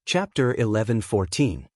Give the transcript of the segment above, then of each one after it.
Chapter 11:14.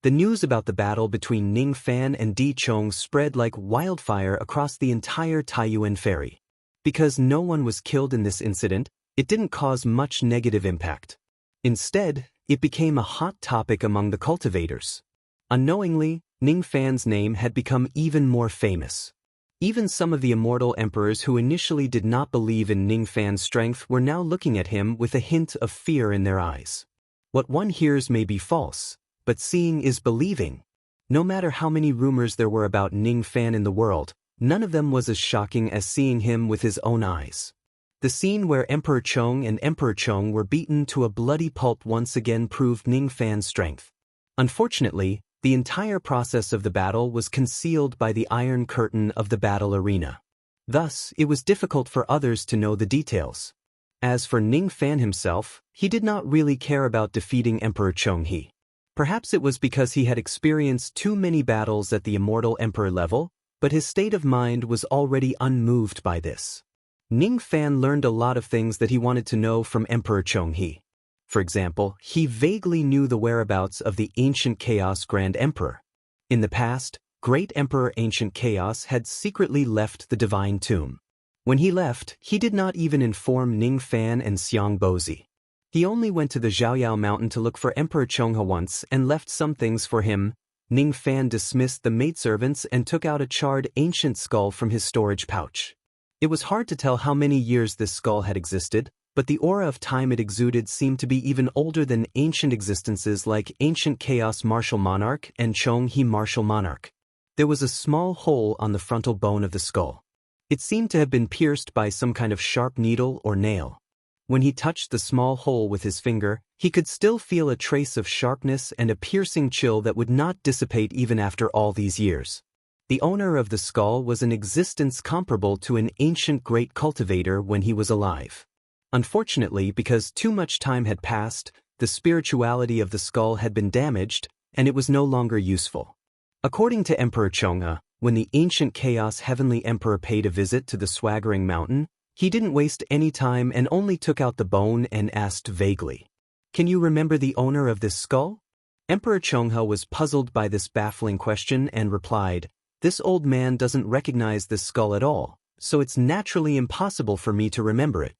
The news about the battle between Ning Fan and Di Chong spread like wildfire across the entire Taiyuan ferry. Because no one was killed in this incident, it didn't cause much negative impact. Instead, it became a hot topic among the cultivators. Unknowingly, Ning Fan's name had become even more famous. Even some of the immortal emperors who initially did not believe in Ning Fan's strength were now looking at him with a hint of fear in their eyes. What one hears may be false, but seeing is believing. No matter how many rumors there were about Ning Fan in the world, none of them was as shocking as seeing him with his own eyes. The scene where Emperor Chong and Emperor Chong were beaten to a bloody pulp once again proved Ning Fan's strength. Unfortunately, the entire process of the battle was concealed by the iron curtain of the battle arena. Thus, it was difficult for others to know the details. As for Ning Fan himself, he did not really care about defeating Emperor Chong He. Perhaps it was because he had experienced too many battles at the immortal emperor level, but his state of mind was already unmoved by this. Ning Fan learned a lot of things that he wanted to know from Emperor Chong He. For example, he vaguely knew the whereabouts of the ancient Chaos Grand Emperor. In the past, Great Emperor Ancient Chaos had secretly left the Divine Tomb. When he left, he did not even inform Ning Fan and Xiang Bozi. He only went to the Zhaoyao mountain to look for Emperor Chonghe once and left some things for him. Ning Fan dismissed the maidservants and took out a charred ancient skull from his storage pouch. It was hard to tell how many years this skull had existed, but the aura of time it exuded seemed to be even older than ancient existences like Ancient Chaos Martial Monarch and Chong He Martial Monarch. There was a small hole on the frontal bone of the skull. It seemed to have been pierced by some kind of sharp needle or nail. When he touched the small hole with his finger, he could still feel a trace of sharpness and a piercing chill that would not dissipate even after all these years. The owner of the skull was an existence comparable to an ancient great cultivator when he was alive. Unfortunately, because too much time had passed, the spirituality of the skull had been damaged, and it was no longer useful. According to Emperor Chonghe, when the ancient Chaos Heavenly Emperor paid a visit to the Swaggering Mountain, he didn't waste any time and only took out the bone and asked vaguely, "Can you remember the owner of this skull?" Emperor Chonghe was puzzled by this baffling question and replied, "This old man doesn't recognize this skull at all, so it's naturally impossible for me to remember it."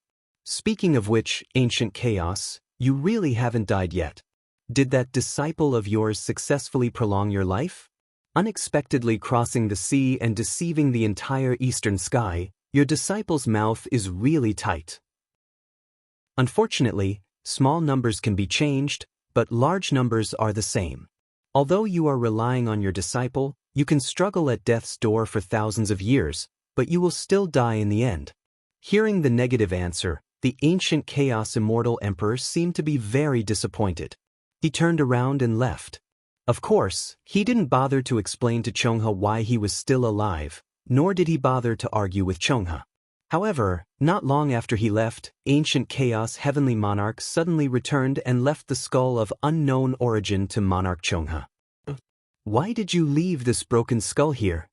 Speaking of which, Ancient Chaos, you really haven't died yet. Did that disciple of yours successfully prolong your life? Unexpectedly crossing the sea and deceiving the entire eastern sky, your disciple's mouth is really tight. Unfortunately, small numbers can be changed, but large numbers are the same. Although you are relying on your disciple, you can struggle at death's door for thousands of years, but you will still die in the end. Hearing the negative answer, the ancient Chaos Immortal Emperor seemed to be very disappointed. He turned around and left. Of course, he didn't bother to explain to Chonghe why he was still alive, nor did he bother to argue with Chonghe. However, not long after he left, Ancient Chaos Heavenly Monarch suddenly returned and left the skull of unknown origin to Monarch Chonghe. "Why did you leave this broken skull here?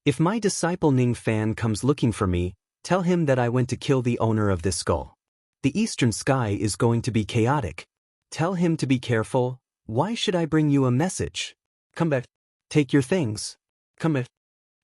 If my disciple Ning Fan comes looking for me, tell him that I went to kill the owner of this skull. The eastern sky is going to be chaotic. Tell him to be careful. Why should I bring you a message? Come back. Take your things. Come back."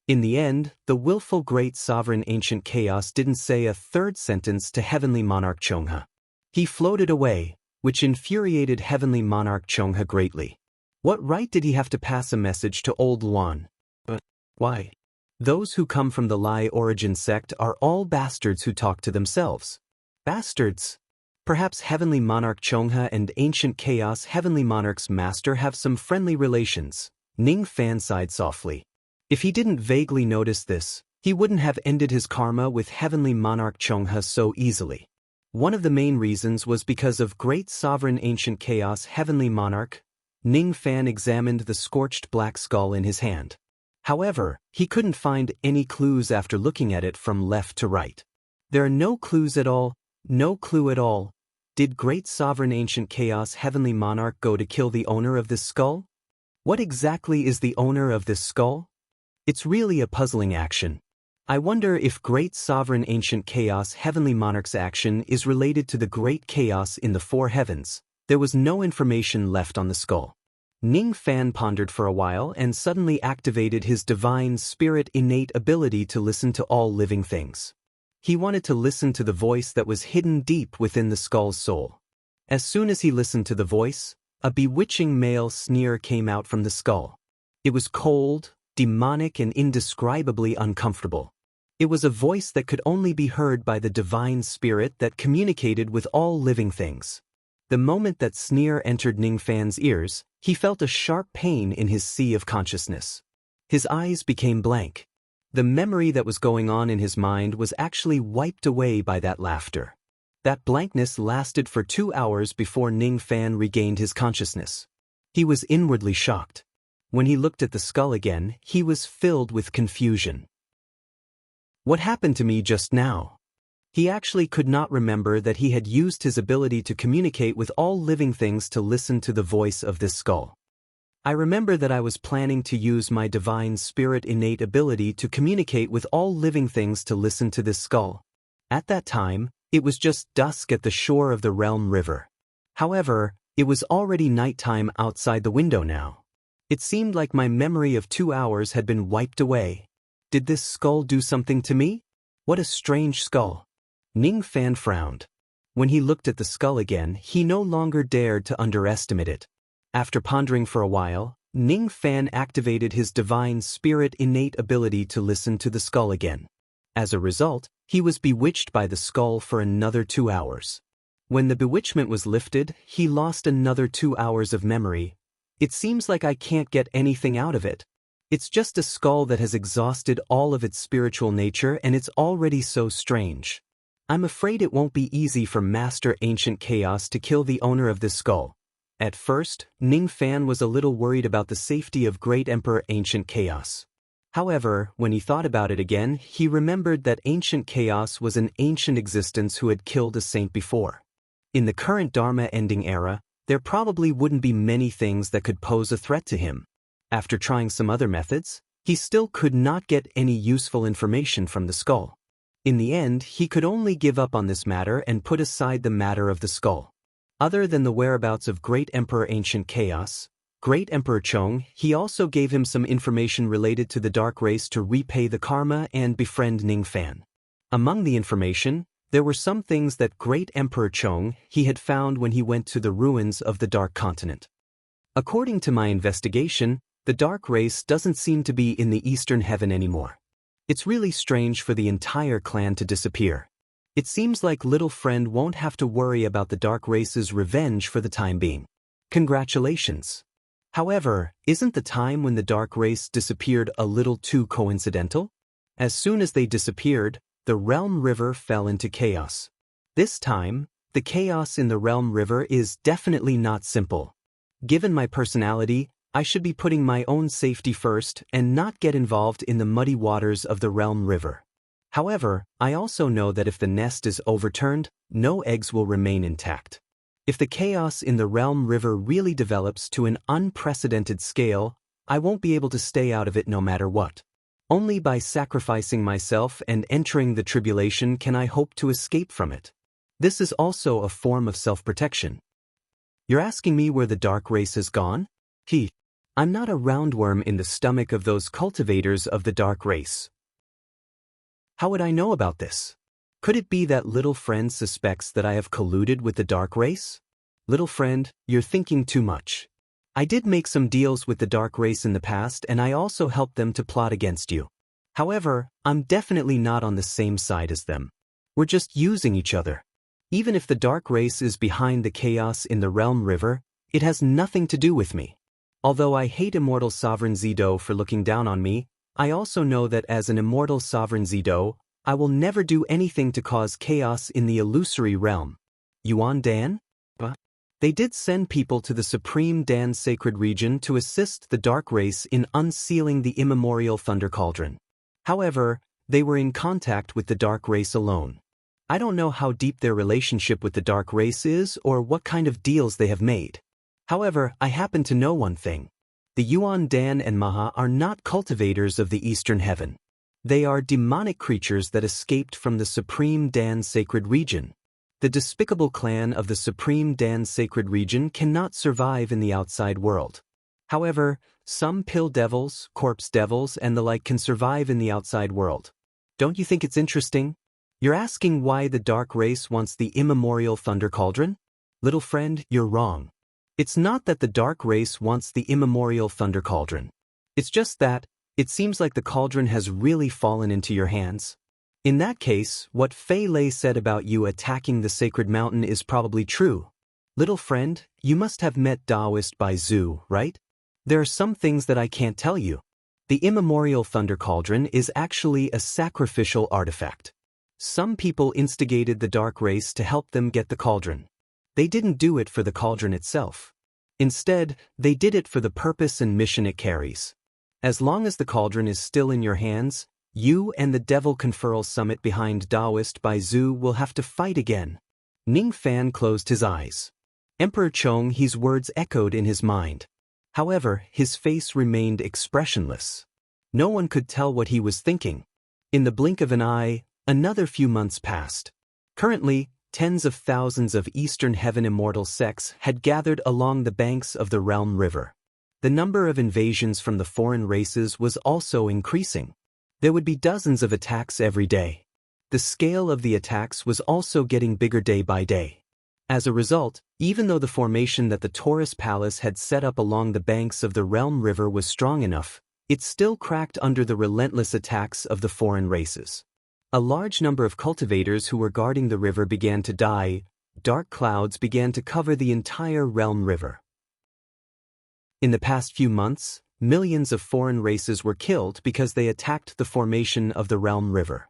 In the end, the willful great sovereign Ancient Chaos didn't say a third sentence to Heavenly Monarch Chonghe. He floated away, which infuriated Heavenly Monarch Chonghe greatly. What right did he have to pass a message to Old Luan? But why? Those who come from the Lai origin sect are all bastards who talk to themselves. Bastards? Perhaps Heavenly Monarch Chonghe and Ancient Chaos Heavenly Monarch's master have some friendly relations. Ning Fan sighed softly. If he didn't vaguely notice this, he wouldn't have ended his karma with Heavenly Monarch Chonghe so easily. One of the main reasons was because of Great Sovereign Ancient Chaos Heavenly Monarch. Ning Fan examined the scorched black skull in his hand. However, he couldn't find any clues after looking at it from left to right. There are no clues at all, no clue at all. Did Great Sovereign Ancient Chaos Heavenly Monarch go to kill the owner of this skull? What exactly is the owner of this skull? It's really a puzzling action. I wonder if Great Sovereign Ancient Chaos Heavenly Monarch's action is related to the Great Chaos in the Four Heavens, There was no information left on the skull. Ning Fan pondered for a while and suddenly activated his divine spirit innate ability to listen to all living things. He wanted to listen to the voice that was hidden deep within the skull's soul. As soon as he listened to the voice, a bewitching male sneer came out from the skull. It was cold, demonic, and indescribably uncomfortable. It was a voice that could only be heard by the divine spirit that communicated with all living things. The moment that sneer entered Ning Fan's ears, he felt a sharp pain in his sea of consciousness. His eyes became blank. The memory that was going on in his mind was actually wiped away by that laughter. That blankness lasted for 2 hours before Ning Fan regained his consciousness. He was inwardly shocked. When he looked at the skull again, he was filled with confusion. What happened to me just now? He actually could not remember that he had used his ability to communicate with all living things to listen to the voice of this skull. I remember that I was planning to use my divine spirit innate ability to communicate with all living things to listen to this skull. At that time, it was just dusk at the shore of the Realm River. However, it was already nighttime outside the window now. It seemed like my memory of 2 hours had been wiped away. Did this skull do something to me? What a strange skull. Ning Fan frowned. When he looked at the skull again, he no longer dared to underestimate it. After pondering for a while, Ning Fan activated his divine spirit innate ability to listen to the skull again. As a result, he was bewitched by the skull for another 2 hours. When the bewitchment was lifted, he lost another 2 hours of memory. It seems like I can't get anything out of it. It's just a skull that has exhausted all of its spiritual nature, and it's already so strange. I'm afraid it won't be easy for Master Ancient Chaos to kill the owner of this skull. At first, Ning Fan was a little worried about the safety of Great Emperor Ancient Chaos. However, when he thought about it again, he remembered that Ancient Chaos was an ancient existence who had killed a saint before. In the current Dharma-ending era, there probably wouldn't be many things that could pose a threat to him. After trying some other methods, he still could not get any useful information from the skull. In the end, he could only give up on this matter and put aside the matter of the skull. Other than the whereabouts of Great Emperor Ancient Chaos, Great Emperor Chong, he also gave him some information related to the dark race to repay the karma and befriend Ning Fan. Among the information, there were some things that Great Emperor Chong he had found when he went to the ruins of the Dark Continent. According to my investigation, the dark race doesn't seem to be in the Eastern Heaven anymore. It's really strange for the entire clan to disappear. It seems like little friend won't have to worry about the dark race's revenge for the time being. Congratulations. However, isn't the time when the dark race disappeared a little too coincidental? As soon as they disappeared, the Realm River fell into chaos. This time, the chaos in the Realm River is definitely not simple. Given my personality, I should be putting my own safety first and not get involved in the muddy waters of the Realm River. However, I also know that if the nest is overturned, no eggs will remain intact. If the chaos in the Realm River really develops to an unprecedented scale, I won't be able to stay out of it no matter what. Only by sacrificing myself and entering the tribulation can I hope to escape from it. This is also a form of self-protection. You're asking me where the dark race has gone? I'm not a roundworm in the stomach of those cultivators of the dark race. How would I know about this? Could it be that little friend suspects that I have colluded with the dark race? Little friend, you're thinking too much. I did make some deals with the dark race in the past, and I also helped them to plot against you. However, I'm definitely not on the same side as them. We're just using each other. Even if the dark race is behind the chaos in the Realm River, it has nothing to do with me. Although I hate Immortal Sovereign Zido for looking down on me, I also know that as an Immortal Sovereign Zido, I will never do anything to cause chaos in the illusory realm. Yuan Dan? They did send people to the Supreme Dan Sacred Region to assist the Dark Race in unsealing the immemorial Thunder Cauldron. However, they were in contact with the Dark Race alone. I don't know how deep their relationship with the Dark Race is or what kind of deals they have made. However, I happen to know one thing. The Yuan Dan and Maha are not cultivators of the Eastern Heaven. They are demonic creatures that escaped from the Supreme Dan Sacred Region. The despicable clan of the Supreme Dan's sacred region cannot survive in the outside world. However, some pill devils, corpse devils, and the like can survive in the outside world. Don't you think it's interesting? You're asking why the dark race wants the immemorial Thunder Cauldron? Little friend, you're wrong. It's not that the dark race wants the immemorial Thunder Cauldron. It's just that, it seems like the cauldron has really fallen into your hands. In that case, what Fei Lei said about you attacking the sacred mountain is probably true. Little friend, you must have met Taoist Bai Zhu, right? There are some things that I can't tell you. The immemorial Thunder Cauldron is actually a sacrificial artifact. Some people instigated the dark race to help them get the cauldron. They didn't do it for the cauldron itself. Instead, they did it for the purpose and mission it carries. As long as the cauldron is still in your hands, you and the Devil Conferral Summit behind Taoist Bai Zhu will have to fight again. Ning Fan closed his eyes. Emperor Chong He's words echoed in his mind. However, his face remained expressionless. No one could tell what he was thinking. In the blink of an eye, another few months passed. Currently, tens of thousands of Eastern Heaven immortal sects had gathered along the banks of the Realm River. The number of invasions from the foreign races was also increasing. There would be dozens of attacks every day. The scale of the attacks was also getting bigger day by day. As a result, even though the formation that the Taurus Palace had set up along the banks of the Realm River was strong enough, it still cracked under the relentless attacks of the foreign races. A large number of cultivators who were guarding the river began to die. Dark clouds began to cover the entire Realm River. In the past few months, millions of foreign races were killed because they attacked the formation of the Realm River.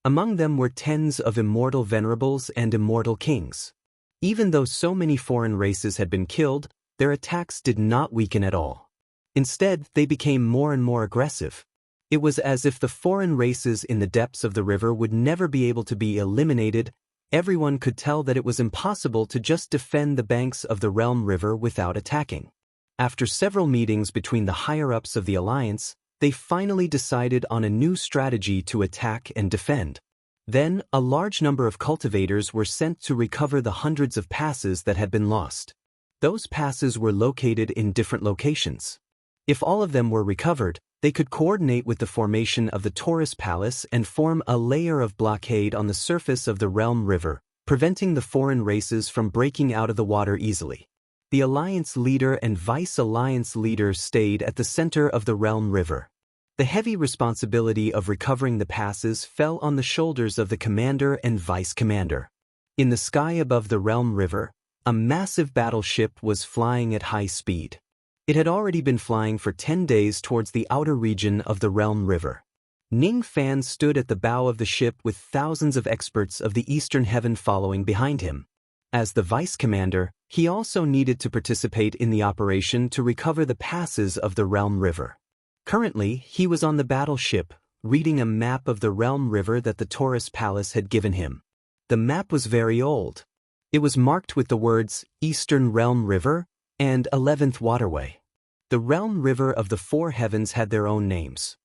Among them were tens of immortal venerables and immortal kings. Even though so many foreign races had been killed, their attacks did not weaken at all. Instead, they became more and more aggressive. It was as if the foreign races in the depths of the river would never be able to be eliminated. Everyone could tell that it was impossible to just defend the banks of the Realm River without attacking. After several meetings between the higher-ups of the alliance, they finally decided on a new strategy to attack and defend. Then, a large number of cultivators were sent to recover the hundreds of passes that had been lost. Those passes were located in different locations. If all of them were recovered, they could coordinate with the formation of the Taurus Palace and form a layer of blockade on the surface of the Realm River, preventing the foreign races from breaking out of the water easily. The Alliance leader and Vice-Alliance leader stayed at the center of the Realm River. The heavy responsibility of recovering the passes fell on the shoulders of the commander and vice-commander. In the sky above the Realm River, a massive battleship was flying at high speed. It had already been flying for 10 days towards the outer region of the Realm River. Ning Fan stood at the bow of the ship with thousands of experts of the Eastern Heaven following behind him. As the vice-commander, he also needed to participate in the operation to recover the passes of the Realm River. Currently, he was on the battleship, reading a map of the Realm River that the Taurus Palace had given him. The map was very old. It was marked with the words Eastern Realm River and 11th Waterway. The Realm River of the Four Heavens had their own names.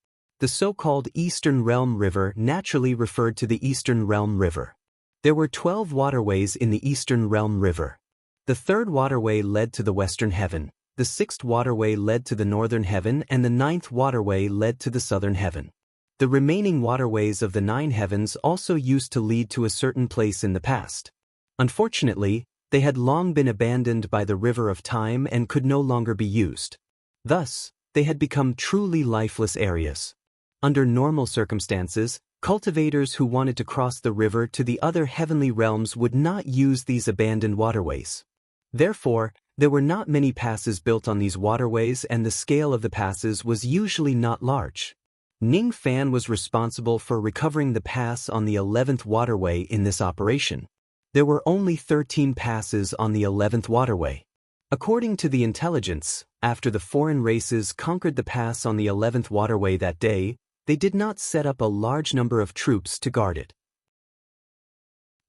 The so-called Eastern Realm River naturally referred to the Eastern Realm River. There were 12 waterways in the Eastern Realm River. The third waterway led to the Western Heaven. The sixth waterway led to the Northern Heaven and the ninth waterway led to the Southern Heaven. The remaining waterways of the 9 heavens also used to lead to a certain place in the past. Unfortunately, they had long been abandoned by the River of Time and could no longer be used. Thus, they had become truly lifeless areas. Under normal circumstances, cultivators who wanted to cross the river to the other heavenly realms would not use these abandoned waterways. Therefore, there were not many passes built on these waterways and the scale of the passes was usually not large. Ning Fan was responsible for recovering the pass on the 11th waterway in this operation. There were only 13 passes on the 11th waterway. According to the intelligence, after the foreign races conquered the pass on the 11th waterway that day, they did not set up a large number of troops to guard it.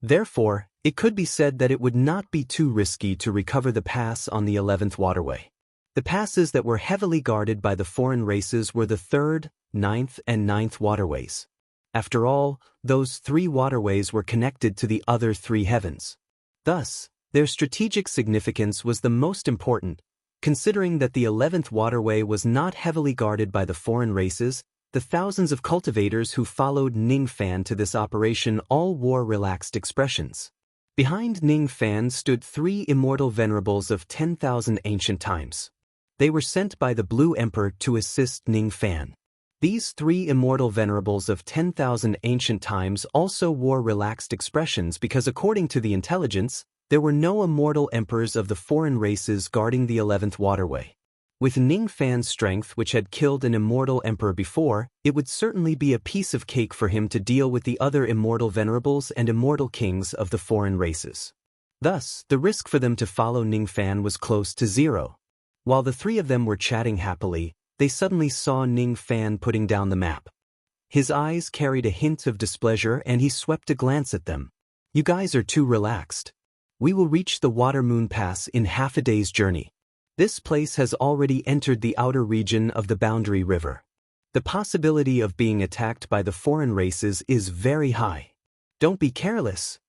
Therefore, it could be said that it would not be too risky to recover the pass on the 11th waterway. The passes that were heavily guarded by the foreign races were the 3rd, 9th, and 9th waterways. After all, those 3 waterways were connected to the other 3 heavens. Thus, their strategic significance was the most important, considering that the 11th waterway was not heavily guarded by the foreign races. The thousands of cultivators who followed Ning Fan to this operation all wore relaxed expressions. Behind Ning Fan stood 3 immortal venerables of 10,000 ancient times. They were sent by the Blue Emperor to assist Ning Fan. These 3 immortal venerables of 10,000 ancient times also wore relaxed expressions because, according to the intelligence, there were no immortal emperors of the foreign races guarding the 11th waterway. With Ning Fan's strength, which had killed an immortal emperor before, it would certainly be a piece of cake for him to deal with the other immortal venerables and immortal kings of the foreign races. Thus, the risk for them to follow Ning Fan was close to 0. While the 3 of them were chatting happily, they suddenly saw Ning Fan putting down the map. His eyes carried a hint of displeasure and he swept a glance at them. "You guys are too relaxed. We will reach the Water Moon Pass in half a day's journey. This place has already entered the outer region of the Boundary River. The possibility of being attacked by the foreign races is very high. Don't be careless."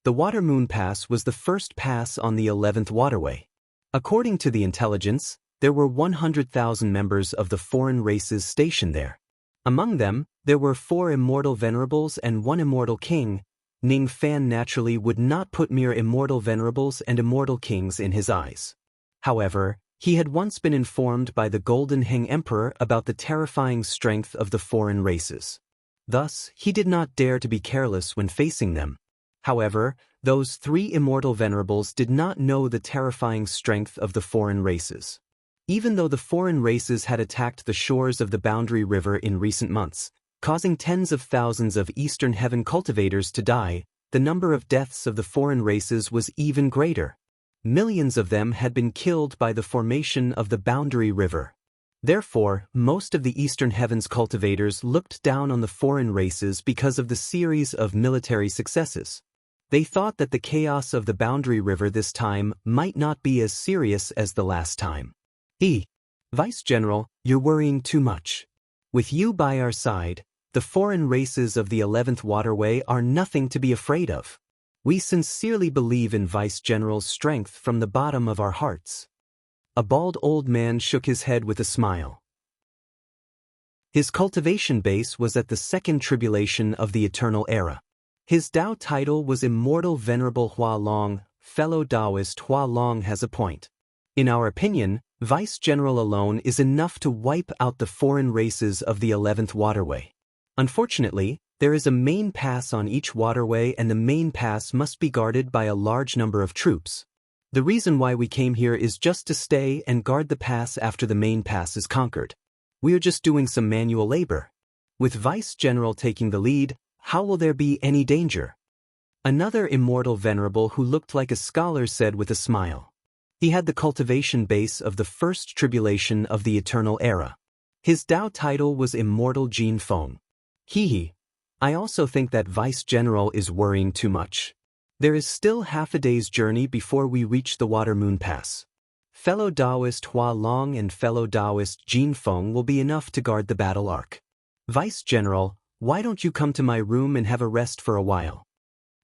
The Water Moon Pass was the first pass on the 11th waterway. According to the intelligence, there were 100,000 members of the foreign races stationed there. Among them, there were 4 immortal venerables and 1 immortal king. Ning Fan naturally would not put mere immortal venerables and immortal kings in his eyes. However, he had once been informed by the Golden Heng Emperor about the terrifying strength of the foreign races. Thus, he did not dare to be careless when facing them. However, those 3 immortal venerables did not know the terrifying strength of the foreign races. Even though the foreign races had attacked the shores of the Boundary River in recent months, causing tens of thousands of Eastern Heaven cultivators to die, the number of deaths of the foreign races was even greater. Millions of them had been killed by the formation of the Boundary River. Therefore, most of the Eastern Heavens cultivators looked down on the foreign races because of the series of military successes. They thought that the chaos of the Boundary River this time might not be as serious as the last time. Vice General, you're worrying too much. With you by our side, the foreign races of the 11th waterway are nothing to be afraid of. We sincerely believe in Vice General's strength from the bottom of our hearts." A bald old man shook his head with a smile. His cultivation base was at the second tribulation of the Eternal Era. His Tao title was Immortal Venerable Hua Long. Fellow Taoist Hua Long has a point. In our opinion, Vice General alone is enough to wipe out the foreign races of the 11th waterway. Unfortunately, there is a main pass on each waterway and the main pass must be guarded by a large number of troops. The reason why we came here is just to stay and guard the pass after the main pass is conquered. We are just doing some manual labor. With Vice General taking the lead, how will there be any danger? Another immortal venerable who looked like a scholar said with a smile. He had the cultivation base of the first tribulation of the Eternal Era. His Tao title was Immortal Jin Feng. I also think that Vice General is worrying too much. There is still half a day's journey before we reach the Water Moon Pass. Fellow Taoist Hua Long and fellow Taoist Jin Feng will be enough to guard the battle arc. Vice General, why don't you come to my room and have a rest for a while?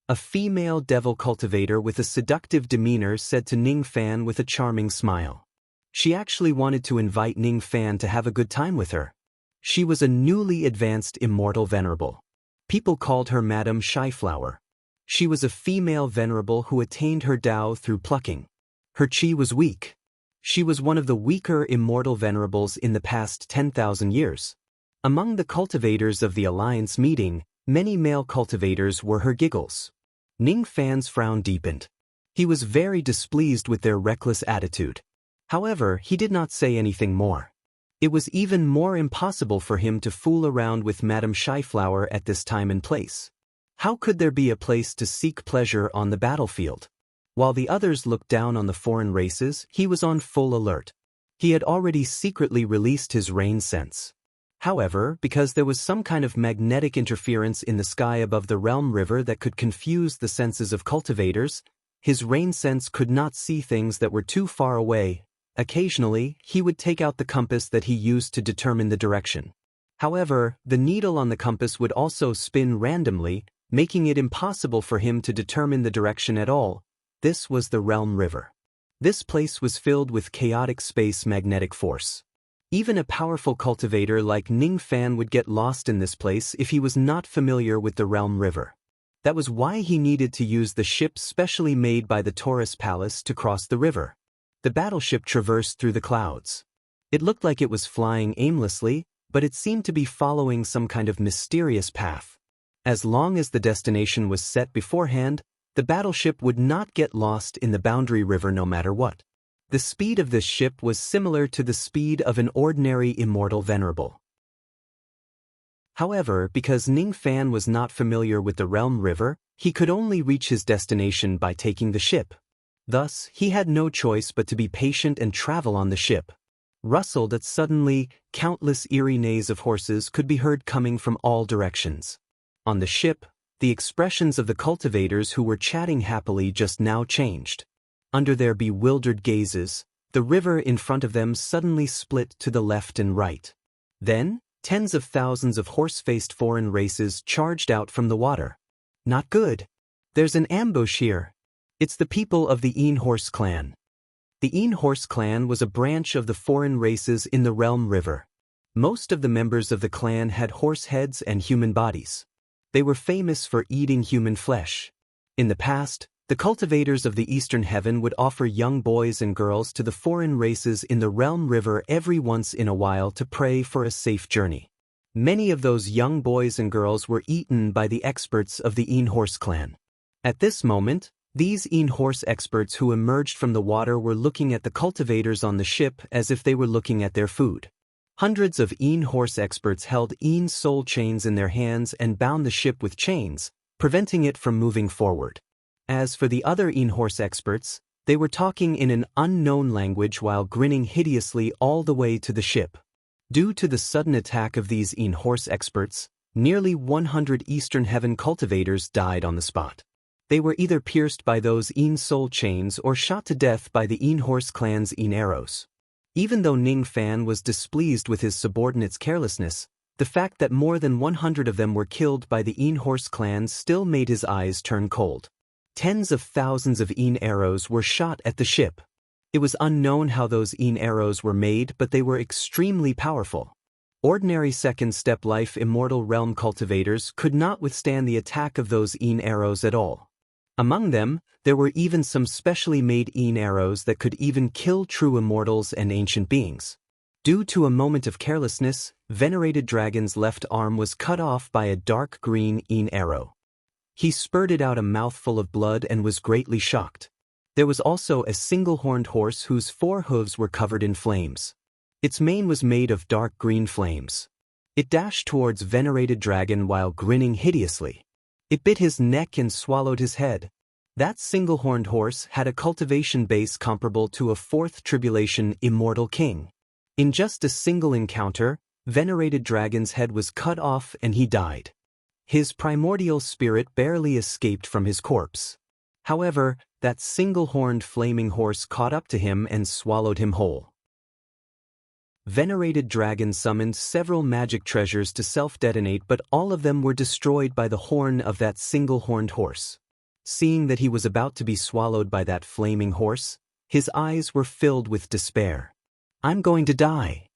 A female devil cultivator with a seductive demeanor said to Ning Fan with a charming smile. She actually wanted to invite Ning Fan to have a good time with her. She was a newly advanced immortal venerable. People called her Madame Shyflower. She was a female venerable who attained her Tao through plucking. Her chi was weak. She was one of the weaker immortal venerables in the past 10,000 years. Among the cultivators of the Alliance meeting, many male cultivators were her giggles. Ning Fan's frown deepened. He was very displeased with their reckless attitude. However, he did not say anything more. It was even more impossible for him to fool around with Madame Shyflower at this time and place. How could there be a place to seek pleasure on the battlefield? While the others looked down on the foreign races, he was on full alert. He had already secretly released his rain sense. However, because there was some kind of magnetic interference in the sky above the Realm River that could confuse the senses of cultivators, his rain sense could not see things that were too far away. Occasionally, he would take out the compass that he used to determine the direction. However, the needle on the compass would also spin randomly, making it impossible for him to determine the direction at all. This was the Realm River. This place was filled with chaotic space magnetic force. Even a powerful cultivator like Ning Fan would get lost in this place if he was not familiar with the Realm River. That was why he needed to use the ship specially made by the Taurus Palace to cross the river. The battleship traversed through the clouds. It looked like it was flying aimlessly, but it seemed to be following some kind of mysterious path. As long as the destination was set beforehand, the battleship would not get lost in the boundary river no matter what. The speed of this ship was similar to the speed of an ordinary immortal venerable. However, because Ning Fan was not familiar with the Realm River, he could only reach his destination by taking the ship. Thus, he had no choice but to be patient and travel on the ship. Rustled at suddenly, countless eerie neighs of horses could be heard coming from all directions. On the ship, the expressions of the cultivators who were chatting happily just now changed. Under their bewildered gazes, the river in front of them suddenly split to the left and right. Then, tens of thousands of horse-faced foreign races charged out from the water. Not good. There's an ambush here. It's the people of the Een Horse clan. The Een Horse clan was a branch of the foreign races in the Realm River. Most of the members of the clan had horse heads and human bodies. They were famous for eating human flesh. In the past, the cultivators of the Eastern Heaven would offer young boys and girls to the foreign races in the Realm River every once in a while to pray for a safe journey. Many of those young boys and girls were eaten by the experts of the Een Horse clan. At this moment, these Een Horse experts who emerged from the water were looking at the cultivators on the ship as if they were looking at their food. Hundreds of Een Horse experts held Een soul chains in their hands and bound the ship with chains, preventing it from moving forward. As for the other Een Horse experts, they were talking in an unknown language while grinning hideously all the way to the ship. Due to the sudden attack of these Een Horse experts, nearly 100 Eastern Heaven cultivators died on the spot. They were either pierced by those Een soul chains or shot to death by the Een Horse clan's Een arrows. Even though Ning Fan was displeased with his subordinates' carelessness, the fact that more than 100 of them were killed by the Een Horse clan still made his eyes turn cold. Tens of thousands of Een arrows were shot at the ship. It was unknown how those Een arrows were made, but they were extremely powerful. Ordinary second-step life immortal realm cultivators could not withstand the attack of those Een arrows at all. Among them, there were even some specially made Een arrows that could even kill true immortals and ancient beings. Due to a moment of carelessness, Venerated Dragon's left arm was cut off by a dark green Een arrow. He spurted out a mouthful of blood and was greatly shocked. There was also a single-horned horse whose 4 hooves were covered in flames. Its mane was made of dark green flames. It dashed towards Venerated Dragon while grinning hideously. It bit his neck and swallowed his head. That single-horned horse had a cultivation base comparable to a 4th Tribulation Immortal King. In just a single encounter, Venerated Dragon's head was cut off and he died. His primordial spirit barely escaped from his corpse. However, that single-horned flaming horse caught up to him and swallowed him whole. Venerated Dragon summoned several magic treasures to self-detonate, but all of them were destroyed by the horn of that single-horned horse. Seeing that he was about to be swallowed by that flaming horse, his eyes were filled with despair. "I'm going to die."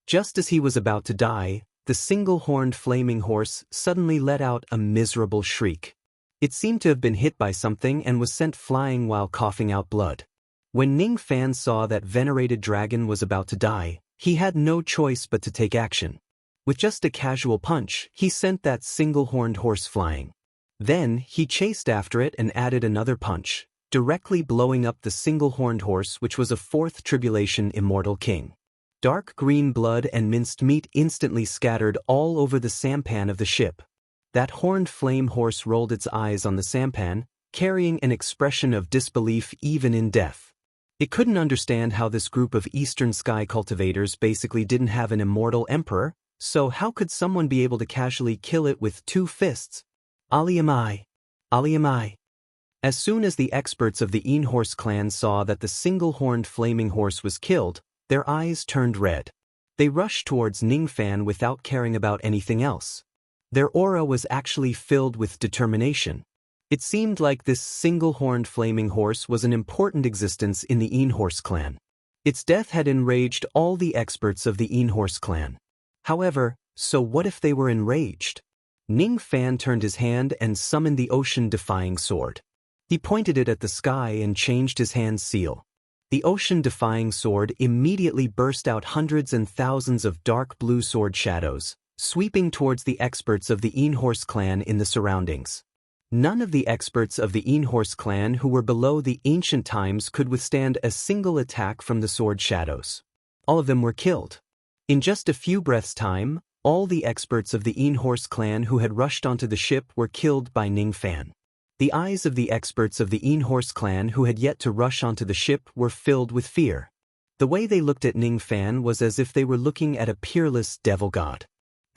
Just as he was about to die, the single-horned flaming horse suddenly let out a miserable shriek. It seemed to have been hit by something and was sent flying while coughing out blood. When Ning Fan saw that Venerated Dragon was about to die, he had no choice but to take action. With just a casual punch, he sent that single-horned horse flying. Then, he chased after it and added another punch, directly blowing up the single-horned horse, which was a 4th Tribulation Immortal King. Dark green blood and minced meat instantly scattered all over the sampan of the ship. That horned flame horse rolled its eyes on the sampan, carrying an expression of disbelief even in death. It couldn't understand how this group of Eastern Sky cultivators basically didn't have an immortal emperor, so how could someone be able to casually kill it with 2 fists? Ali am I. Ali am I. As soon as the experts of the Een Horse clan saw that the single-horned flaming horse was killed, their eyes turned red. They rushed towards Ning Fan without caring about anything else. Their aura was actually filled with determination. It seemed like this single-horned flaming horse was an important existence in the Horse clan. Its death had enraged all the experts of the Horse clan. However, so what if they were enraged? Ning Fan turned his hand and summoned the ocean-defying sword. He pointed it at the sky and changed his hand's seal. The ocean-defying sword immediately burst out hundreds and thousands of dark blue sword shadows, sweeping towards the experts of the Horse clan in the surroundings. None of the experts of the Horse clan who were below the ancient times could withstand a single attack from the sword shadows. All of them were killed. In just a few breaths' time, all the experts of the Horse clan who had rushed onto the ship were killed by Ning Fan. The eyes of the experts of the Horse clan who had yet to rush onto the ship were filled with fear. The way they looked at Ning Fan was as if they were looking at a peerless devil god.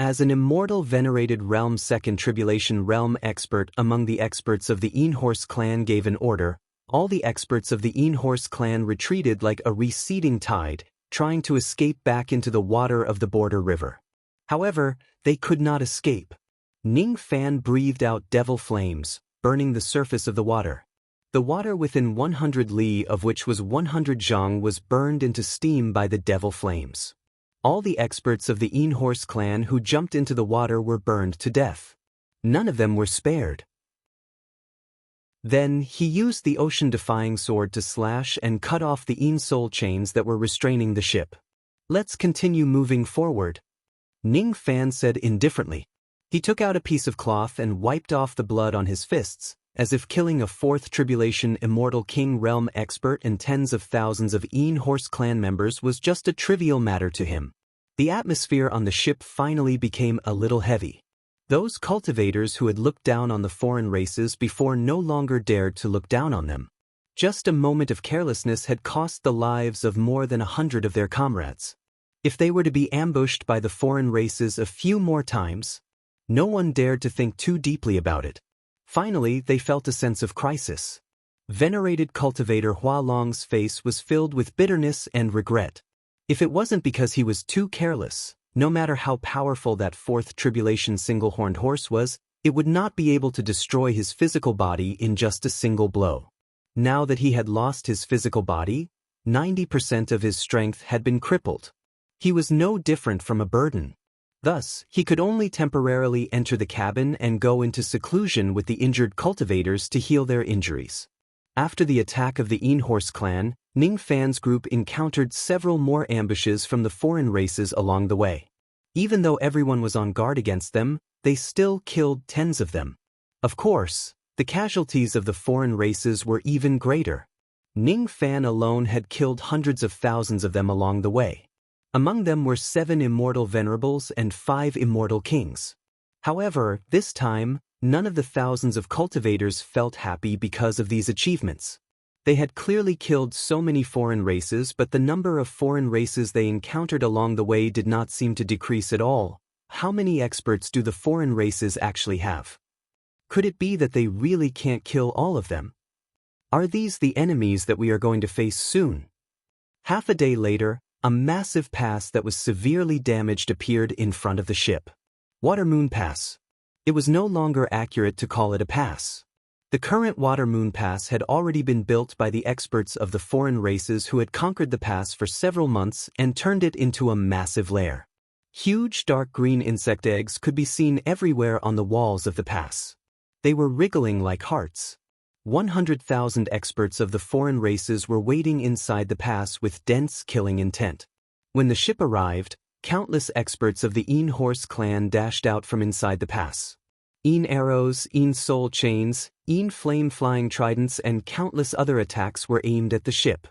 As an immortal venerated realm second tribulation realm expert among the experts of the Horse clan gave an order, all the experts of the Horse clan retreated like a receding tide, trying to escape back into the water of the border river. However, they could not escape. Ning Fan breathed out devil flames, burning the surface of the water. The water within 100 li of which was 100 zhang was burned into steam by the devil flames. All the experts of the Horse clan who jumped into the water were burned to death. None of them were spared. Then he used the ocean-defying sword to slash and cut off the soul chains that were restraining the ship. "Let's continue moving forward," Ning Fan said indifferently. He took out a piece of cloth and wiped off the blood on his fists, as if killing a fourth tribulation immortal king realm expert and tens of thousands of Horse clan members was just a trivial matter to him. The atmosphere on the ship finally became a little heavy. Those cultivators who had looked down on the foreign races before no longer dared to look down on them. Just a moment of carelessness had cost the lives of more than 100 of their comrades. If they were to be ambushed by the foreign races a few more times, no one dared to think too deeply about it. Finally, they felt a sense of crisis. Venerated cultivator Hua Long's face was filled with bitterness and regret. If it wasn't because he was too careless, no matter how powerful that fourth tribulation single-horned horse was, it would not be able to destroy his physical body in just a single blow. Now that he had lost his physical body, 90% of his strength had been crippled. He was no different from a burden. Thus, he could only temporarily enter the cabin and go into seclusion with the injured cultivators to heal their injuries. After the attack of the Horse clan, Ning Fan's group encountered several more ambushes from the foreign races along the way. Even though everyone was on guard against them, they still killed tens of them. Of course, the casualties of the foreign races were even greater. Ning Fan alone had killed hundreds of thousands of them along the way. Among them were 7 immortal venerables and 5 immortal kings. However, this time, none of the thousands of cultivators felt happy because of these achievements. They had clearly killed so many foreign races, but the number of foreign races they encountered along the way did not seem to decrease at all. How many experts do the foreign races actually have? Could it be that they really can't kill all of them? Are these the enemies that we are going to face soon? Half a day later, a massive pass that was severely damaged appeared in front of the ship. Water Moon Pass. It was no longer accurate to call it a pass. The current Water Moon Pass had already been built by the experts of the foreign races who had conquered the pass for several months and turned it into a massive lair. Huge dark green insect eggs could be seen everywhere on the walls of the pass. They were wriggling like hearts. 100,000 experts of the foreign races were waiting inside the pass with dense killing intent. When the ship arrived, countless experts of the Horse clan dashed out from inside the pass. Arrows, soul chains, flame-flying tridents and countless other attacks were aimed at the ship.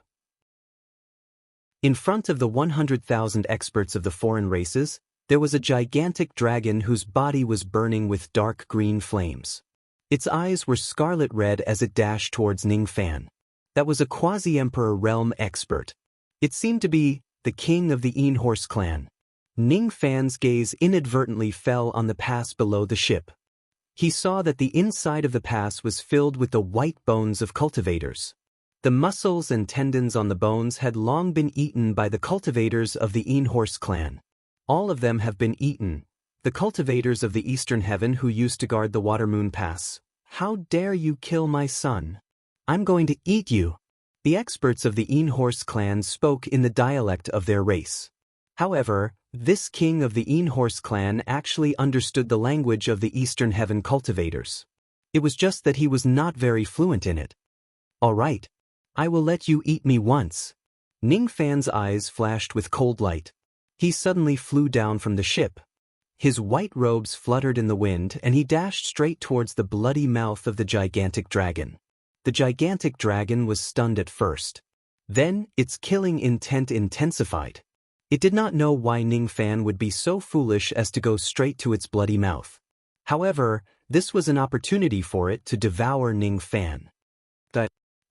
In front of the 100,000 experts of the foreign races, there was a gigantic dragon whose body was burning with dark green flames. Its eyes were scarlet red as it dashed towards Ning Fan. That was a quasi-emperor realm expert. It seemed to be the king of the Horse clan. Ning Fan's gaze inadvertently fell on the pass below the ship. He saw that the inside of the pass was filled with the white bones of cultivators. The muscles and tendons on the bones had long been eaten by the cultivators of the Einhorst clan. All of them have been eaten. The cultivators of the Eastern Heaven who used to guard the Water-Moon Pass. How dare you kill my son? I'm going to eat you. The experts of the Einhorst clan spoke in the dialect of their race. However, this king of the Einhorst clan actually understood the language of the Eastern Heaven cultivators. It was just that he was not very fluent in it. All right. I will let you eat me once. Ning Fan's eyes flashed with cold light. He suddenly flew down from the ship. His white robes fluttered in the wind and he dashed straight towards the bloody mouth of the gigantic dragon. The gigantic dragon was stunned at first. Then, its killing intent intensified. It did not know why Ning Fan would be so foolish as to go straight to its bloody mouth. However, this was an opportunity for it to devour Ning Fan.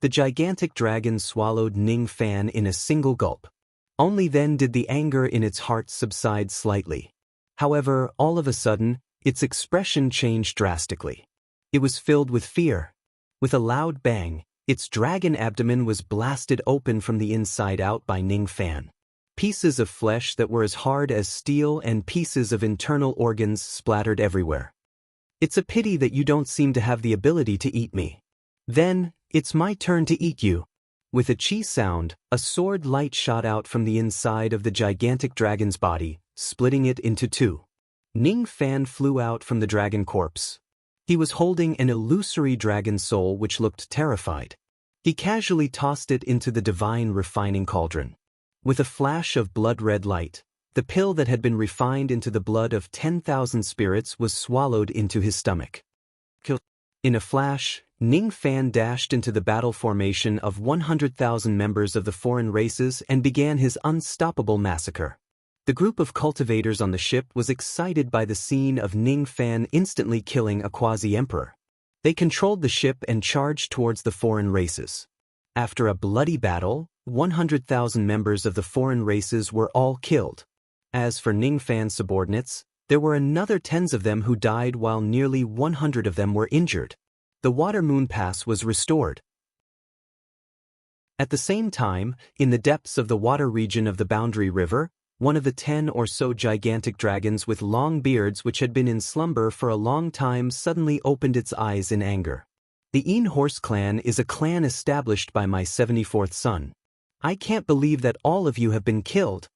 The gigantic dragon swallowed Ning Fan in a single gulp. Only then did the anger in its heart subside slightly. However, all of a sudden, its expression changed drastically. It was filled with fear. With a loud bang, its dragon abdomen was blasted open from the inside out by Ning Fan. Pieces of flesh that were as hard as steel and pieces of internal organs splattered everywhere. It's a pity that you don't seem to have the ability to eat me. Then, it's my turn to eat you. With a chi sound, a sword light shot out from the inside of the gigantic dragon's body, splitting it into two. Ning Fan flew out from the dragon corpse. He was holding an illusory dragon soul which looked terrified. He casually tossed it into the divine refining cauldron. With a flash of blood-red light, the pill that had been refined into the blood of 10,000 spirits was swallowed into his stomach. In a flash, Ning Fan dashed into the battle formation of 100,000 members of the foreign races and began his unstoppable massacre. The group of cultivators on the ship was excited by the scene of Ning Fan instantly killing a quasi-emperor. They controlled the ship and charged towards the foreign races. After a bloody battle, 100,000 members of the foreign races were all killed. As for Ning Fan's subordinates, there were another tens of them who died while nearly 100 of them were injured. The Water-Moon Pass was restored. At the same time, in the depths of the water region of the Boundary River, one of the 10 or so gigantic dragons with long beards which had been in slumber for a long time suddenly opened its eyes in anger. The Einhorst clan is a clan established by my 74th son. I can't believe that all of you have been killed.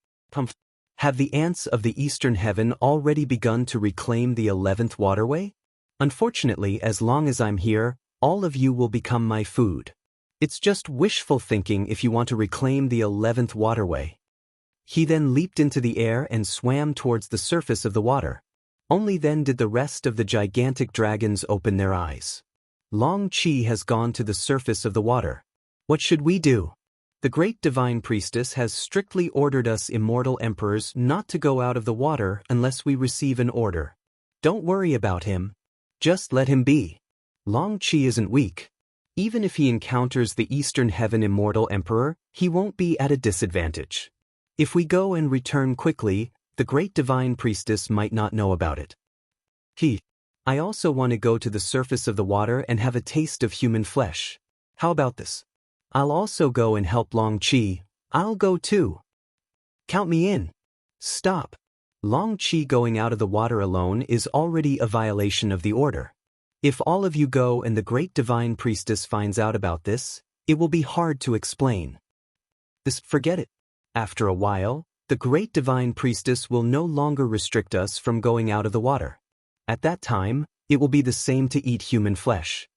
Have the ants of the Eastern Heaven already begun to reclaim the 11th waterway? Unfortunately, as long as I'm here, all of you will become my food. It's just wishful thinking if you want to reclaim the 11th waterway. He then leaped into the air and swam towards the surface of the water. Only then did the rest of the gigantic dragons open their eyes. Long Qi has gone to the surface of the water. What should we do? The great divine priestess has strictly ordered us immortal emperors not to go out of the water unless we receive an order. Don't worry about him. Just let him be. Long Qi isn't weak. Even if he encounters the Eastern Heaven immortal emperor, he won't be at a disadvantage. If we go and return quickly, the great divine priestess might not know about it. I also want to go to the surface of the water and have a taste of human flesh. How about this? I'll also go and help Long Qi. I'll go too. Count me in. Stop. Long Qi going out of the water alone is already a violation of the order. If all of you go and the great divine priestess finds out about this, it will be hard to explain. Forget it. After a while, the great divine priestess will no longer restrict us from going out of the water. At that time, it will be the same to eat human flesh.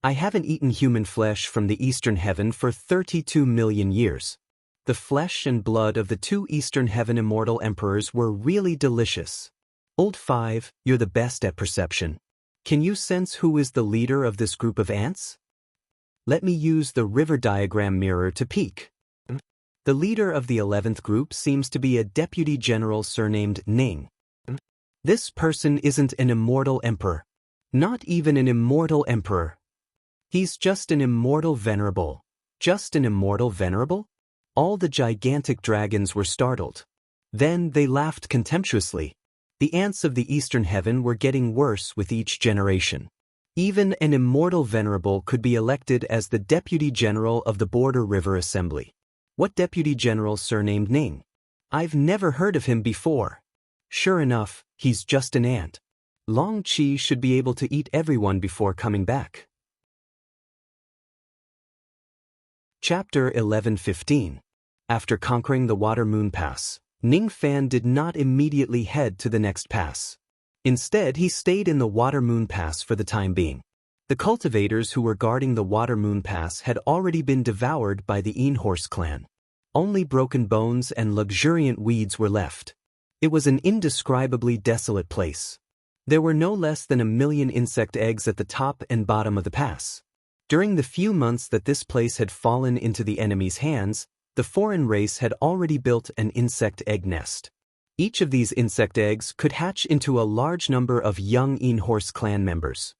I haven't eaten human flesh from the Eastern Heaven for 32 million years. The flesh and blood of the 2 Eastern Heaven immortal emperors were really delicious. Old 5, you're the best at perception. Can you sense who is the leader of this group of ants? Let me use the river diagram mirror to peek. The leader of the 11th group seems to be a deputy general surnamed Ning. This person isn't an immortal emperor. Not even an immortal emperor. He's just an immortal venerable. Just an immortal venerable? All the gigantic dragons were startled. Then they laughed contemptuously. The ants of the Eastern Heaven were getting worse with each generation. Even an immortal venerable could be elected as the Deputy General of the Border River Assembly. What Deputy General surnamed Ning? I've never heard of him before. Sure enough, he's just an ant. Long Qi should be able to eat everyone before coming back. Chapter 11:15. After conquering the Water Moon Pass, Ning Fan did not immediately head to the next pass. Instead, he stayed in the Water Moon Pass for the time being. The cultivators who were guarding the Water Moon Pass had already been devoured by the Horse clan. Only broken bones and luxuriant weeds were left. It was an indescribably desolate place. There were no less than 1,000,000 insect eggs at the top and bottom of the pass. During the few months that this place had fallen into the enemy's hands, the foreign race had already built an insect egg nest. Each of these insect eggs could hatch into a large number of young Horse clan members.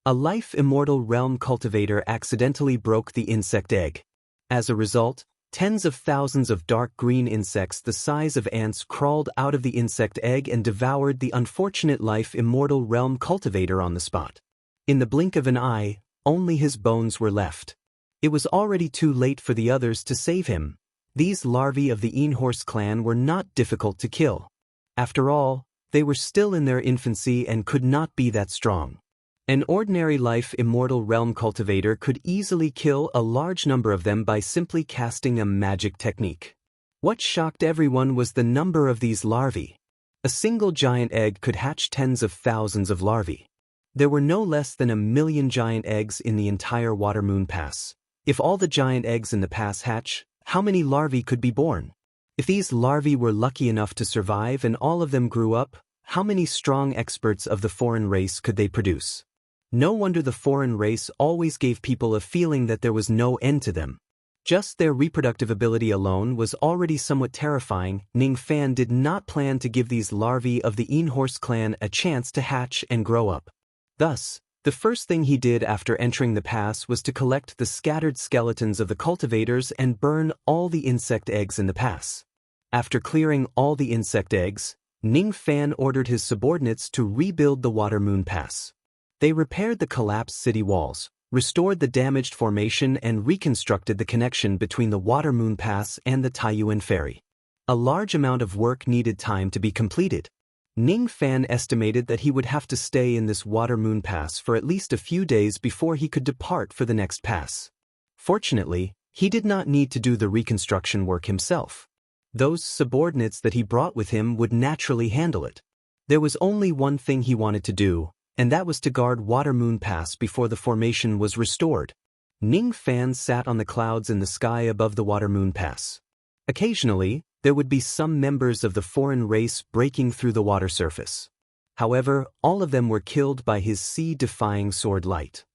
A life-immortal realm cultivator accidentally broke the insect egg. As a result, tens of thousands of dark green insects the size of ants crawled out of the insect egg and devoured the unfortunate life-immortal realm cultivator on the spot. In the blink of an eye, only his bones were left. It was already too late for the others to save him. These larvae of the Horse clan were not difficult to kill. After all, they were still in their infancy and could not be that strong. An ordinary life-immortal realm cultivator could easily kill a large number of them by simply casting a magic technique. What shocked everyone was the number of these larvae. A single giant egg could hatch tens of thousands of larvae. There were no less than 1,000,000 giant eggs in the entire Water Moon Pass. If all the giant eggs in the pass hatch, how many larvae could be born? If these larvae were lucky enough to survive and all of them grew up, how many strong experts of the foreign race could they produce? No wonder the foreign race always gave people a feeling that there was no end to them. Just their reproductive ability alone was already somewhat terrifying. Ning Fan did not plan to give these larvae of the Horse clan a chance to hatch and grow up. Thus, the first thing he did after entering the pass was to collect the scattered skeletons of the cultivators and burn all the insect eggs in the pass. After clearing all the insect eggs, Ning Fan ordered his subordinates to rebuild the Water Moon Pass. They repaired the collapsed city walls, restored the damaged formation and reconstructed the connection between the Water Moon Pass and the Taiyuan Ferry. A large amount of work needed time to be completed. Ning Fan estimated that he would have to stay in this Water Moon Pass for at least a few days before he could depart for the next pass. Fortunately, he did not need to do the reconstruction work himself. Those subordinates that he brought with him would naturally handle it. There was only one thing he wanted to do, and that was to guard Water Moon Pass before the formation was restored. Ning Fan sat on the clouds in the sky above the Water Moon Pass. Occasionally, there would be some members of the foreign race breaking through the water surface. However, all of them were killed by his sea-defying sword light.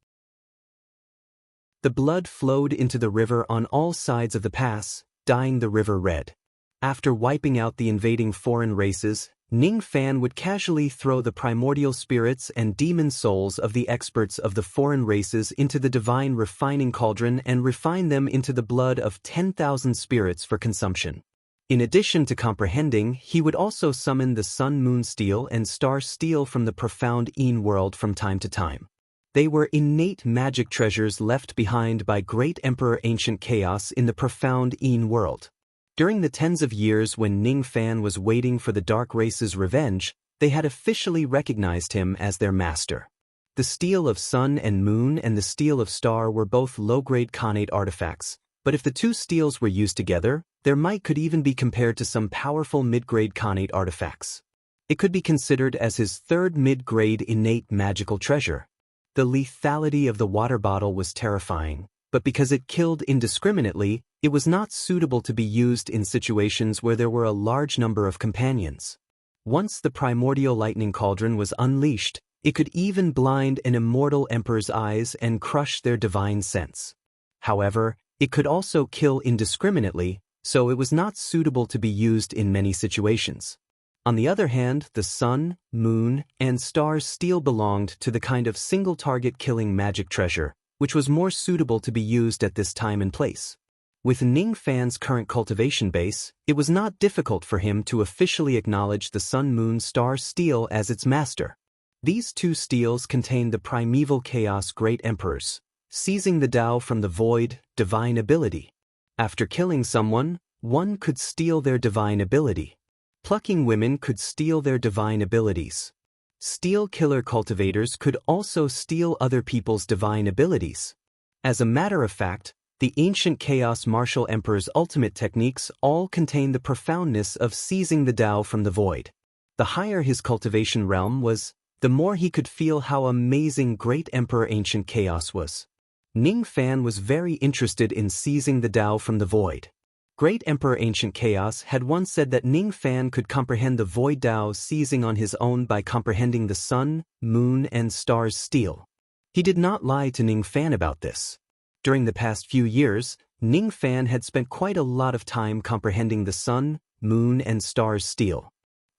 The blood flowed into the river on all sides of the pass, dyeing the river red. After wiping out the invading foreign races, Ning Fan would casually throw the primordial spirits and demon souls of the experts of the foreign races into the divine refining cauldron and refine them into the blood of 10,000 spirits for consumption. In addition to comprehending, he would also summon the sun-moon steel and star steel from the profound Een world from time to time. They were innate magic treasures left behind by Great Emperor Ancient Chaos in the profound Een world. During the tens of years when Ning Fan was waiting for the Dark Race's revenge, they had officially recognized him as their master. The steel of sun and moon and the steel of star were both low-grade khanate artifacts, but if the two steels were used together, their might could even be compared to some powerful mid-grade khanate artifacts. It could be considered as his third mid-grade innate magical treasure. The lethality of the water bottle was terrifying, but because it killed indiscriminately, it was not suitable to be used in situations where there were a large number of companions. Once the primordial lightning cauldron was unleashed, it could even blind an immortal emperor's eyes and crush their divine sense. However, it could also kill indiscriminately, so it was not suitable to be used in many situations. On the other hand, the sun, moon, and stars steel belonged to the kind of single-target killing magic treasure, which was more suitable to be used at this time and place. With Ning Fan's current cultivation base, it was not difficult for him to officially acknowledge the sun-moon star steel as its master. These two steals contain the primeval chaos great emperors, seizing the Tao from the void, divine ability. After killing someone, one could steal their divine ability. Plucking women could steal their divine abilities. Steel killer cultivators could also steal other people's divine abilities. As a matter of fact, the ancient chaos martial emperor's ultimate techniques all contain the profoundness of seizing the Tao from the void. The higher his cultivation realm was, the more he could feel how amazing great emperor ancient chaos was. Ning Fan was very interested in seizing the Tao from the void. Great Emperor Ancient Chaos had once said that Ning Fan could comprehend the void Tao seizing on his own by comprehending the sun, moon, and stars' steel. He did not lie to Ning Fan about this. During the past few years, Ning Fan had spent quite a lot of time comprehending the sun, moon, and stars' steel.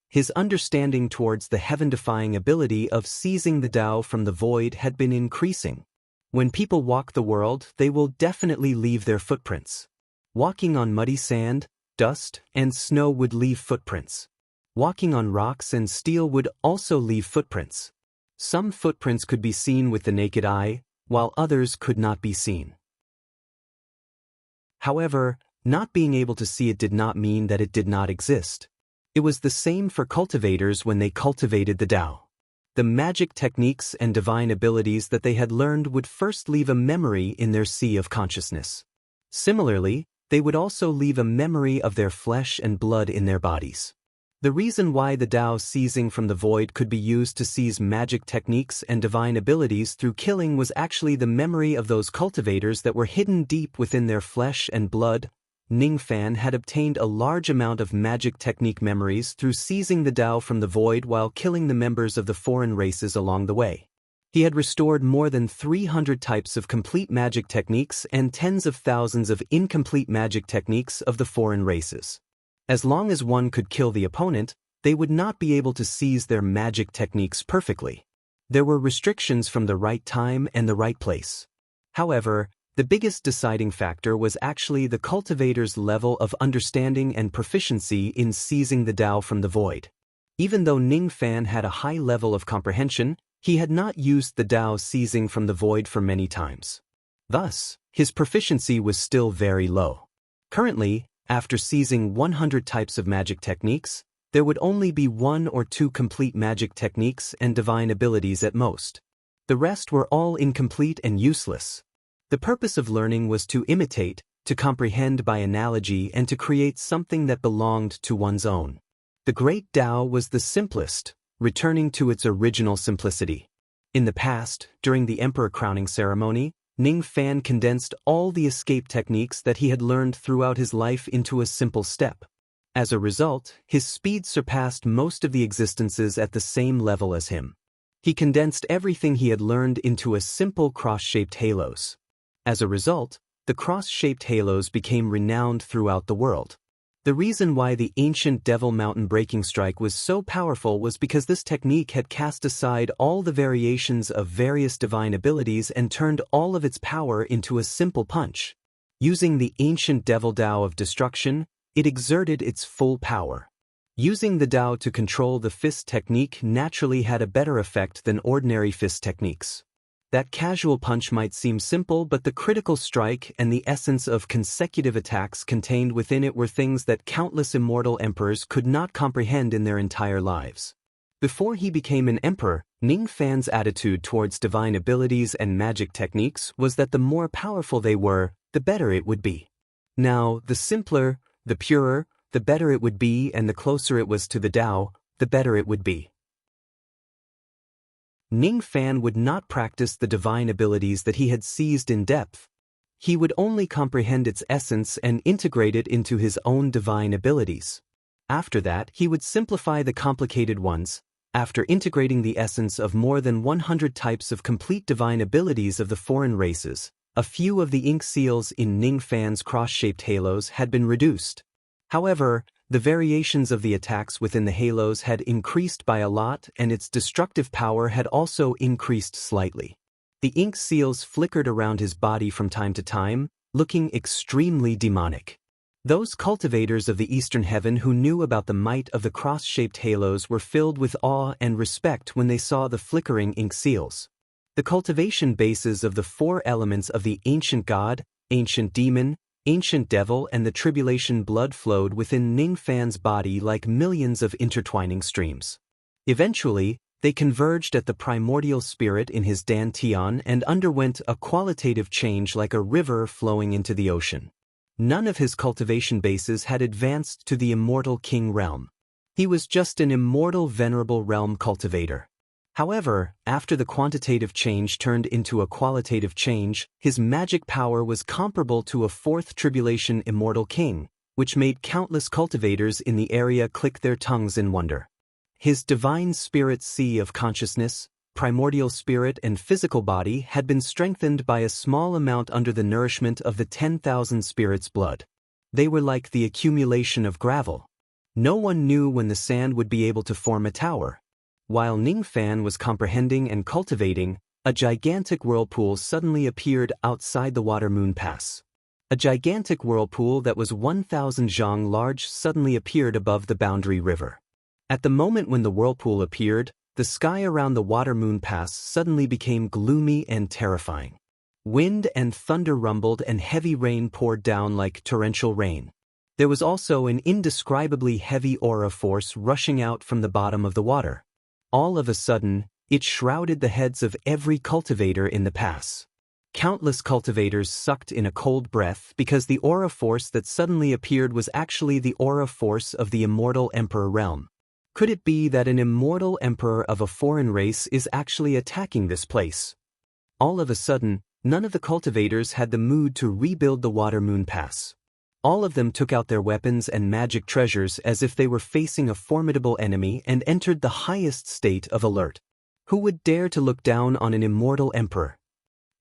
His understanding towards the heaven-defying ability of seizing the Tao from the void had been increasing. When people walk the world, they will definitely leave their footprints. Walking on muddy sand, dust, and snow would leave footprints. Walking on rocks and steel would also leave footprints. Some footprints could be seen with the naked eye, while others could not be seen. However, not being able to see it did not mean that it did not exist. It was the same for cultivators when they cultivated the Tao. The magic techniques and divine abilities that they had learned would first leave a memory in their sea of consciousness. Similarly, they would also leave a memory of their flesh and blood in their bodies. The reason why the Tao seizing from the void could be used to seize magic techniques and divine abilities through killing was actually the memory of those cultivators that were hidden deep within their flesh and blood. Ning Fan had obtained a large amount of magic technique memories through seizing the Tao from the void while killing the members of the foreign races along the way. He had restored more than 300 types of complete magic techniques and tens of thousands of incomplete magic techniques of the foreign races. As long as one could kill the opponent, they would not be able to seize their magic techniques perfectly. There were restrictions from the right time and the right place. However, the biggest deciding factor was actually the cultivator's level of understanding and proficiency in seizing the Tao from the void. Even though Ning Fan had a high level of comprehension, he had not used the Tao seizing from the void for many times. Thus, his proficiency was still very low. Currently, after seizing 100 types of magic techniques, there would only be 1 or 2 complete magic techniques and divine abilities at most. The rest were all incomplete and useless. The purpose of learning was to imitate, to comprehend by analogy, and to create something that belonged to one's own. The great Tao was the simplest, returning to its original simplicity. In the past, during the emperor crowning ceremony, Ning Fan condensed all the escape techniques that he had learned throughout his life into a simple step. As a result, his speed surpassed most of the existences at the same level as him. He condensed everything he had learned into a simple cross-shaped halos. As a result, the cross-shaped halos became renowned throughout the world. The reason why the ancient Devil Mountain breaking strike was so powerful was because this technique had cast aside all the variations of various divine abilities and turned all of its power into a simple punch. Using the ancient Devil Tao of destruction, it exerted its full power. Using the Tao to control the fist technique naturally had a better effect than ordinary fist techniques. That casual punch might seem simple, but the critical strike and the essence of consecutive attacks contained within it were things that countless immortal emperors could not comprehend in their entire lives. Before he became an emperor, Ning Fan's attitude towards divine abilities and magic techniques was that the more powerful they were, the better it would be. Now, the simpler, the purer, the better it would be, and the closer it was to the Tao, the better it would be. Ning Fan would not practice the divine abilities that he had seized in depth. He would only comprehend its essence and integrate it into his own divine abilities. After that, he would simplify the complicated ones. After integrating the essence of more than 100 types of complete divine abilities of the foreign races, a few of the ink seals in Ning Fan's cross-shaped halos had been reduced. However, the variations of the attacks within the halos had increased by a lot, and its destructive power had also increased slightly. The ink seals flickered around his body from time to time, looking extremely demonic. Those cultivators of the eastern heaven who knew about the might of the cross-shaped halos were filled with awe and respect when they saw the flickering ink seals. The cultivation bases of the four elements of the ancient god, ancient demon, ancient devil and the tribulation blood flowed within Ning Fan's body like millions of intertwining streams. Eventually, they converged at the primordial spirit in his dantian and underwent a qualitative change like a river flowing into the ocean. None of his cultivation bases had advanced to the immortal king realm. He was just an immortal venerable realm cultivator. However, after the quantitative change turned into a qualitative change, his magic power was comparable to a fourth tribulation immortal king, which made countless cultivators in the area click their tongues in wonder. His divine spirit sea of consciousness, primordial spirit and physical body had been strengthened by a small amount under the nourishment of the 10,000 spirits' blood. They were like the accumulation of gravel. No one knew when the sand would be able to form a tower. While Ning Fan was comprehending and cultivating, a gigantic whirlpool suddenly appeared outside the Water Moon Pass. A gigantic whirlpool that was 1,000 zhang large suddenly appeared above the boundary river. At the moment when the whirlpool appeared, the sky around the Water Moon Pass suddenly became gloomy and terrifying. Wind and thunder rumbled and heavy rain poured down like torrential rain. There was also an indescribably heavy aura force rushing out from the bottom of the water. All of a sudden, it shrouded the heads of every cultivator in the pass. Countless cultivators sucked in a cold breath because the aura force that suddenly appeared was actually the aura force of the immortal emperor realm. Could it be that an immortal emperor of a foreign race is actually attacking this place? All of a sudden, none of the cultivators had the mood to rebuild the Water Moon Pass. All of them took out their weapons and magic treasures as if they were facing a formidable enemy and entered the highest state of alert. Who would dare to look down on an immortal emperor?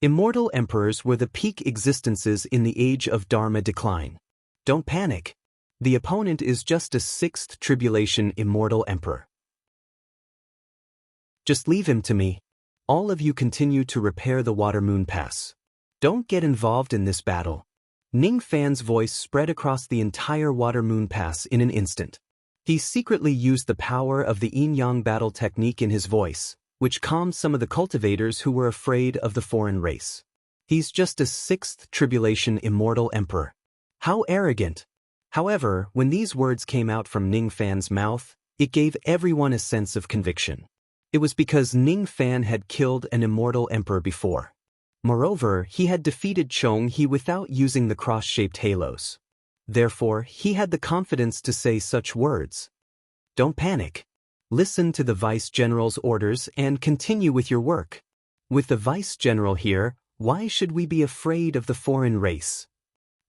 Immortal emperors were the peak existences in the age of Dharma decline. Don't panic. The opponent is just a sixth tribulation immortal emperor. Just leave him to me. All of you continue to repair the Water Moon Pass. Don't get involved in this battle. Ning Fan's voice spread across the entire Water Moon Pass in an instant. He secretly used the power of the yin-yang battle technique in his voice, which calmed some of the cultivators who were afraid of the foreign race. He's just a sixth tribulation immortal emperor. How arrogant! However, when these words came out from Ning Fan's mouth, it gave everyone a sense of conviction. It was because Ning Fan had killed an immortal emperor before. Moreover, he had defeated Chong He without using the cross-shaped halos. Therefore, he had the confidence to say such words. Don't panic. Listen to the Vice General's orders and continue with your work. With the Vice General here, why should we be afraid of the foreign race?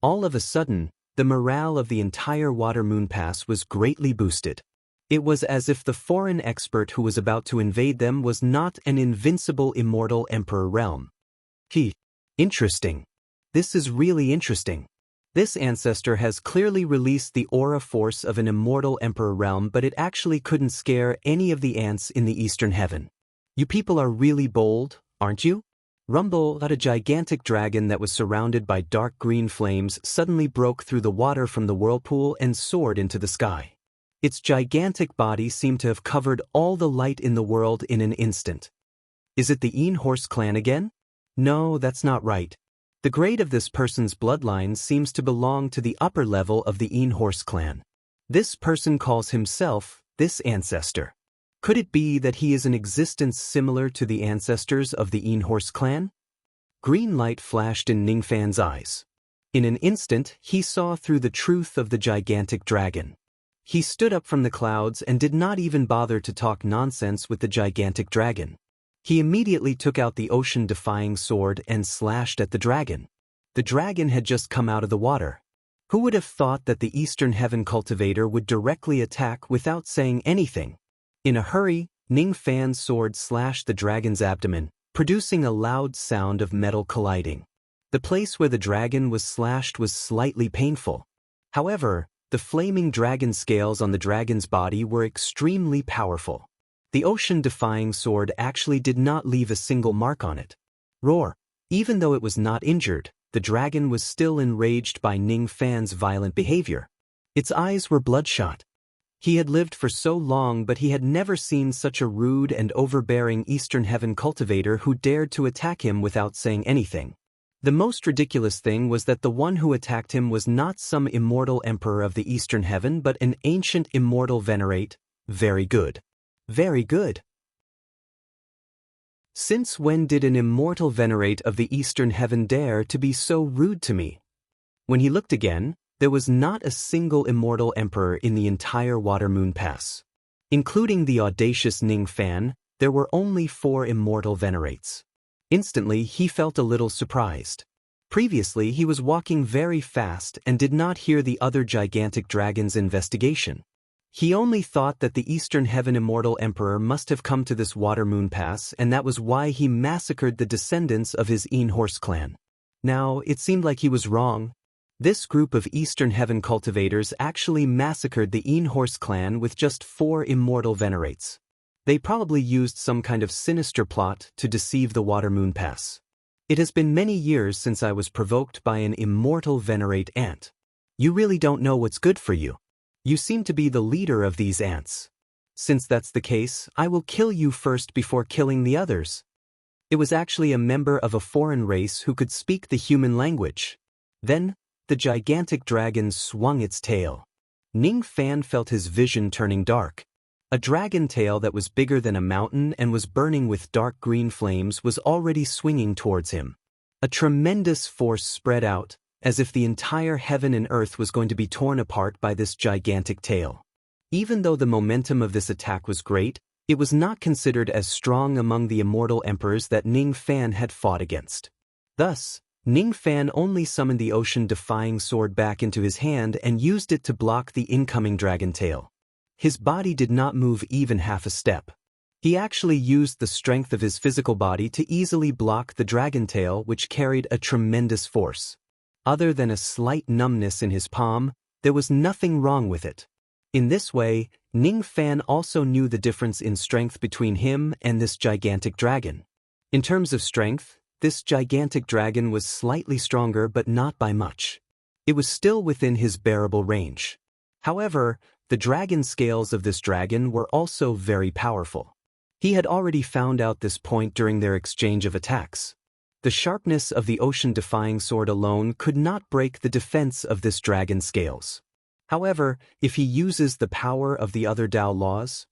All of a sudden, the morale of the entire Water Moon Pass was greatly boosted. It was as if the foreign expert who was about to invade them was not an invincible immortal emperor realm. Interesting. This is really interesting. This ancestor has clearly released the aura force of an immortal emperor realm, but it actually couldn't scare any of the ants in the eastern heaven. You people are really bold, aren't you? Rumble, that a gigantic dragon that was surrounded by dark green flames suddenly broke through the water from the whirlpool and soared into the sky. Its gigantic body seemed to have covered all the light in the world in an instant. Is it the Een Horse clan again? No, that's not right. The grade of this person's bloodline seems to belong to the upper level of the Een Horse clan. This person calls himself this ancestor. Could it be that he is an existence similar to the ancestors of the Een Horse clan? Green light flashed in Ning Fan's eyes. In an instant, he saw through the truth of the gigantic dragon. He stood up from the clouds and did not even bother to talk nonsense with the gigantic dragon. He immediately took out the ocean-defying sword and slashed at the dragon. The dragon had just come out of the water. Who would have thought that the Eastern Heaven cultivator would directly attack without saying anything? In a hurry, Ning Fan's sword slashed the dragon's abdomen, producing a loud sound of metal colliding. The place where the dragon was slashed was slightly painful. However, the flaming dragon scales on the dragon's body were extremely powerful. The ocean-defying sword actually did not leave a single mark on it. Roar! Even though it was not injured, the dragon was still enraged by Ning Fan's violent behavior. Its eyes were bloodshot. He had lived for so long, but he had never seen such a rude and overbearing Eastern Heaven cultivator who dared to attack him without saying anything. The most ridiculous thing was that the one who attacked him was not some immortal emperor of the Eastern Heaven but an ancient immortal venerate. Very good. Very good. Since when did an immortal venerate of the Eastern Heaven dare to be so rude to me? When he looked again, there was not a single immortal emperor in the entire Water Moon Pass. Including the audacious Ning Fan, there were only 4 immortal venerates. Instantly, he felt a little surprised. Previously, he was walking very fast and did not hear the other gigantic dragon's investigation. He only thought that the Eastern Heaven Immortal Emperor must have come to this Water Moon Pass, and that was why he massacred the descendants of his Horse clan. Now, it seemed like he was wrong. This group of Eastern Heaven cultivators actually massacred the Horse clan with just 4 immortal venerates. They probably used some kind of sinister plot to deceive the Water Moon Pass. It has been many years since I was provoked by an immortal venerate ant. You really don't know what's good for you. You seem to be the leader of these ants. Since that's the case, I will kill you first before killing the others. It was actually a member of a foreign race who could speak the human language. Then, the gigantic dragon swung its tail. Ning Fan felt his vision turning dark. A dragon tail that was bigger than a mountain and was burning with dark green flames was already swinging towards him. A tremendous force spread out, as if the entire heaven and earth was going to be torn apart by this gigantic tail. Even though the momentum of this attack was great, it was not considered as strong among the immortal emperors that Ning Fan had fought against. Thus, Ning Fan only summoned the ocean-defying sword back into his hand and used it to block the incoming dragon tail. His body did not move even half a step. He actually used the strength of his physical body to easily block the dragon tail, which carried a tremendous force. Other than a slight numbness in his palm, there was nothing wrong with it. In this way, Ning Fan also knew the difference in strength between him and this gigantic dragon. In terms of strength, this gigantic dragon was slightly stronger but not by much. It was still within his bearable range. However, the dragon scales of this dragon were also very powerful. He had already found out this point during their exchange of attacks. The sharpness of the ocean-defying sword alone could not break the defense of this dragon scales. However, if he uses the power of the other Dao laws,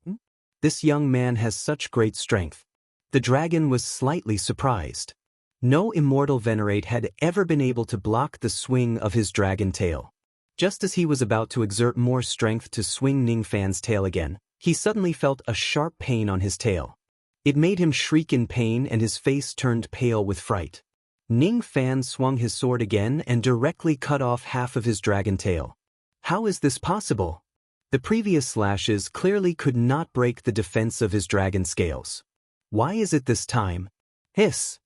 this young man has such great strength. The dragon was slightly surprised. No immortal venerate had ever been able to block the swing of his dragon tail. Just as he was about to exert more strength to swing Ning Fan's tail again, he suddenly felt a sharp pain on his tail. It made him shriek in pain and his face turned pale with fright. Ning Fan swung his sword again and directly cut off half of his dragon tail. How is this possible? The previous slashes clearly could not break the defense of his dragon scales. Why is it this time? Hiss!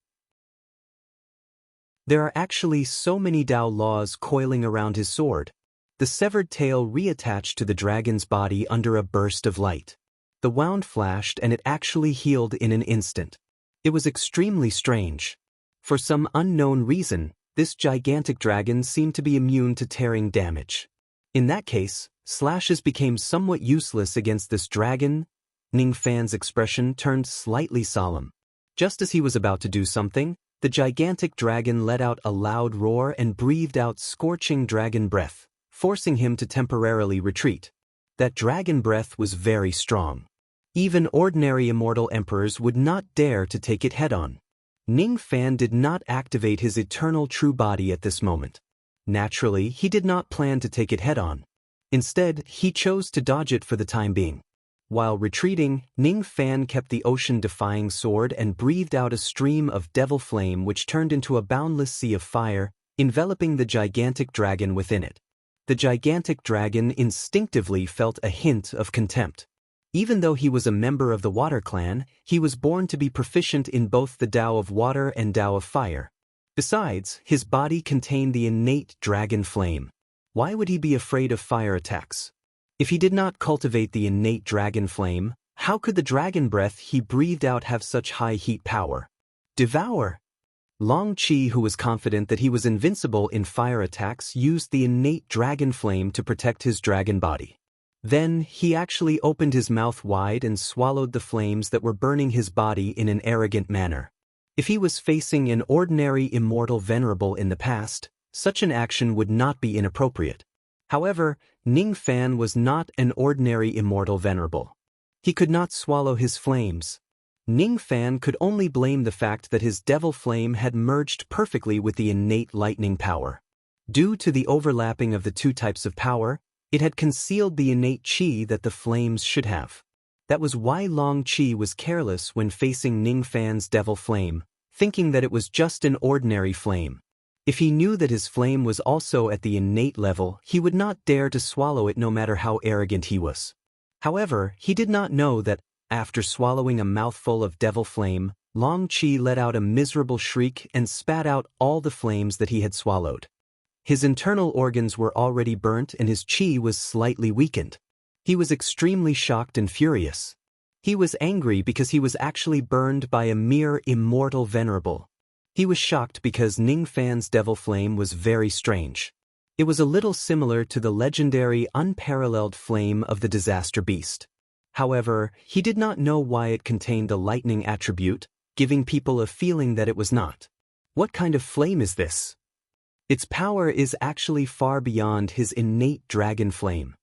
There are actually so many Dao laws coiling around his sword. The severed tail reattached to the dragon's body under a burst of light. The wound flashed and it actually healed in an instant. It was extremely strange. For some unknown reason, this gigantic dragon seemed to be immune to tearing damage. In that case, slashes became somewhat useless against this dragon. Ning Fan's expression turned slightly solemn. Just as he was about to do something, the gigantic dragon let out a loud roar and breathed out scorching dragon breath, forcing him to temporarily retreat. That dragon breath was very strong. Even ordinary immortal emperors would not dare to take it head-on. Ning Fan did not activate his eternal true body at this moment. Naturally, he did not plan to take it head-on. Instead, he chose to dodge it for the time being. While retreating, Ning Fan kept the ocean-defying sword and breathed out a stream of devil flame which turned into a boundless sea of fire, enveloping the gigantic dragon within it. The gigantic dragon instinctively felt a hint of contempt. Even though he was a member of the Water Clan, he was born to be proficient in both the Tao of Water and Tao of Fire. Besides, his body contained the innate dragon flame. Why would he be afraid of fire attacks? If he did not cultivate the innate dragon flame, how could the dragon breath he breathed out have such high heat power? Devour! Long Qi, who was confident that he was invincible in fire attacks, used the innate dragon flame to protect his dragon body. Then, he actually opened his mouth wide and swallowed the flames that were burning his body in an arrogant manner. If he was facing an ordinary immortal venerable in the past, such an action would not be inappropriate. However, Ning Fan was not an ordinary immortal venerable. He could not swallow his flames. Ning Fan could only blame the fact that his devil flame had merged perfectly with the innate lightning power. Due to the overlapping of the two types of power, it had concealed the innate qi that the flames should have. That was why Long Qi was careless when facing Ning Fan's devil flame, thinking that it was just an ordinary flame. If he knew that his flame was also at the innate level, he would not dare to swallow it no matter how arrogant he was. However, he did not know that, after swallowing a mouthful of devil flame, Long Qi let out a miserable shriek and spat out all the flames that he had swallowed. His internal organs were already burnt and his qi was slightly weakened. He was extremely shocked and furious. He was angry because he was actually burned by a mere immortal venerable. He was shocked because Ning Fan's devil flame was very strange. It was a little similar to the legendary unparalleled flame of the disaster beast. However, he did not know why it contained the lightning attribute, giving people a feeling that it was not. What kind of flame is this? Its power is actually far beyond his innate dragon flame.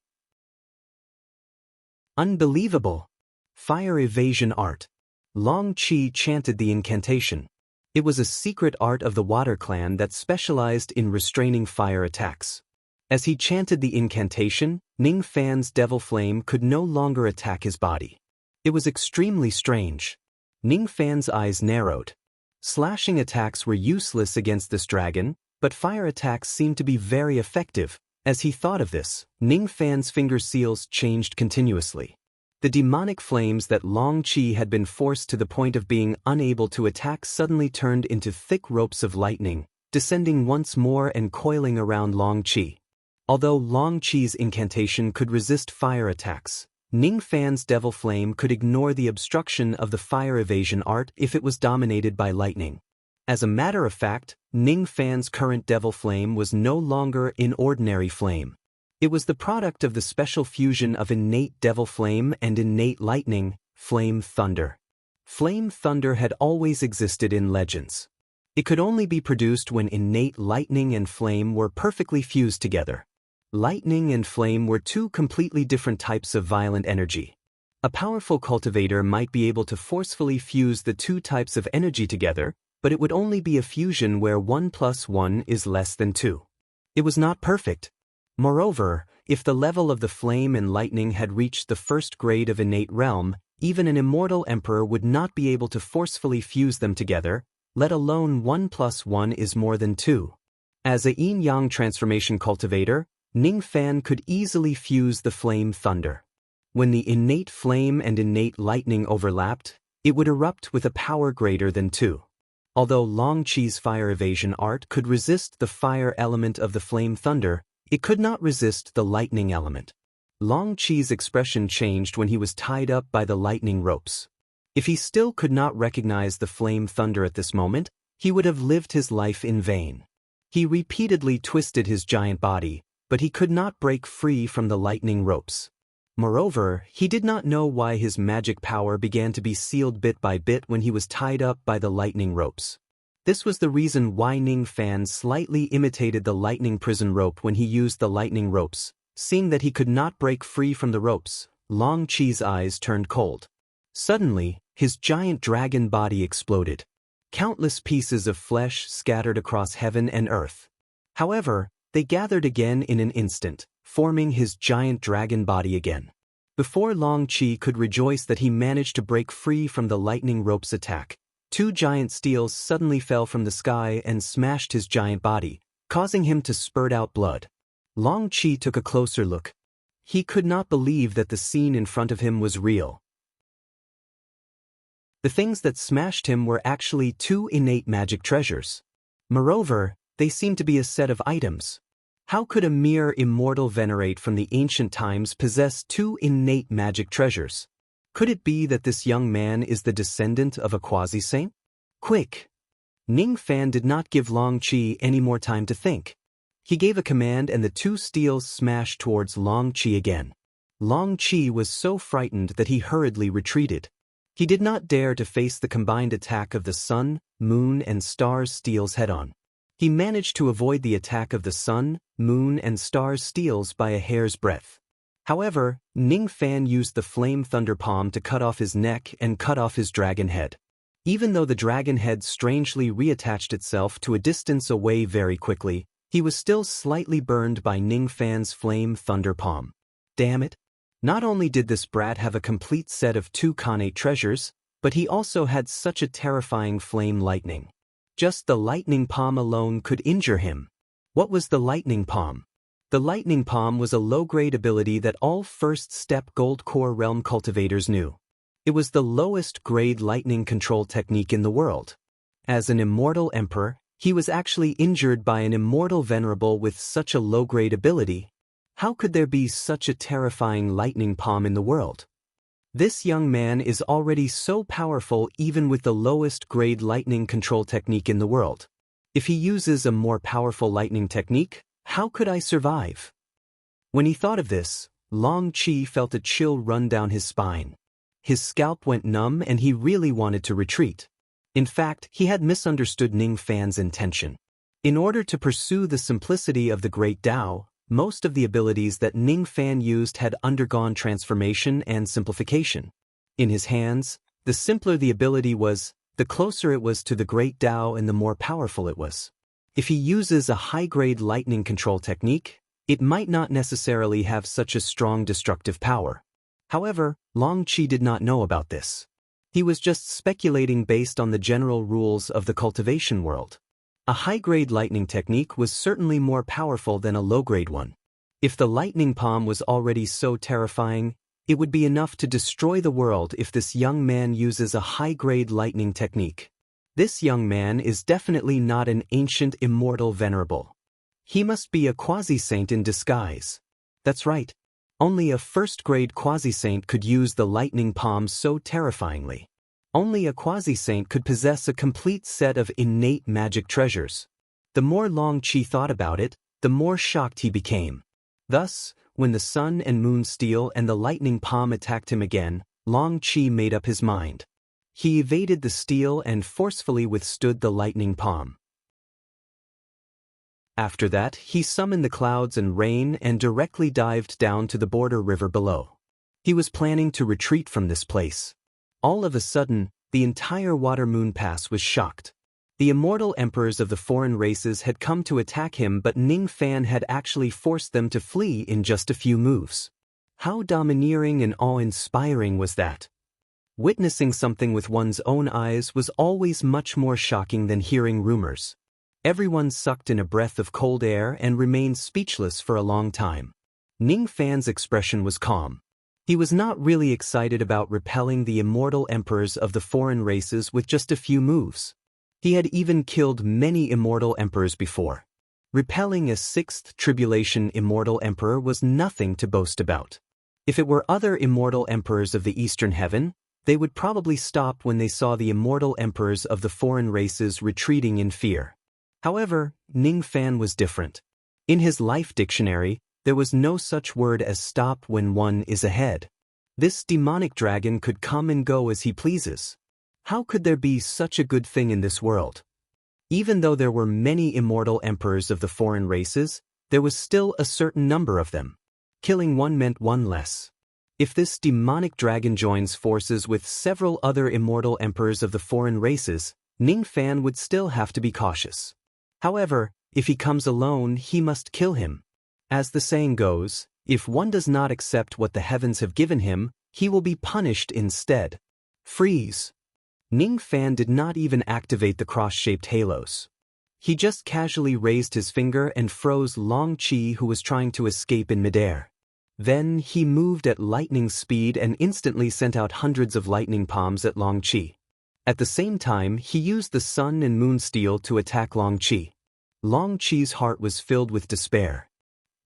Unbelievable! Fire evasion art. Long Qi chanted the incantation. It was a secret art of the Water Clan that specialized in restraining fire attacks. As he chanted the incantation, Ning Fan's devil flame could no longer attack his body. It was extremely strange. Ning Fan's eyes narrowed. Slashing attacks were useless against this dragon, but fire attacks seemed to be very effective. As he thought of this, Ning Fan's finger seals changed continuously. The demonic flames that Long Qi had been forced to the point of being unable to attack suddenly turned into thick ropes of lightning, descending once more and coiling around Long Qi. Although Long Qi's incantation could resist fire attacks, Ning Fan's devil flame could ignore the obstruction of the fire evasion art if it was dominated by lightning. As a matter of fact, Ning Fan's current devil flame was no longer an ordinary flame. It was the product of the special fusion of innate devil flame and innate lightning, flame thunder. Flame thunder had always existed in legends. It could only be produced when innate lightning and flame were perfectly fused together. Lightning and flame were two completely different types of violent energy. A powerful cultivator might be able to forcefully fuse the two types of energy together, but it would only be a fusion where 1 + 1 is less than 2. It was not perfect. Moreover, if the level of the flame and lightning had reached the first grade of innate realm, even an immortal emperor would not be able to forcefully fuse them together, let alone 1 + 1 is more than 2. As a yin-yang transformation cultivator, Ning Fan could easily fuse the flame thunder. When the innate flame and innate lightning overlapped, it would erupt with a power greater than 2. Although Long Qi's fire evasion art could resist the fire element of the flame thunder, it could not resist the lightning element. Long Qi's expression changed when he was tied up by the lightning ropes. If he still could not recognize the flame thunder at this moment, he would have lived his life in vain. He repeatedly twisted his giant body, but he could not break free from the lightning ropes. Moreover, he did not know why his magic power began to be sealed bit by bit when he was tied up by the lightning ropes. This was the reason why Ning Fan slightly imitated the lightning prison rope when he used the lightning ropes. Seeing that he could not break free from the ropes, Long Qi's eyes turned cold. Suddenly, his giant dragon body exploded. Countless pieces of flesh scattered across heaven and earth. However, they gathered again in an instant, forming his giant dragon body again. Before Long Qi could rejoice that he managed to break free from the lightning rope's attack, 2 giant steels suddenly fell from the sky and smashed his giant body, causing him to spurt out blood. Long Qi took a closer look. He could not believe that the scene in front of him was real. The things that smashed him were actually 2 innate magic treasures. Moreover, they seemed to be a set of items. How could a mere immortal venerate from the ancient times possess 2 innate magic treasures? Could it be that this young man is the descendant of a quasi-saint? Quick! Ning Fan did not give Long Qi any more time to think. He gave a command and the two steels smashed towards Long Qi again. Long Qi was so frightened that he hurriedly retreated. He did not dare to face the combined attack of the sun, moon and stars steels head-on. He managed to avoid the attack of the sun, moon and stars steels by a hair's breadth. However, Ning Fan used the flame thunder palm to cut off his neck and cut off his dragon head. Even though the dragon head strangely reattached itself to a distance away very quickly, he was still slightly burned by Ning Fan's flame thunder palm. Damn it! Not only did this brat have a complete set of 2 Khanate treasures, but he also had such a terrifying flame lightning. Just the lightning palm alone could injure him. What was the lightning palm? The lightning palm was a low-grade ability that all first-step Gold Core Realm cultivators knew. It was the lowest grade lightning control technique in the world. As an immortal emperor, he was actually injured by an immortal venerable with such a low-grade ability. How could there be such a terrifying lightning palm in the world? This young man is already so powerful even with the lowest grade lightning control technique in the world. If he uses a more powerful lightning technique, how could I survive? When he thought of this, Long Qi felt a chill run down his spine. His scalp went numb and he really wanted to retreat. In fact, he had misunderstood Ning Fan's intention. In order to pursue the simplicity of the Great Tao, most of the abilities that Ning Fan used had undergone transformation and simplification. In his hands, the simpler the ability was, the closer it was to the Great Tao and the more powerful it was. If he uses a high-grade lightning control technique, it might not necessarily have such a strong destructive power. However, Long Qi did not know about this. He was just speculating based on the general rules of the cultivation world. A high-grade lightning technique was certainly more powerful than a low-grade one. If the lightning palm was already so terrifying, it would be enough to destroy the world if this young man uses a high-grade lightning technique. This young man is definitely not an ancient immortal venerable. He must be a quasi-saint in disguise. That's right. Only a first-grade quasi-saint could use the lightning palm so terrifyingly. Only a quasi-saint could possess a complete set of innate magic treasures. The more Long Qi thought about it, the more shocked he became. Thus, when the sun and moon steel and the lightning palm attacked him again, Long Qi made up his mind. He evaded the steel and forcefully withstood the lightning palm. After that, he summoned the clouds and rain and directly dived down to the border river below. He was planning to retreat from this place. All of a sudden, the entire Water Moon Pass was shocked. The immortal emperors of the foreign races had come to attack him, but Ning Fan had actually forced them to flee in just a few moves. How domineering and awe-inspiring was that? Witnessing something with one's own eyes was always much more shocking than hearing rumors. Everyone sucked in a breath of cold air and remained speechless for a long time. Ning Fan's expression was calm. He was not really excited about repelling the immortal emperors of the foreign races with just a few moves. He had even killed many immortal emperors before. Repelling a 6th tribulation immortal emperor was nothing to boast about. If it were other immortal emperors of the Eastern Heaven, they would probably stop when they saw the immortal emperors of the foreign races retreating in fear. However, Ning Fan was different. In his life dictionary, there was no such word as stop when one is ahead. This demonic dragon could come and go as he pleases. How could there be such a good thing in this world? Even though there were many immortal emperors of the foreign races, there was still a certain number of them. Killing one meant one less. If this demonic dragon joins forces with several other immortal emperors of the foreign races, Ning Fan would still have to be cautious. However, if he comes alone, he must kill him. As the saying goes, if one does not accept what the heavens have given him, he will be punished instead. Freeze. Ning Fan did not even activate the cross-shaped halos. He just casually raised his finger and froze Long Qi, who was trying to escape in midair. Then he moved at lightning speed and instantly sent out hundreds of lightning palms at Long Qi. At the same time, he used the sun and moon steel to attack Long Qi. Long Qi's heart was filled with despair.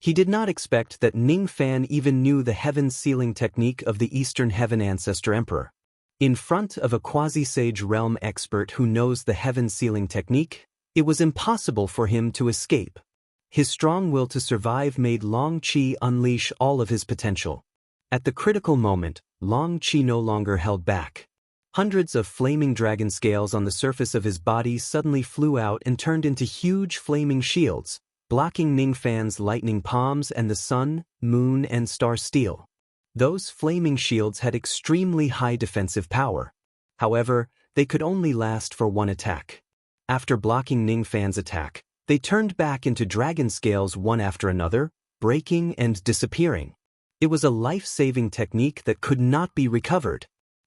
He did not expect that Ning Fan even knew the heaven sealing technique of the Eastern Heaven Ancestor Emperor. In front of a quasi-sage realm expert who knows the heaven-sealing technique, it was impossible for him to escape. His strong will to survive made Long Qi unleash all of his potential. At the critical moment, Long Qi no longer held back. Hundreds of flaming dragon scales on the surface of his body suddenly flew out and turned into huge flaming shields, blocking Ning Fan's lightning palms and the sun, moon, and star steel. Those flaming shields had extremely high defensive power. However, they could only last for one attack. After blocking Ning Fan's attack, they turned back into dragon scales one after another, breaking and disappearing. It was a life-saving technique that could not be recovered.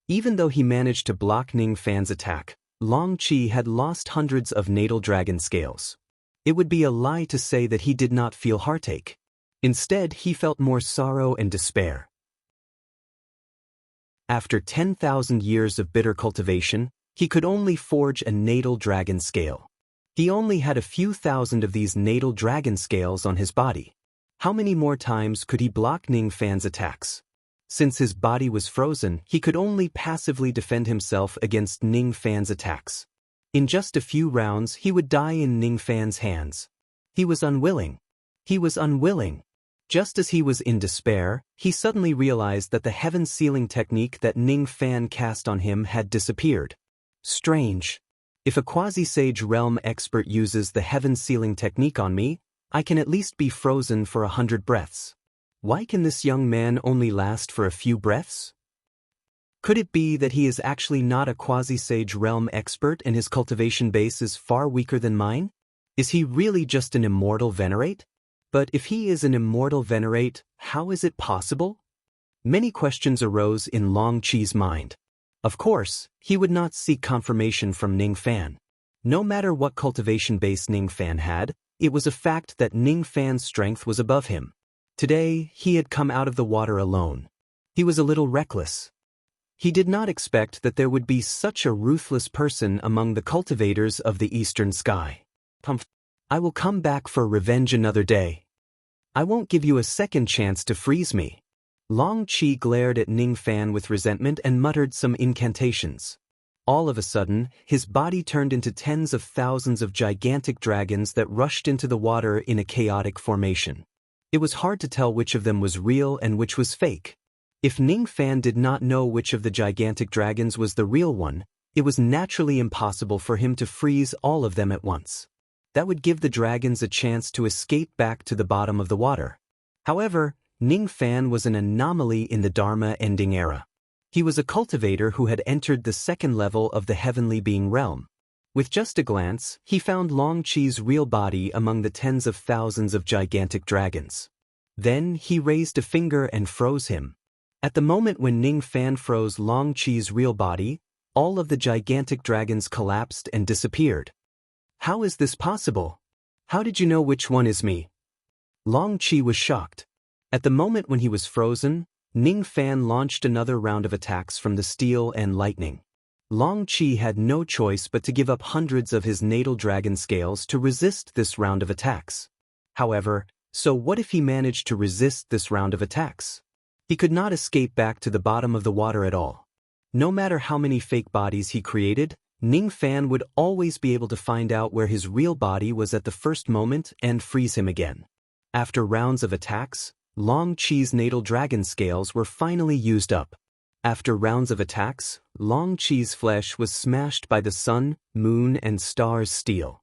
Even though he managed to block Ning Fan's attack, Long Qi had lost hundreds of natal dragon scales. It would be a lie to say that he did not feel heartache. Instead, he felt more sorrow and despair. After 10,000 years of bitter cultivation, he could only forge a natal dragon scale. He only had a few thousand of these natal dragon scales on his body. How many more times could he block Ning Fan's attacks? Since his body was frozen, he could only passively defend himself against Ning Fan's attacks. In just a few rounds, he would die in Ning Fan's hands. He was unwilling. He was unwilling. Just as he was in despair, he suddenly realized that the heaven-sealing technique that Ning Fan cast on him had disappeared. Strange. If a quasi-sage realm expert uses the heaven-sealing technique on me, I can at least be frozen for 100 breaths. Why can this young man only last for a few breaths? Could it be that he is actually not a quasi-sage realm expert and his cultivation base is far weaker than mine? Is he really just an immortal venerate? But if he is an immortal venerate, how is it possible? Many questions arose in Long Qi's mind. Of course, he would not seek confirmation from Ning Fan. No matter what cultivation base Ning Fan had, it was a fact that Ning Fan's strength was above him. Today, he had come out of the water alone. He was a little reckless. He did not expect that there would be such a ruthless person among the cultivators of the eastern sky. I will come back for revenge another day. I won't give you a second chance to freeze me. Long Qi glared at Ning Fan with resentment and muttered some incantations. All of a sudden, his body turned into tens of thousands of gigantic dragons that rushed into the water in a chaotic formation. It was hard to tell which of them was real and which was fake. If Ning Fan did not know which of the gigantic dragons was the real one, it was naturally impossible for him to freeze all of them at once. That would give the dragons a chance to escape back to the bottom of the water. However, Ning Fan was an anomaly in the Dharma ending era. He was a cultivator who had entered the second level of the heavenly being realm. With just a glance, he found Long Qi's real body among the tens of thousands of gigantic dragons. Then he raised a finger and froze him. At the moment when Ning Fan froze Long Qi's real body, all of the gigantic dragons collapsed and disappeared. How is this possible? How did you know which one is me? Long Qi was shocked. At the moment when he was frozen, Ning Fan launched another round of attacks from the steel and lightning. Long Qi had no choice but to give up hundreds of his natal dragon scales to resist this round of attacks. However, so what if he managed to resist this round of attacks? He could not escape back to the bottom of the water at all. No matter how many fake bodies he created, Ning Fan would always be able to find out where his real body was at the first moment and freeze him again. After rounds of attacks, Long Qi's natal dragon scales were finally used up. After rounds of attacks, Long Qi's flesh was smashed by the sun, moon, and stars' steel.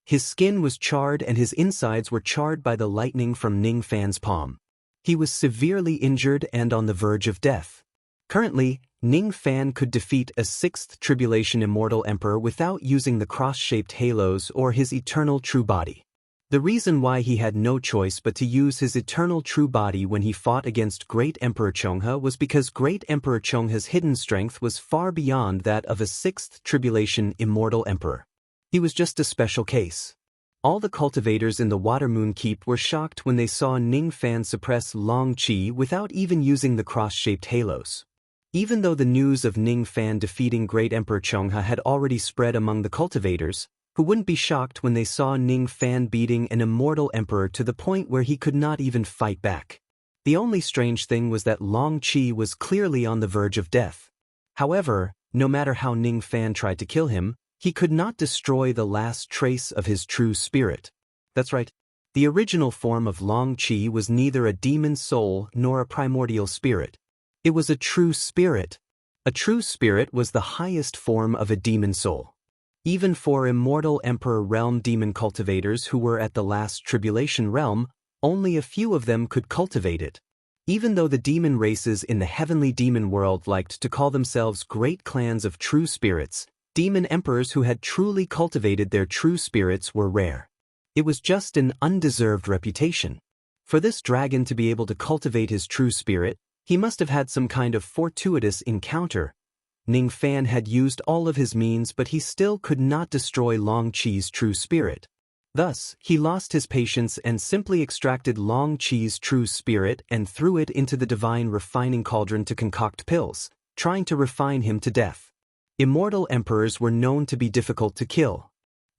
His skin was charred and his insides were charred by the lightning from Ning Fan's palm. He was severely injured and on the verge of death. Currently, Ning Fan could defeat a sixth tribulation immortal emperor without using the cross-shaped halos or his eternal true body. The reason why he had no choice but to use his eternal true body when he fought against Great Emperor Chonghe was because Great Emperor Chonghe's hidden strength was far beyond that of a sixth tribulation immortal emperor. He was just a special case. All the cultivators in the Water Moon Keep were shocked when they saw Ning Fan suppress Long Qi without even using the cross-shaped halos. Even though the news of Ning Fan defeating Great Emperor Chonghe had already spread among the cultivators, who wouldn't be shocked when they saw Ning Fan beating an immortal emperor to the point where he could not even fight back. The only strange thing was that Long Qi was clearly on the verge of death. However, no matter how Ning Fan tried to kill him, he could not destroy the last trace of his true spirit. That's right. The original form of Long Qi was neither a demon soul nor a primordial spirit. It was a true spirit. A true spirit was the highest form of a demon soul. Even for immortal Emperor Realm demon cultivators who were at the last tribulation realm, only a few of them could cultivate it. Even though the demon races in the heavenly demon world liked to call themselves great clans of true spirits, demon emperors who had truly cultivated their true spirits were rare. It was just an undeserved reputation. For this dragon to be able to cultivate his true spirit, he must have had some kind of fortuitous encounter. Ning Fan had used all of his means, but he still could not destroy Long Qi's true spirit. Thus, he lost his patience and simply extracted Long Qi's true spirit and threw it into the divine refining cauldron to concoct pills, trying to refine him to death. Immortal emperors were known to be difficult to kill.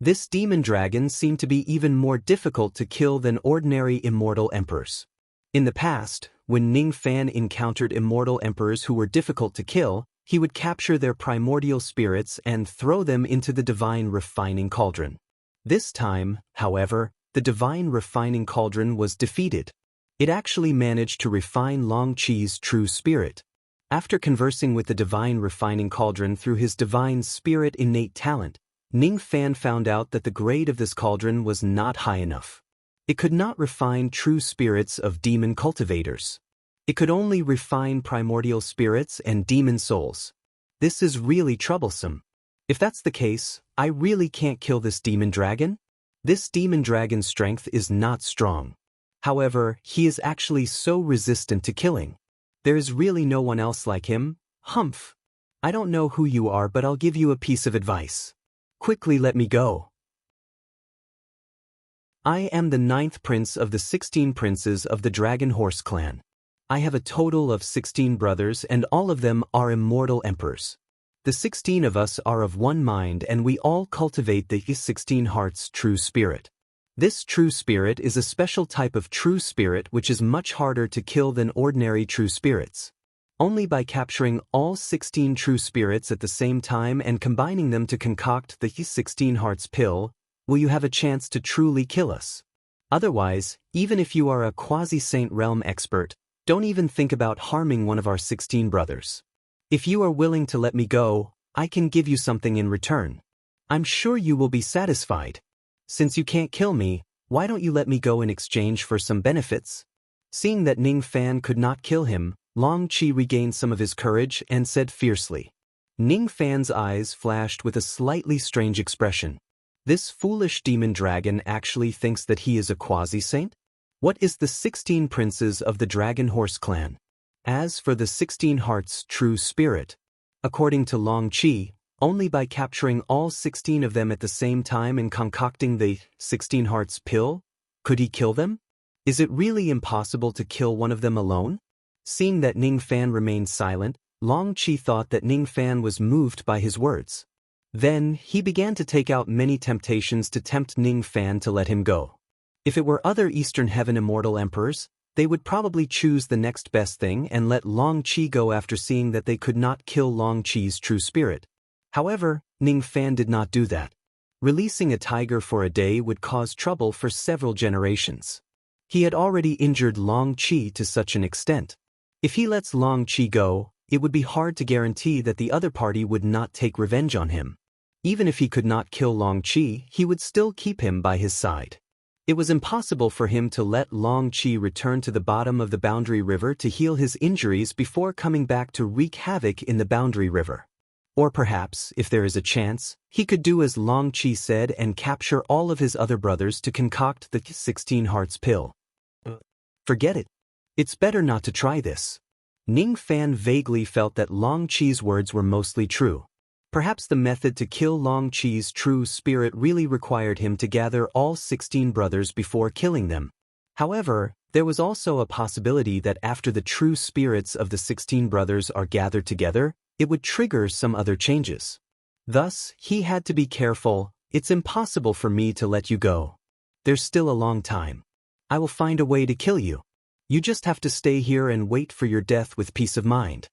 This demon dragon seemed to be even more difficult to kill than ordinary immortal emperors. In the past, when Ning Fan encountered immortal emperors who were difficult to kill, he would capture their primordial spirits and throw them into the divine refining cauldron. This time, however, the divine refining cauldron was defeated. It actually managed to refine Long Qi's true spirit. After conversing with the divine refining cauldron through his divine spirit innate talent, Ning Fan found out that the grade of this cauldron was not high enough. It could not refine true spirits of demon cultivators. It could only refine primordial spirits and demon souls. This is really troublesome. If that's the case, I really can't kill this demon dragon? This demon dragon's strength is not strong. However, he is actually so resistant to killing. There is really no one else like him. Humph. I don't know who you are, but I'll give you a piece of advice. Quickly let me go. I am the 9th prince of the 16 princes of the Dragon Horse clan. I have a total of 16 brothers, and all of them are immortal emperors. The 16 of us are of one mind, and we all cultivate the 16 hearts true spirit. This true spirit is a special type of true spirit which is much harder to kill than ordinary true spirits. Only by capturing all 16 true spirits at the same time and combining them to concoct the 16 hearts pill, will you have a chance to truly kill us. Otherwise, even if you are a quasi-saint realm expert, don't even think about harming one of our 16 brothers. If you are willing to let me go, I can give you something in return. I'm sure you will be satisfied. Since you can't kill me, why don't you let me go in exchange for some benefits? Seeing that Ning Fan could not kill him, Long Qi regained some of his courage and said fiercely. Ning Fan's eyes flashed with a slightly strange expression. This foolish demon dragon actually thinks that he is a quasi-saint? What is the 16 princes of the Dragon Horse clan? As for the 16 hearts true spirit, according to Long Qi, only by capturing all 16 of them at the same time and concocting the 16 hearts pill, could he kill them? Is it really impossible to kill one of them alone? Seeing that Ning Fan remained silent, Long Qi thought that Ning Fan was moved by his words. Then, he began to take out many temptations to tempt Ning Fan to let him go. If it were other Eastern Heaven immortal emperors, they would probably choose the next best thing and let Long Qi go after seeing that they could not kill Long Qi's true spirit. However, Ning Fan did not do that. Releasing a tiger for a day would cause trouble for several generations. He had already injured Long Qi to such an extent. If he lets Long Qi go, it would be hard to guarantee that the other party would not take revenge on him. Even if he could not kill Long Qi, he would still keep him by his side. It was impossible for him to let Long Qi return to the bottom of the Boundary River to heal his injuries before coming back to wreak havoc in the Boundary River. Or perhaps, if there is a chance, he could do as Long Qi said and capture all of his other brothers to concoct the 16 hearts pill. Forget it. It's better not to try this. Ning Fan vaguely felt that Long Qi's words were mostly true. Perhaps the method to kill Long Qi's true spirit really required him to gather all 16 brothers before killing them. However, there was also a possibility that after the true spirits of the 16 brothers are gathered together, it would trigger some other changes. Thus, he had to be careful. It's impossible for me to let you go. There's still a long time. I will find a way to kill you. You just have to stay here and wait for your death with peace of mind."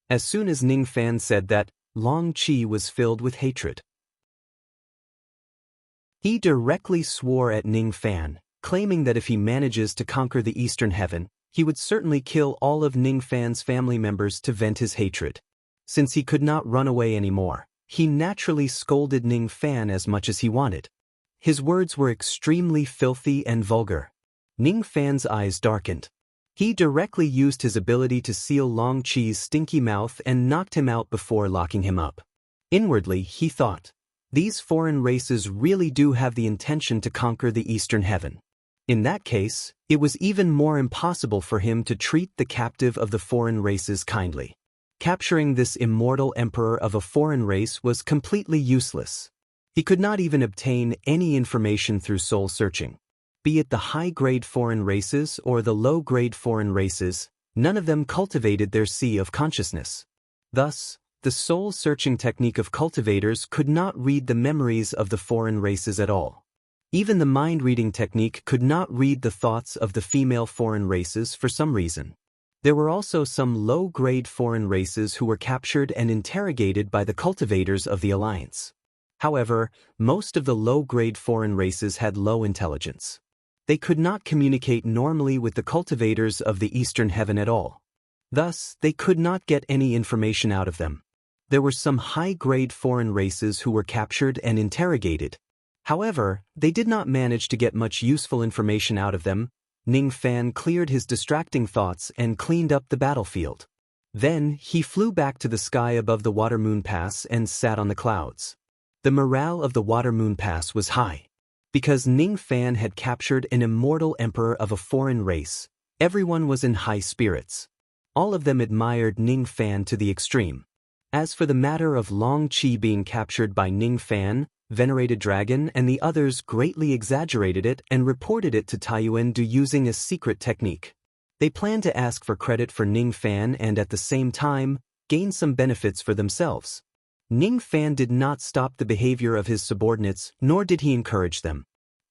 As soon as Ning Fan said that, Long Qi was filled with hatred. He directly swore at Ning Fan, claiming that if he manages to conquer the Eastern Heaven, he would certainly kill all of Ning Fan's family members to vent his hatred. Since he could not run away anymore, he naturally scolded Ning Fan as much as he wanted. His words were extremely filthy and vulgar. Ning Fan's eyes darkened. He directly used his ability to seal Long Qi's stinky mouth and knocked him out before locking him up. Inwardly, he thought, "These foreign races really do have the intention to conquer the Eastern Heaven." In that case, it was even more impossible for him to treat the captive of the foreign races kindly. Capturing this immortal emperor of a foreign race was completely useless. He could not even obtain any information through soul searching. Be it the high-grade foreign races or the low-grade foreign races, none of them cultivated their sea of consciousness. Thus, the soul-searching technique of cultivators could not read the memories of the foreign races at all. Even the mind-reading technique could not read the thoughts of the female foreign races for some reason. There were also some low-grade foreign races who were captured and interrogated by the cultivators of the Alliance. However, most of the low-grade foreign races had low intelligence. They could not communicate normally with the cultivators of the Eastern Heaven at all. Thus, they could not get any information out of them. There were some high-grade foreign races who were captured and interrogated. However, they did not manage to get much useful information out of them. Ning Fan cleared his distracting thoughts and cleaned up the battlefield. Then, he flew back to the sky above the Water Moon Pass and sat on the clouds. The morale of the Water Moon Pass was high. Because Ning Fan had captured an immortal emperor of a foreign race, everyone was in high spirits. All of them admired Ning Fan to the extreme. As for the matter of Long Qi being captured by Ning Fan, Venerated Dragon and the others greatly exaggerated it and reported it to Taiyuan Du using a secret technique. They planned to ask for credit for Ning Fan and at the same time, gain some benefits for themselves. Ning Fan did not stop the behavior of his subordinates, nor did he encourage them.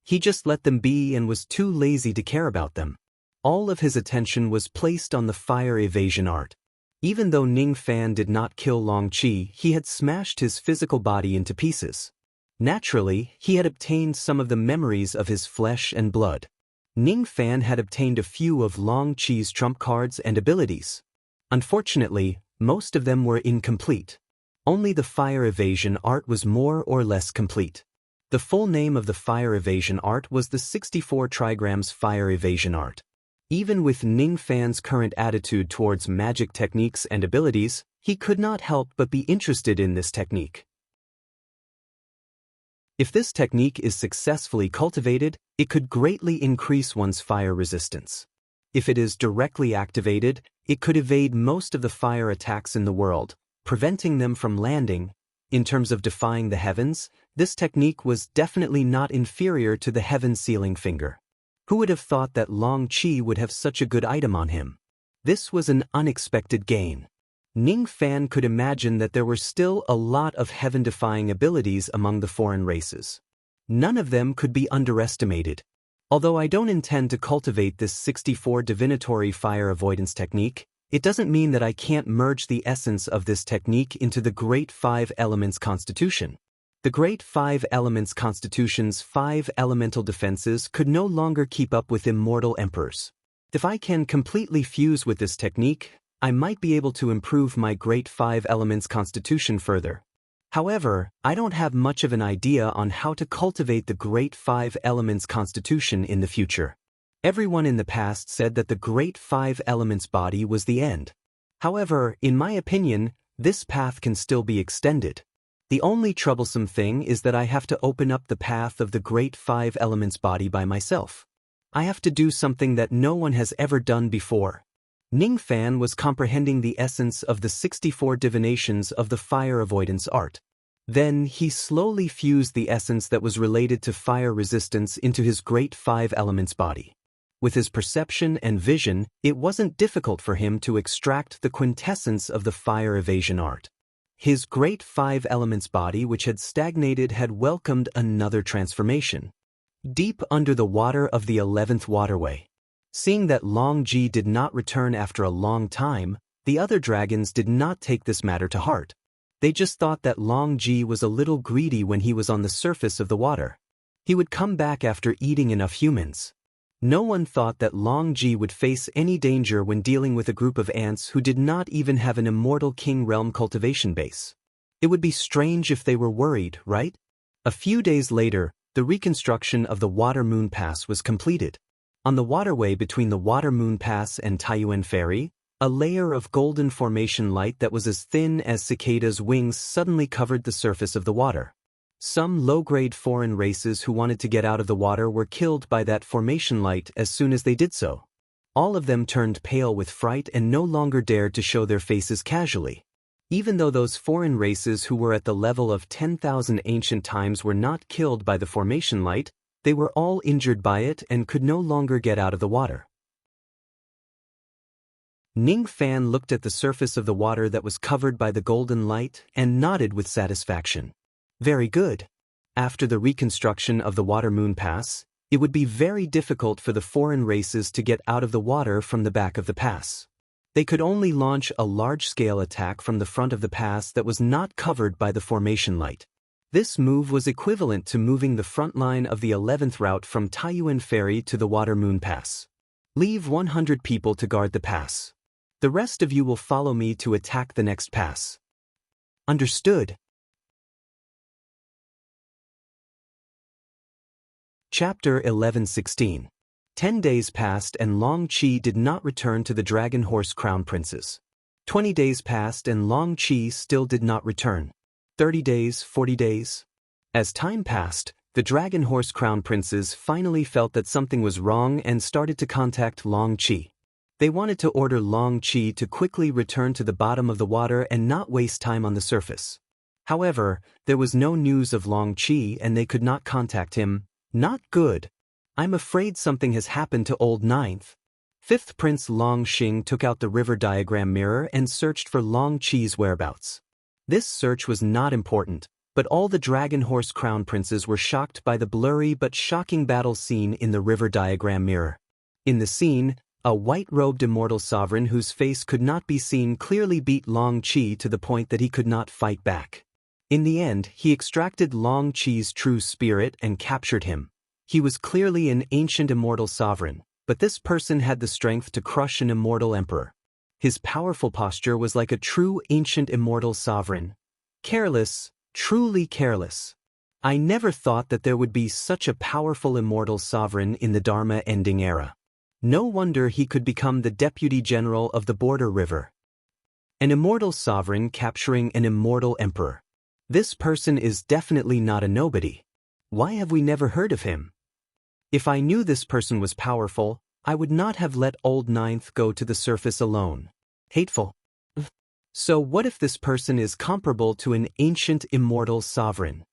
He just let them be and was too lazy to care about them. All of his attention was placed on the fire evasion art. Even though Ning Fan did not kill Long Qi, he had smashed his physical body into pieces. Naturally, he had obtained some of the memories of his flesh and blood. Ning Fan had obtained a few of Long Qi's trump cards and abilities. Unfortunately, most of them were incomplete. Only the fire evasion art was more or less complete. The full name of the fire evasion art was the 64 trigrams fire evasion art. Even with Ning Fan's current attitude towards magic techniques and abilities, he could not help but be interested in this technique. If this technique is successfully cultivated, it could greatly increase one's fire resistance. If it is directly activated, it could evade most of the fire attacks in the world, preventing them from landing. In terms of defying the heavens, this technique was definitely not inferior to the heaven sealing finger. Who would have thought that Long Qi would have such a good item on him? This was an unexpected gain. Ning Fan could imagine that there were still a lot of heaven-defying abilities among the foreign races. None of them could be underestimated. Although I don't intend to cultivate this 64 divinatory fire avoidance technique, it doesn't mean that I can't merge the essence of this technique into the Great Five Elements Constitution. The Great Five Elements Constitution's 5 elemental defenses could no longer keep up with immortal emperors. If I can completely fuse with this technique, I might be able to improve my Great Five Elements Constitution further. However, I don't have much of an idea on how to cultivate the Great Five Elements Constitution in the future. Everyone in the past said that the Great Five Elements body was the end. However, in my opinion, this path can still be extended. The only troublesome thing is that I have to open up the path of the Great Five Elements body by myself. I have to do something that no one has ever done before. Ning Fan was comprehending the essence of the 64 divinations of the fire avoidance art. Then he slowly fused the essence that was related to fire resistance into his Great Five Elements body. With his perception and vision, it wasn't difficult for him to extract the quintessence of the fire evasion art. His Great Five Elements body, which had stagnated, had welcomed another transformation. Deep under the water of the 11th waterway, Seeing that Long Ji did not return after a long time, the other dragons did not take this matter to heart. They just thought that Long Ji was a little greedy when he was on the surface of the water. He would come back after eating enough humans. No one thought that Long Ji would face any danger when dealing with a group of ants who did not even have an immortal king realm cultivation base. It would be strange if they were worried, right? A few days later, the reconstruction of the Water Moon Pass was completed. On the waterway between the Water Moon Pass and Taiyuan Ferry, a layer of golden formation light that was as thin as cicadas' wings suddenly covered the surface of the water. Some low-grade foreign races who wanted to get out of the water were killed by that formation light as soon as they did so. All of them turned pale with fright and no longer dared to show their faces casually. Even though those foreign races who were at the level of 10,000 ancient times were not killed by the formation light, they were all injured by it and could no longer get out of the water. Ning Fan looked at the surface of the water that was covered by the golden light and nodded with satisfaction. Very good. After the reconstruction of the Water Moon Pass, it would be very difficult for the foreign races to get out of the water from the back of the pass. They could only launch a large-scale attack from the front of the pass that was not covered by the formation light. This move was equivalent to moving the front line of the 11th route from Taiyuan Ferry to the Water Moon Pass. Leave 100 people to guard the pass. The rest of you will follow me to attack the next pass. Understood. Chapter 11:16. 10 days passed and Long Qi did not return to the Dragon Horse Crown Princes. 20 days passed and Long Qi still did not return. 30 days, 40 days. As time passed, the Dragon Horse Crown Princes finally felt that something was wrong and started to contact Long Qi. They wanted to order Long Qi to quickly return to the bottom of the water and not waste time on the surface. However, there was no news of Long Qi and they could not contact him. Not good. I'm afraid something has happened to Old Ninth. Fifth Prince Long Xing took out the river diagram mirror and searched for Long Qi's whereabouts. This search was not important, but all the Dragon Horse Crown Princes were shocked by the blurry but shocking battle scene in the river diagram mirror. In the scene, a white-robed immortal sovereign whose face could not be seen clearly beat Long Qi to the point that he could not fight back. In the end, he extracted Long Qi's true spirit and captured him. He was clearly an ancient immortal sovereign, but this person had the strength to crush an immortal emperor. His powerful posture was like a true ancient immortal sovereign. Careless, truly careless. I never thought that there would be such a powerful immortal sovereign in the Dharma ending era. No wonder he could become the deputy general of the border river. An immortal sovereign capturing an immortal emperor. This person is definitely not a nobody. Why have we never heard of him? If I knew this person was powerful, I would not have let Old Ninth go to the surface alone. Hateful. So what if this person is comparable to an ancient immortal sovereign?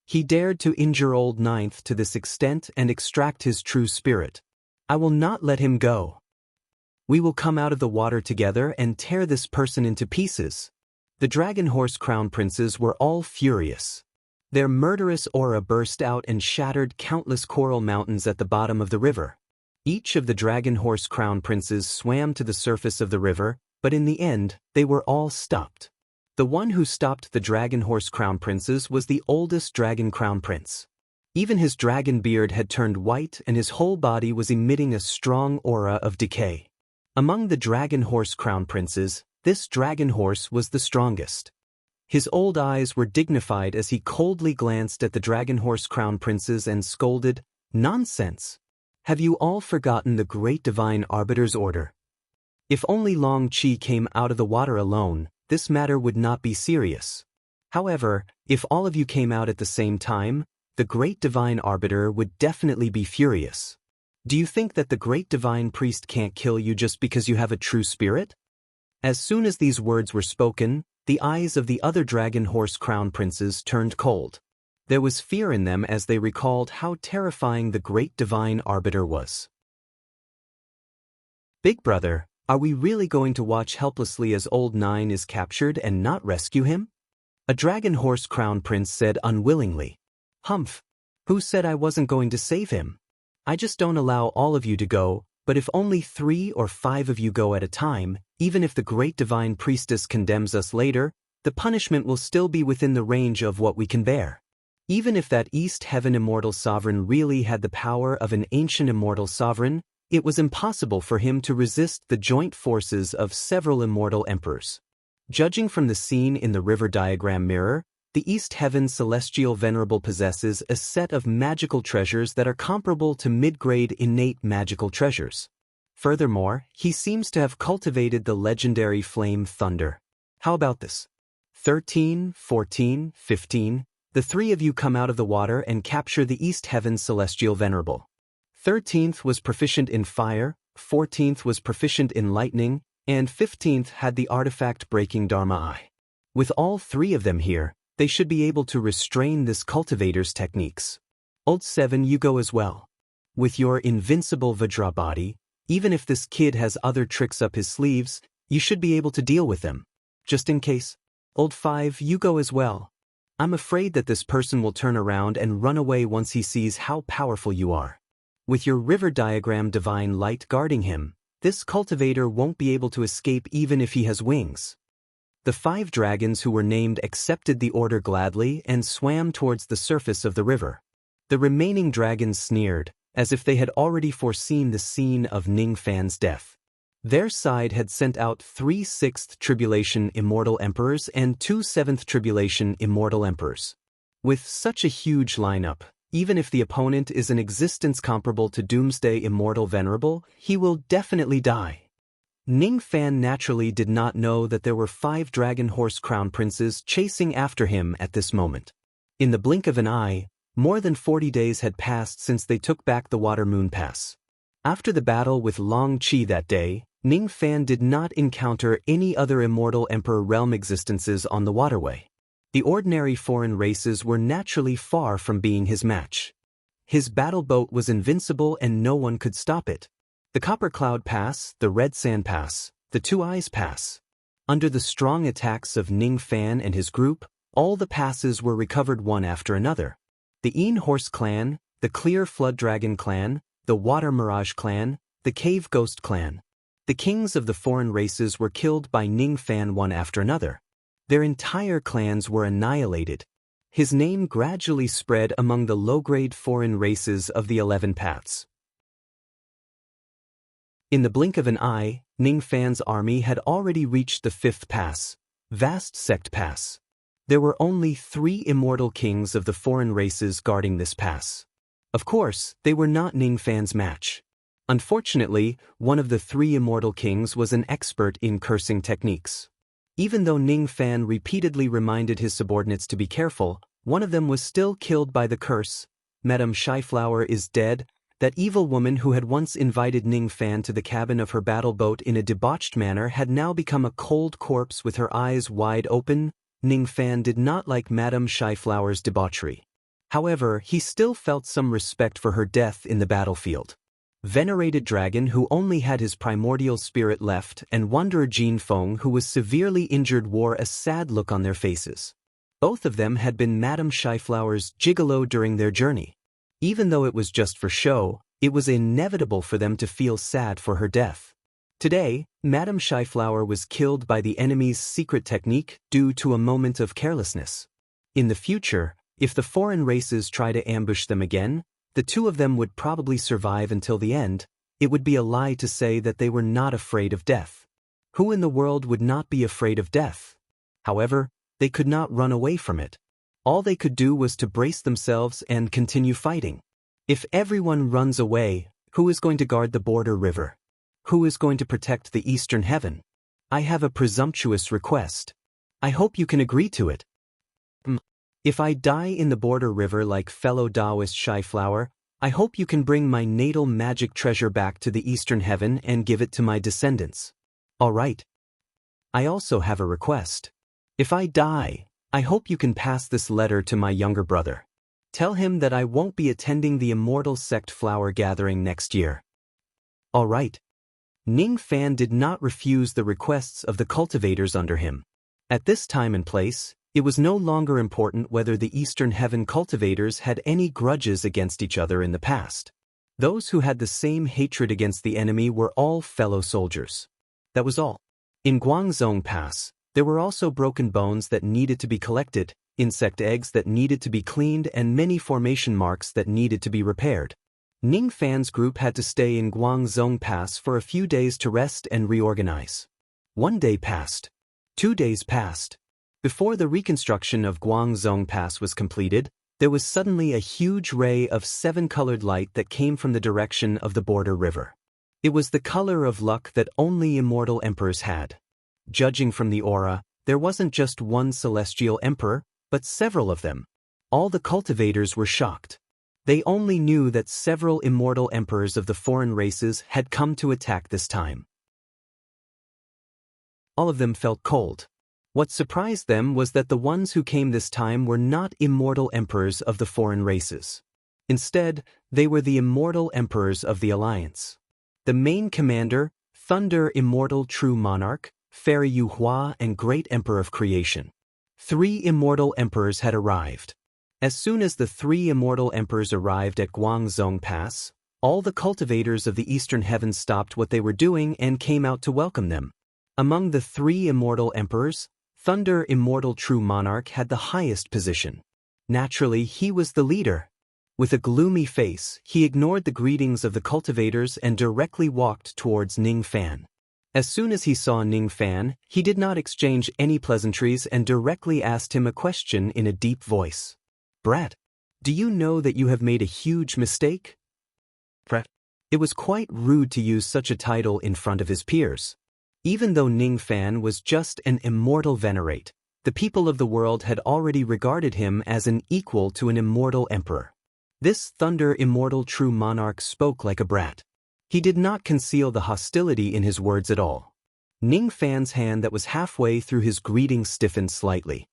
He dared to injure Old Ninth to this extent and extract his true spirit. I will not let him go. We will come out of the water together and tear this person into pieces. The Dragon Horse Crown Princes were all furious. Their murderous aura burst out and shattered countless coral mountains at the bottom of the river. Each of the Dragon Horse Crown Princes swam to the surface of the river, but in the end, they were all stopped. The one who stopped the Dragon Horse Crown Princes was the oldest Dragon Crown Prince. Even his dragon beard had turned white and his whole body was emitting a strong aura of decay. Among the Dragon Horse Crown Princes, this dragon horse was the strongest. His old eyes were dignified as he coldly glanced at the Dragon Horse Crown Princes and scolded, "Nonsense! Have you all forgotten the great divine arbiter's order? If only Long Qi came out of the water alone, this matter would not be serious. However, if all of you came out at the same time, the great divine arbiter would definitely be furious. Do you think that the great divine priest can't kill you just because you have a true spirit?" As soon as these words were spoken, the eyes of the other Dragon Horse Crown Princes turned cold. There was fear in them as they recalled how terrifying the great divine arbiter was. Big brother, are we really going to watch helplessly as Old Nine is captured and not rescue him? A Dragon Horse Crown Prince said unwillingly. Humph! Who said I wasn't going to save him? I just don't allow all of you to go, But if only 3 or 5 of you go at a time, even if the great divine priestess condemns us later, the punishment will still be within the range of what we can bear. Even if that East Heaven immortal sovereign really had the power of an ancient immortal sovereign, it was impossible for him to resist the joint forces of several immortal emperors. Judging from the scene in the river diagram mirror, the East Heaven Celestial Venerable possesses a set of magical treasures that are comparable to mid-grade innate magical treasures. Furthermore, he seems to have cultivated the legendary flame thunder. How about this? 13, 14, 15, the 3 of you come out of the water and capture the East Heaven Celestial Venerable. 13th was proficient in fire, 14th was proficient in lightning, and 15th had the artifact-breaking Dharma Eye. With all 3 of them here, they should be able to restrain this cultivator's techniques. Old 7, you go as well. With your invincible Vajra body, even if this kid has other tricks up his sleeves, you should be able to deal with them. Just in case. Old 5, you go as well. I'm afraid that this person will turn around and run away once he sees how powerful you are. With your river diagram divine light guarding him, this cultivator won't be able to escape even if he has wings. The 5 dragons who were named accepted the order gladly and swam towards the surface of the river. The remaining dragons sneered, as if they had already foreseen the scene of Ning Fan's death. Their side had sent out 3 6th Tribulation Immortal Emperors and 2 7th Tribulation Immortal Emperors. With such a huge lineup, even if the opponent is an existence comparable to Doomsday Immortal Venerable, he will definitely die. Ning Fan naturally did not know that there were 5 Dragon Horse Crown Princes chasing after him at this moment. In the blink of an eye, more than 40 days had passed since they took back the Water Moon Pass. After the battle with Long Qi that day, Ning Fan did not encounter any other Immortal Emperor realm existences on the waterway. The ordinary foreign races were naturally far from being his match. His battle boat was invincible and no one could stop it. The Copper Cloud Pass, the Red Sand Pass, the Two Eyes Pass. Under the strong attacks of Ning Fan and his group, all the passes were recovered one after another. The Een Horse Clan, the Clear Flood Dragon Clan, the Water Mirage Clan, the Cave Ghost Clan. The kings of the foreign races were killed by Ning Fan one after another. Their entire clans were annihilated. His name gradually spread among the low-grade foreign races of the 11 paths. In the blink of an eye, Ning Fan's army had already reached the 5th pass, Vast Sect Pass. There were only 3 immortal kings of the foreign races guarding this pass. Of course, they were not Ning Fan's match. Unfortunately, one of the 3 immortal kings was an expert in cursing techniques. Even though Ning Fan repeatedly reminded his subordinates to be careful, one of them was still killed by the curse. Madame Shyflower is dead. That evil woman who had once invited Ning Fan to the cabin of her battle boat in a debauched manner had now become a cold corpse with her eyes wide open. Ning Fan did not like Madame Shyflower's debauchery. However, he still felt some respect for her death in the battlefield. Venerated Dragon who only had his primordial spirit left and Wanderer Jin Feng who was severely injured wore a sad look on their faces. Both of them had been Madame Shyflower's gigolo during their journey. Even though it was just for show, it was inevitable for them to feel sad for her death. Today, Madame Shyflower was killed by the enemy's secret technique due to a moment of carelessness. In the future, if the foreign races try to ambush them again, the 2 of them would probably survive until the end. It would be a lie to say that they were not afraid of death. Who in the world would not be afraid of death? However, they could not run away from it. All they could do was to brace themselves and continue fighting. If everyone runs away, who is going to guard the border river? Who is going to protect the eastern heaven? I have a presumptuous request. I hope you can agree to it. If I die in the border river like fellow Taoist Shyflower, I hope you can bring my natal magic treasure back to the eastern heaven and give it to my descendants. All right. I also have a request. If I die, I hope you can pass this letter to my younger brother. Tell him that I won't be attending the Immortal Sect Flower Gathering next year. All right. Ning Fan did not refuse the requests of the cultivators under him. At this time and place, it was no longer important whether the Eastern Heaven cultivators had any grudges against each other in the past. Those who had the same hatred against the enemy were all fellow soldiers. That was all. In Guangzhou Pass, there were also broken bones that needed to be collected, insect eggs that needed to be cleaned, and many formation marks that needed to be repaired. Ning Fan's group had to stay in Guangzhou Pass for a few days to rest and reorganize. 1 day passed. 2 days passed. Before the reconstruction of Guangzhou Pass was completed, there was suddenly a huge ray of 7-colored light that came from the direction of the border river. It was the color of luck that only immortal emperors had. Judging from the aura, there wasn't just one celestial emperor, but several of them. All the cultivators were shocked. They only knew that several immortal emperors of the foreign races had come to attack this time. All of them felt cold. What surprised them was that the ones who came this time were not immortal emperors of the foreign races. Instead, they were the immortal emperors of the Alliance. The main commander, Thunder Immortal True Monarch, Fairy Yu Hua, and Great Emperor of Creation. 3 immortal emperors had arrived. As soon as the 3 immortal emperors arrived at Guangzhou Pass, all the cultivators of the Eastern Heavens stopped what they were doing and came out to welcome them. Among the 3 immortal emperors, Thunder Immortal True Monarch had the highest position. Naturally, he was the leader. With a gloomy face, he ignored the greetings of the cultivators and directly walked towards Ning Fan. As soon as he saw Ning Fan, he did not exchange any pleasantries and directly asked him a question in a deep voice. "Brat, do you know that you have made a huge mistake?" Brat. It was quite rude to use such a title in front of his peers. Even though Ning Fan was just an immortal venerate, the people of the world had already regarded him as an equal to an immortal emperor. This Thunder Immortal True Monarch spoke like a brat. He did not conceal the hostility in his words at all. Ning Fan's hand that was halfway through his greeting stiffened slightly.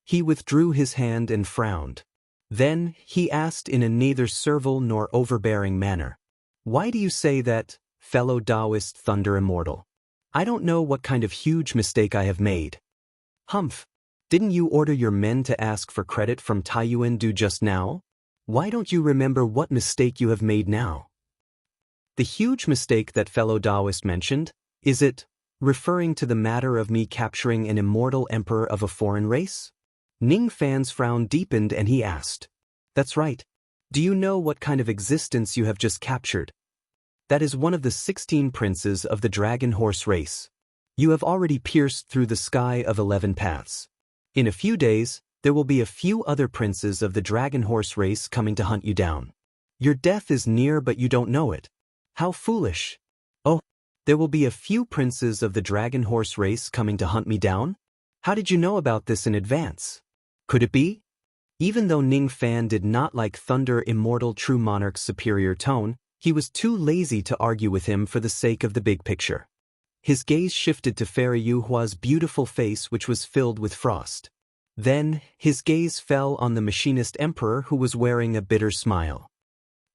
He withdrew his hand and frowned. Then, he asked in a neither servile nor overbearing manner, "Why do you say that, fellow Taoist Thunder Immortal? I don't know what kind of huge mistake I have made." "Humph! Didn't you order your men to ask for credit from Taiyuan Du just now? Why don't you remember what mistake you have made now?" "The huge mistake that fellow Taoist mentioned, is it referring to the matter of me capturing an immortal emperor of a foreign race?" Ning Fan's frown deepened and he asked, "That's right. Do you know what kind of existence you have just captured? That is one of the 16 princes of the dragon horse race. You have already pierced through the sky of 11 paths. In a few days, there will be a few other princes of the dragon horse race coming to hunt you down. Your death is near but you don't know it. How foolish. Oh, there will be a few princes of the dragon horse race coming to hunt me down? How did you know about this in advance? Could it be?" Even though Ning Fan did not like Thunder Immortal True Monarch's superior tone, he was too lazy to argue with him for the sake of the big picture. His gaze shifted to Fairy Yu Hua's beautiful face, which was filled with frost. Then, his gaze fell on the machinist emperor who was wearing a bitter smile.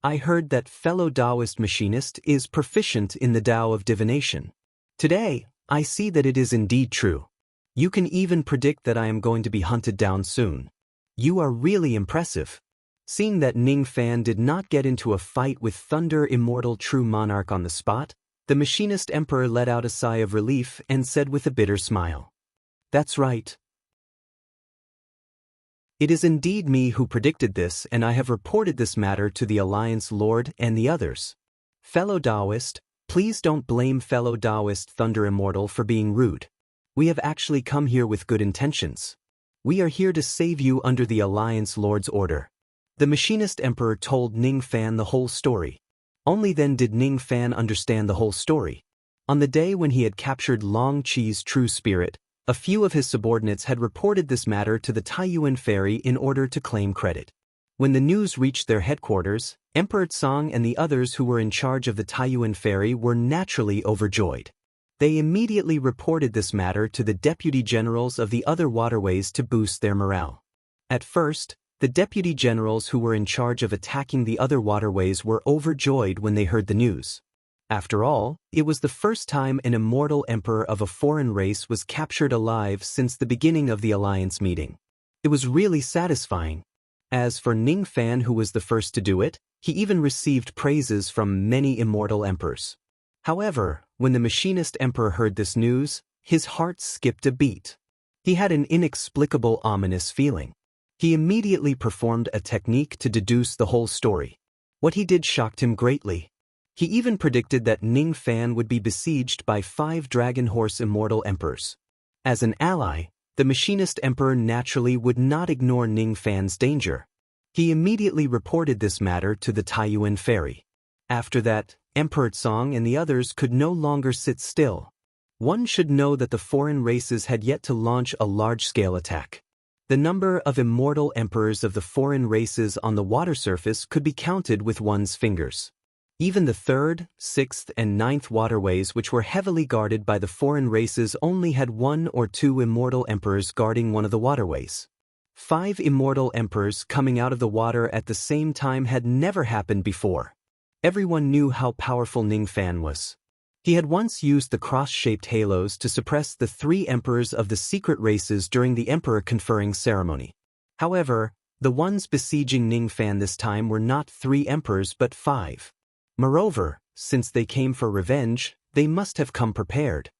"I heard that fellow Taoist machinist is proficient in the Tao of divination. Today, I see that it is indeed true. You can even predict that I am going to be hunted down soon. You are really impressive." Seeing that Ning Fan did not get into a fight with Thunder Immortal True Monarch on the spot, the machinist emperor let out a sigh of relief and said with a bitter smile, "That's right. It is indeed me who predicted this, and I have reported this matter to the Alliance Lord and the others. Fellow Taoist, please don't blame fellow Taoist Thunder Immortal for being rude. We have actually come here with good intentions. We are here to save you under the Alliance Lord's order." The machinist emperor told Ning Fan the whole story. Only then did Ning Fan understand the whole story. On the day when he had captured Long Qi's true spirit, a few of his subordinates had reported this matter to the Taiyuan Ferry in order to claim credit. When the news reached their headquarters, Emperor Tsang and the others who were in charge of the Taiyuan Ferry were naturally overjoyed. They immediately reported this matter to the deputy generals of the other waterways to boost their morale. At first, the deputy generals who were in charge of attacking the other waterways were overjoyed when they heard the news. After all, it was the first time an immortal emperor of a foreign race was captured alive since the beginning of the alliance meeting. It was really satisfying. As for Ning Fan, who was the first to do it, He even received praises from many immortal emperors. However, when the machinist emperor heard this news, his heart skipped a beat. He had an inexplicable ominous feeling. He immediately performed a technique to deduce the whole story. What he did shocked him greatly. He even predicted that Ning Fan would be besieged by 5 dragon horse immortal emperors. As an ally, the machinist emperor naturally would not ignore Ning Fan's danger. He immediately reported this matter to the Taiyuan ferry. After that, Emperor Song and the others could no longer sit still. One should know that the foreign races had yet to launch a large-scale attack. The number of immortal emperors of the foreign races on the water surface could be counted with one's fingers. Even the 3rd, 6th, and 9th waterways, which were heavily guarded by the foreign races, only had 1 or 2 immortal emperors guarding one of the waterways. 5 immortal emperors coming out of the water at the same time had never happened before. Everyone knew how powerful Ning Fan was. He had once used the cross-shaped halos to suppress the 3 emperors of the secret races during the emperor conferring ceremony. However, the ones besieging Ning Fan this time were not 3 emperors but 5. Moreover, since they came for revenge, they must have come prepared.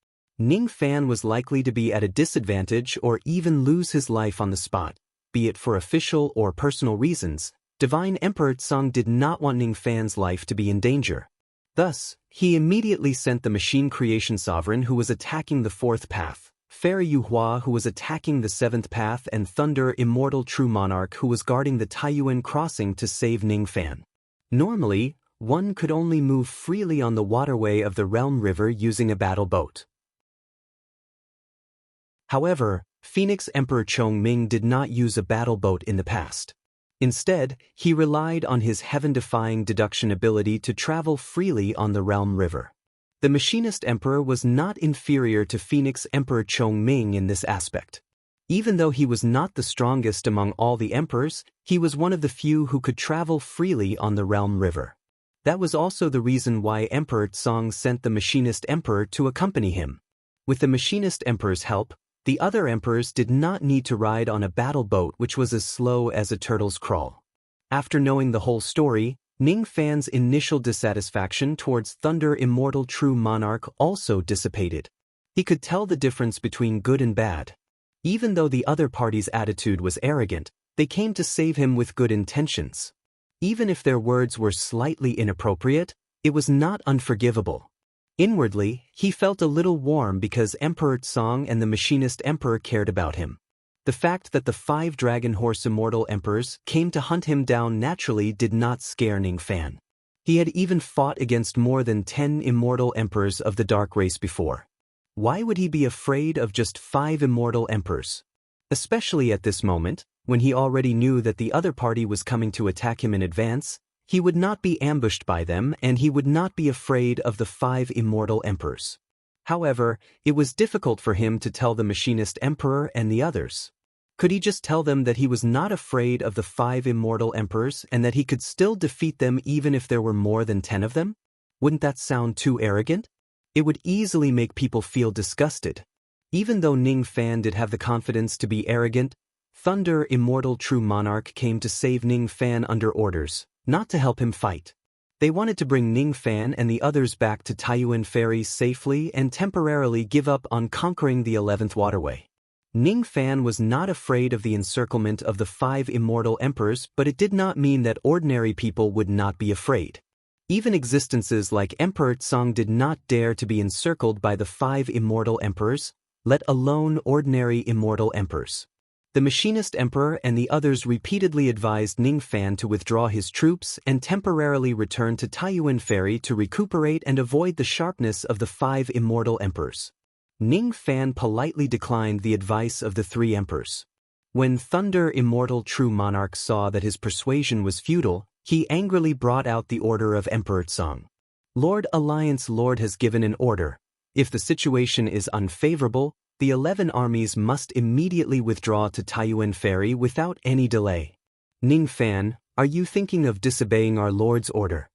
Ning Fan was likely to be at a disadvantage or even lose his life on the spot, be it for official or personal reasons. Divine Emperor Tsang did not want Ning Fan's life to be in danger. Thus, he immediately sent the Machine Creation Sovereign who was attacking the 4th path, Fairy Yuhua who was attacking the 7th path, and Thunder Immortal True Monarch who was guarding the Taiyuan crossing to save Ning Fan. Normally, one could only move freely on the waterway of the Realm River using a battle boat. However, Phoenix Emperor Chongming did not use a battle boat in the past. Instead, he relied on his heaven-defying deduction ability to travel freely on the Realm River. The Machinist Emperor was not inferior to Phoenix Emperor Chongming in this aspect. Even though he was not the strongest among all the emperors, he was one of the few who could travel freely on the Realm River. That was also the reason why Emperor Tsang sent the Machinist Emperor to accompany him. With the Machinist Emperor's help, the other emperors did not need to ride on a battle boat which was as slow as a turtle's crawl. After knowing the whole story, Ning Fan's initial dissatisfaction towards Thunder Immortal True Monarch also dissipated. He could tell the difference between good and bad. Even though the other party's attitude was arrogant, they came to save him with good intentions. Even if their words were slightly inappropriate, it was not unforgivable. Inwardly, he felt a little warm because Emperor Tsang and the Machinist Emperor cared about him. The fact that the 5 Dragon Horse Immortal Emperors came to hunt him down naturally did not scare Ning Fan. He had even fought against more than 10 immortal emperors of the Dark Race before. Why would he be afraid of just 5 immortal emperors? Especially at this moment, when he already knew that the other party was coming to attack him in advance. He would not be ambushed by them and he would not be afraid of the 5 immortal emperors. However, it was difficult for him to tell the Machinist Emperor and the others. Could he just tell them that he was not afraid of the 5 immortal emperors and that he could still defeat them even if there were more than 10 of them? Wouldn't that sound too arrogant? It would easily make people feel disgusted. Even though Ning Fan did have the confidence to be arrogant, Thunder Immortal True Monarch came to save Ning Fan under orders, not to help him fight. They wanted to bring Ning Fan and the others back to Taiyuan Ferry safely and temporarily give up on conquering the 11th waterway. Ning Fan was not afraid of the encirclement of the 5 immortal emperors, but it did not mean that ordinary people would not be afraid. Even existences like Emperor Tsang did not dare to be encircled by the 5 immortal emperors, let alone ordinary immortal emperors. The Machinist Emperor and the others repeatedly advised Ning Fan to withdraw his troops and temporarily return to Taiyuan Ferry to recuperate and avoid the sharpness of the 5 immortal emperors. Ning Fan politely declined the advice of the 3 emperors. When Thunder Immortal True Monarch saw that his persuasion was futile, he angrily brought out the order of Emperor Tsang. Lord Alliance Lord has given an order. If the situation is unfavorable, the 11 armies must immediately withdraw to Taiyuan Ferry without any delay. Ning Fan, are you thinking of disobeying our Lord's order?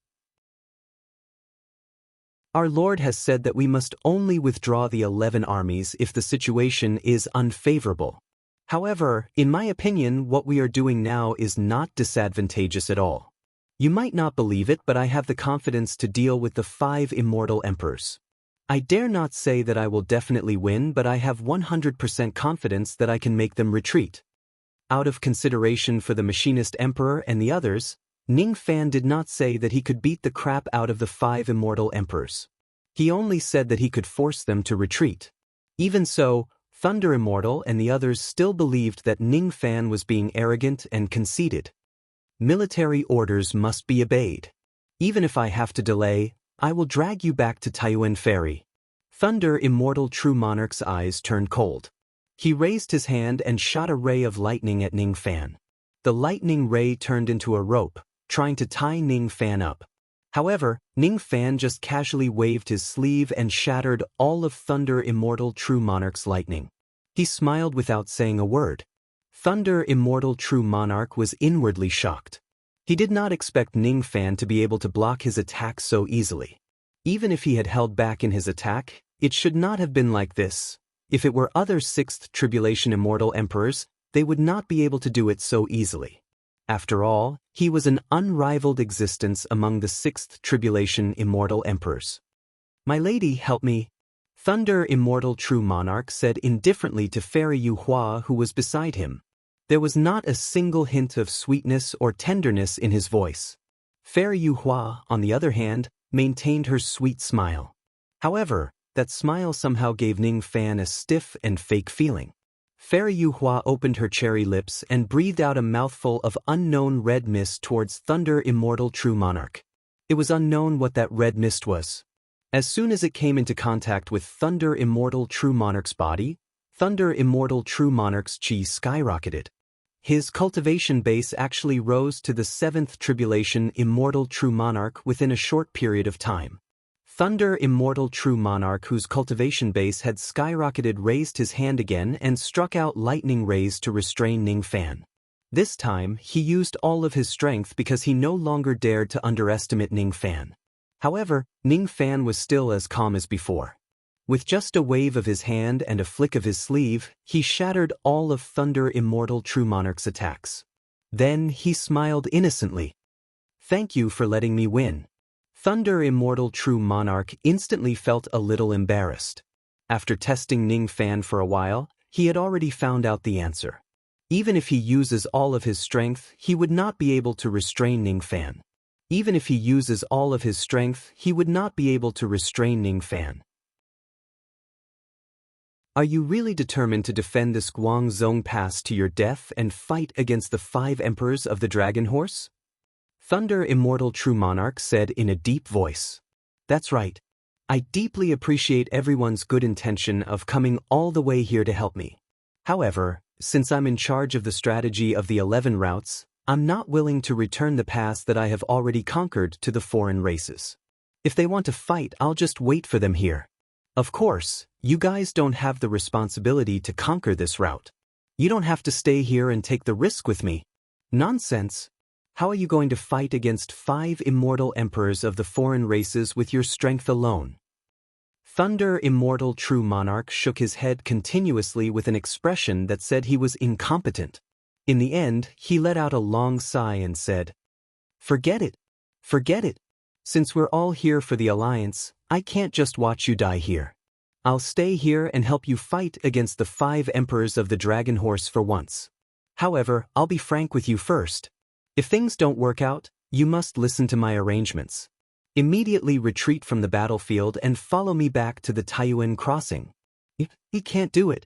Our Lord has said that we must only withdraw the 11 armies if the situation is unfavorable. However, in my opinion, what we are doing now is not disadvantageous at all. You might not believe it, but I have the confidence to deal with the 5 immortal emperors. I dare not say that I will definitely win, but I have 100% confidence that I can make them retreat. Out of consideration for the Machinist Emperor and the others, Ning Fan did not say that he could beat the crap out of the 5 immortal emperors. He only said that he could force them to retreat. Even so, Thunder Immortal and the others still believed that Ning Fan was being arrogant and conceited. Military orders must be obeyed. Even if I have to delay, I will drag you back to Taiyuan Ferry. Thunder Immortal True Monarch's eyes turned cold. He raised his hand and shot a ray of lightning at Ning Fan. The lightning ray turned into a rope, trying to tie Ning Fan up. However, Ning Fan just casually waved his sleeve and shattered all of Thunder Immortal True Monarch's lightning. He smiled without saying a word. Thunder Immortal True Monarch was inwardly shocked. He did not expect Ning Fan to be able to block his attack so easily. Even if he had held back in his attack, it should not have been like this. If it were other 6th Tribulation Immortal Emperors, they would not be able to do it so easily. After all, he was an unrivaled existence among the 6th Tribulation Immortal Emperors. My lady, help me. Thunder Immortal True Monarch said indifferently to Fairy Yu Hua, who was beside him. There was not a single hint of sweetness or tenderness in his voice. Fairy Yu Hua, on the other hand, maintained her sweet smile. However, that smile somehow gave Ning Fan a stiff and fake feeling. Fairy Yu Hua opened her cherry lips and breathed out a mouthful of unknown red mist towards Thunder Immortal True Monarch. It was unknown what that red mist was. As soon as it came into contact with Thunder Immortal True Monarch's body, Thunder Immortal True Monarch's chi skyrocketed. His cultivation base actually rose to the 7th Tribulation Immortal True Monarch within a short period of time. Thunder Immortal True Monarch, whose cultivation base had skyrocketed, raised his hand again and struck out lightning rays to restrain Ning Fan. This time, he used all of his strength because he no longer dared to underestimate Ning Fan. However, Ning Fan was still as calm as before. With just a wave of his hand and a flick of his sleeve, he shattered all of Thunder Immortal True Monarch's attacks. Then he smiled innocently. Thank you for letting me win. Thunder Immortal True Monarch instantly felt a little embarrassed. After testing Ning Fan for a while, he had already found out the answer. Even if he uses all of his strength, he would not be able to restrain Ning Fan. Even if he uses all of his strength, he would not be able to restrain Ning Fan. Are you really determined to defend this Guangzhong Pass to your death and fight against the 5 emperors of the Dragon Horse? Thunder Immortal True Monarch said in a deep voice. That's right. I deeply appreciate everyone's good intention of coming all the way here to help me. However, since I'm in charge of the strategy of the 11 routes, I'm not willing to return the pass that I have already conquered to the foreign races. If they want to fight, I'll just wait for them here. Of course, you guys don't have the responsibility to conquer this route. You don't have to stay here and take the risk with me. Nonsense. How are you going to fight against 5 immortal emperors of the foreign races with your strength alone? Thunder Immortal True Monarch shook his head continuously with an expression that said he was incompetent. In the end, he let out a long sigh and said, Forget it. Forget it. Since we're all here for the Alliance, I can't just watch you die here. I'll stay here and help you fight against the 5 emperors of the Dragon Horse for once. However, I'll be frank with you first. If things don't work out, you must listen to my arrangements. Immediately retreat from the battlefield and follow me back to the Taiyuan crossing. He can't do it.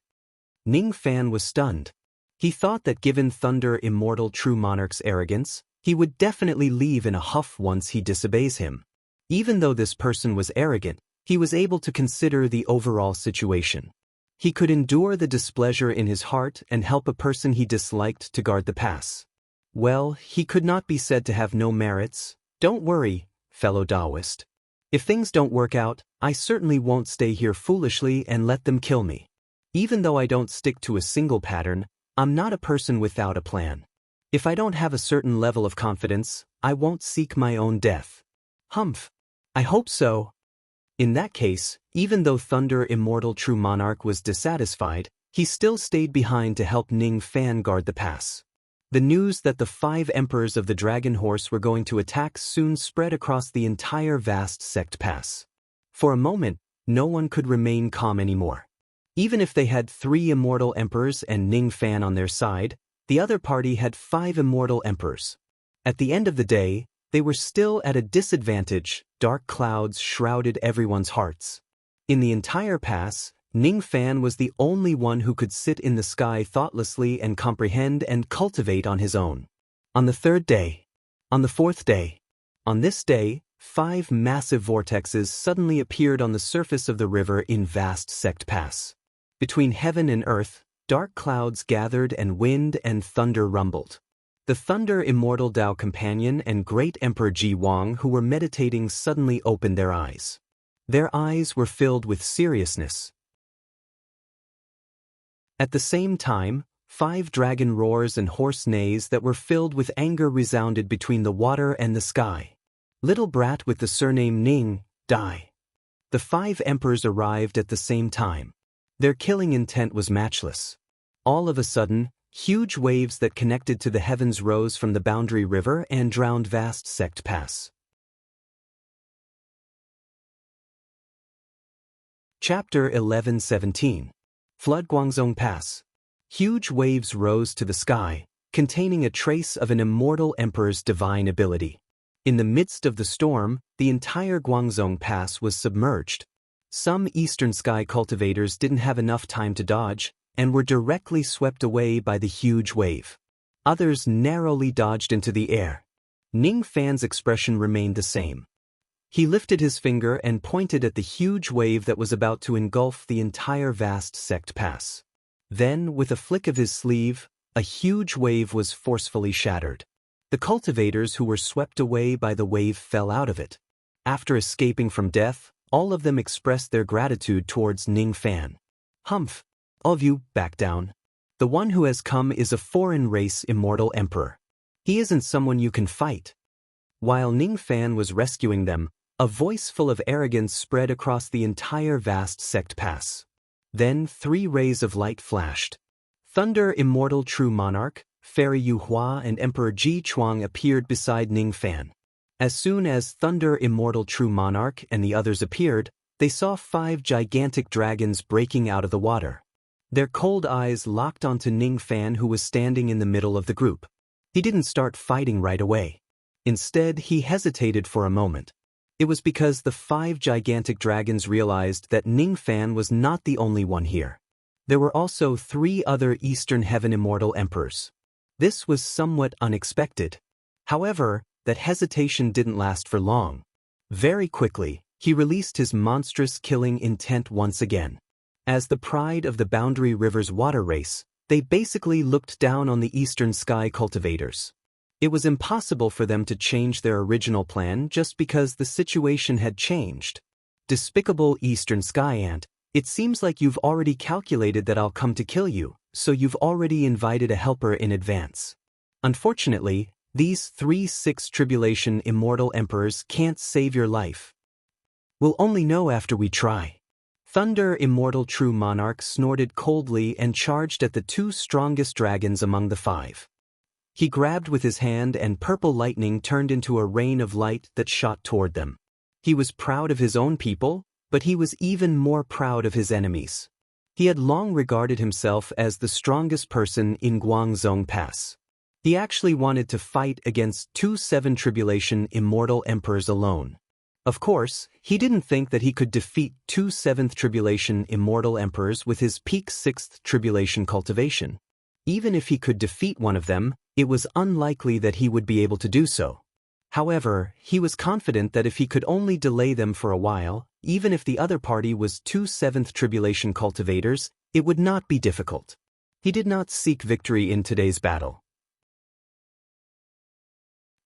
Ning Fan was stunned. He thought that given Thunder Immortal True Monarch's arrogance, he would definitely leave in a huff once he disobeys him. Even though this person was arrogant, he was able to consider the overall situation. He could endure the displeasure in his heart and help a person he disliked to guard the pass. Well, he could not be said to have no merits. Don't worry, fellow Taoist. If things don't work out, I certainly won't stay here foolishly and let them kill me. Even though I don't stick to a single pattern, I'm not a person without a plan. If I don't have a certain level of confidence, I won't seek my own death. Humph. I hope so. In that case, even though Thunder Immortal True Monarch was dissatisfied, he still stayed behind to help Ning Fan guard the pass. The news that the 5 emperors of the Dragon Horse were going to attack soon spread across the entire vast sect pass. For a moment, no one could remain calm anymore. Even if they had 3 immortal emperors and Ning Fan on their side, the other party had 5 immortal emperors. At the end of the day, they were still at a disadvantage. Dark clouds shrouded everyone's hearts. In the entire pass, Ning Fan was the only one who could sit in the sky thoughtlessly and comprehend and cultivate on his own. On the 3rd day, on the 4th day, on this day, 5 massive vortexes suddenly appeared on the surface of the river in vast sect pass. Between heaven and earth, dark clouds gathered and wind and thunder rumbled. The Thunder Immortal Tao Companion and Great Emperor Ji Wang, who were meditating, suddenly opened their eyes. Their eyes were filled with seriousness. At the same time, 5 dragon roars and horse neighs that were filled with anger resounded between the water and the sky. Little brat with the surname Ning, die. The 5 emperors arrived at the same time. Their killing intent was matchless. All of a sudden, huge waves that connected to the heavens rose from the boundary river and drowned vast sect pass. Chapter 11:17. Flood Guangzhong Pass. Huge waves rose to the sky, containing a trace of an immortal emperor's divine ability. In the midst of the storm, the entire Guangzhong Pass was submerged. Some eastern sky cultivators didn't have enough time to dodge, and were directly swept away by the huge wave. Others narrowly dodged into the air. Ning Fan's expression remained the same. He lifted his finger and pointed at the huge wave that was about to engulf the entire vast sect pass. Then, with a flick of his sleeve, a huge wave was forcefully shattered. The cultivators who were swept away by the wave fell out of it. After escaping from death, all of them expressed their gratitude towards Ning Fan. Humph! All of you, back down. The one who has come is a foreign race immortal emperor. He isn't someone you can fight. While Ning Fan was rescuing them, a voice full of arrogance spread across the entire vast sect pass. Then 3 rays of light flashed. Thunder Immortal True Monarch, Fairy Yu Hua and Emperor Ji Chuang appeared beside Ning Fan. As soon as Thunder Immortal True Monarch and the others appeared, they saw 5 gigantic dragons breaking out of the water. Their cold eyes locked onto Ning Fan, who was standing in the middle of the group. He didn't start fighting right away. Instead, he hesitated for a moment. It was because the 5 gigantic dragons realized that Ning Fan was not the only one here. There were also 3 other Eastern Heaven Immortal Emperors. This was somewhat unexpected. However, that hesitation didn't last for long. Very quickly, he released his monstrous killing intent once again. As the pride of the Boundary River's water race, they basically looked down on the Eastern Sky cultivators. It was impossible for them to change their original plan just because the situation had changed. Despicable Eastern Sky Ant, it seems like you've already calculated that I'll come to kill you, so you've already invited a helper in advance. Unfortunately, these 3 6 Tribulation Immortal Emperors can't save your life. We'll only know after we try. Thunder Immortal True Monarch snorted coldly and charged at the 2 strongest dragons among the 5. He grabbed with his hand and purple lightning turned into a rain of light that shot toward them. He was proud of his own people, but he was even more proud of his enemies. He had long regarded himself as the strongest person in Guangzhong Pass. He actually wanted to fight against 2 7 Tribulation Immortal Emperors alone. Of course, he didn't think that he could defeat 2 7th Tribulation Immortal Emperors with his peak 6th Tribulation cultivation. Even if he could defeat one of them, it was unlikely that he would be able to do so. However, he was confident that if he could only delay them for a while, even if the other party was 2 7th Tribulation cultivators, it would not be difficult. He did not seek victory in today's battle.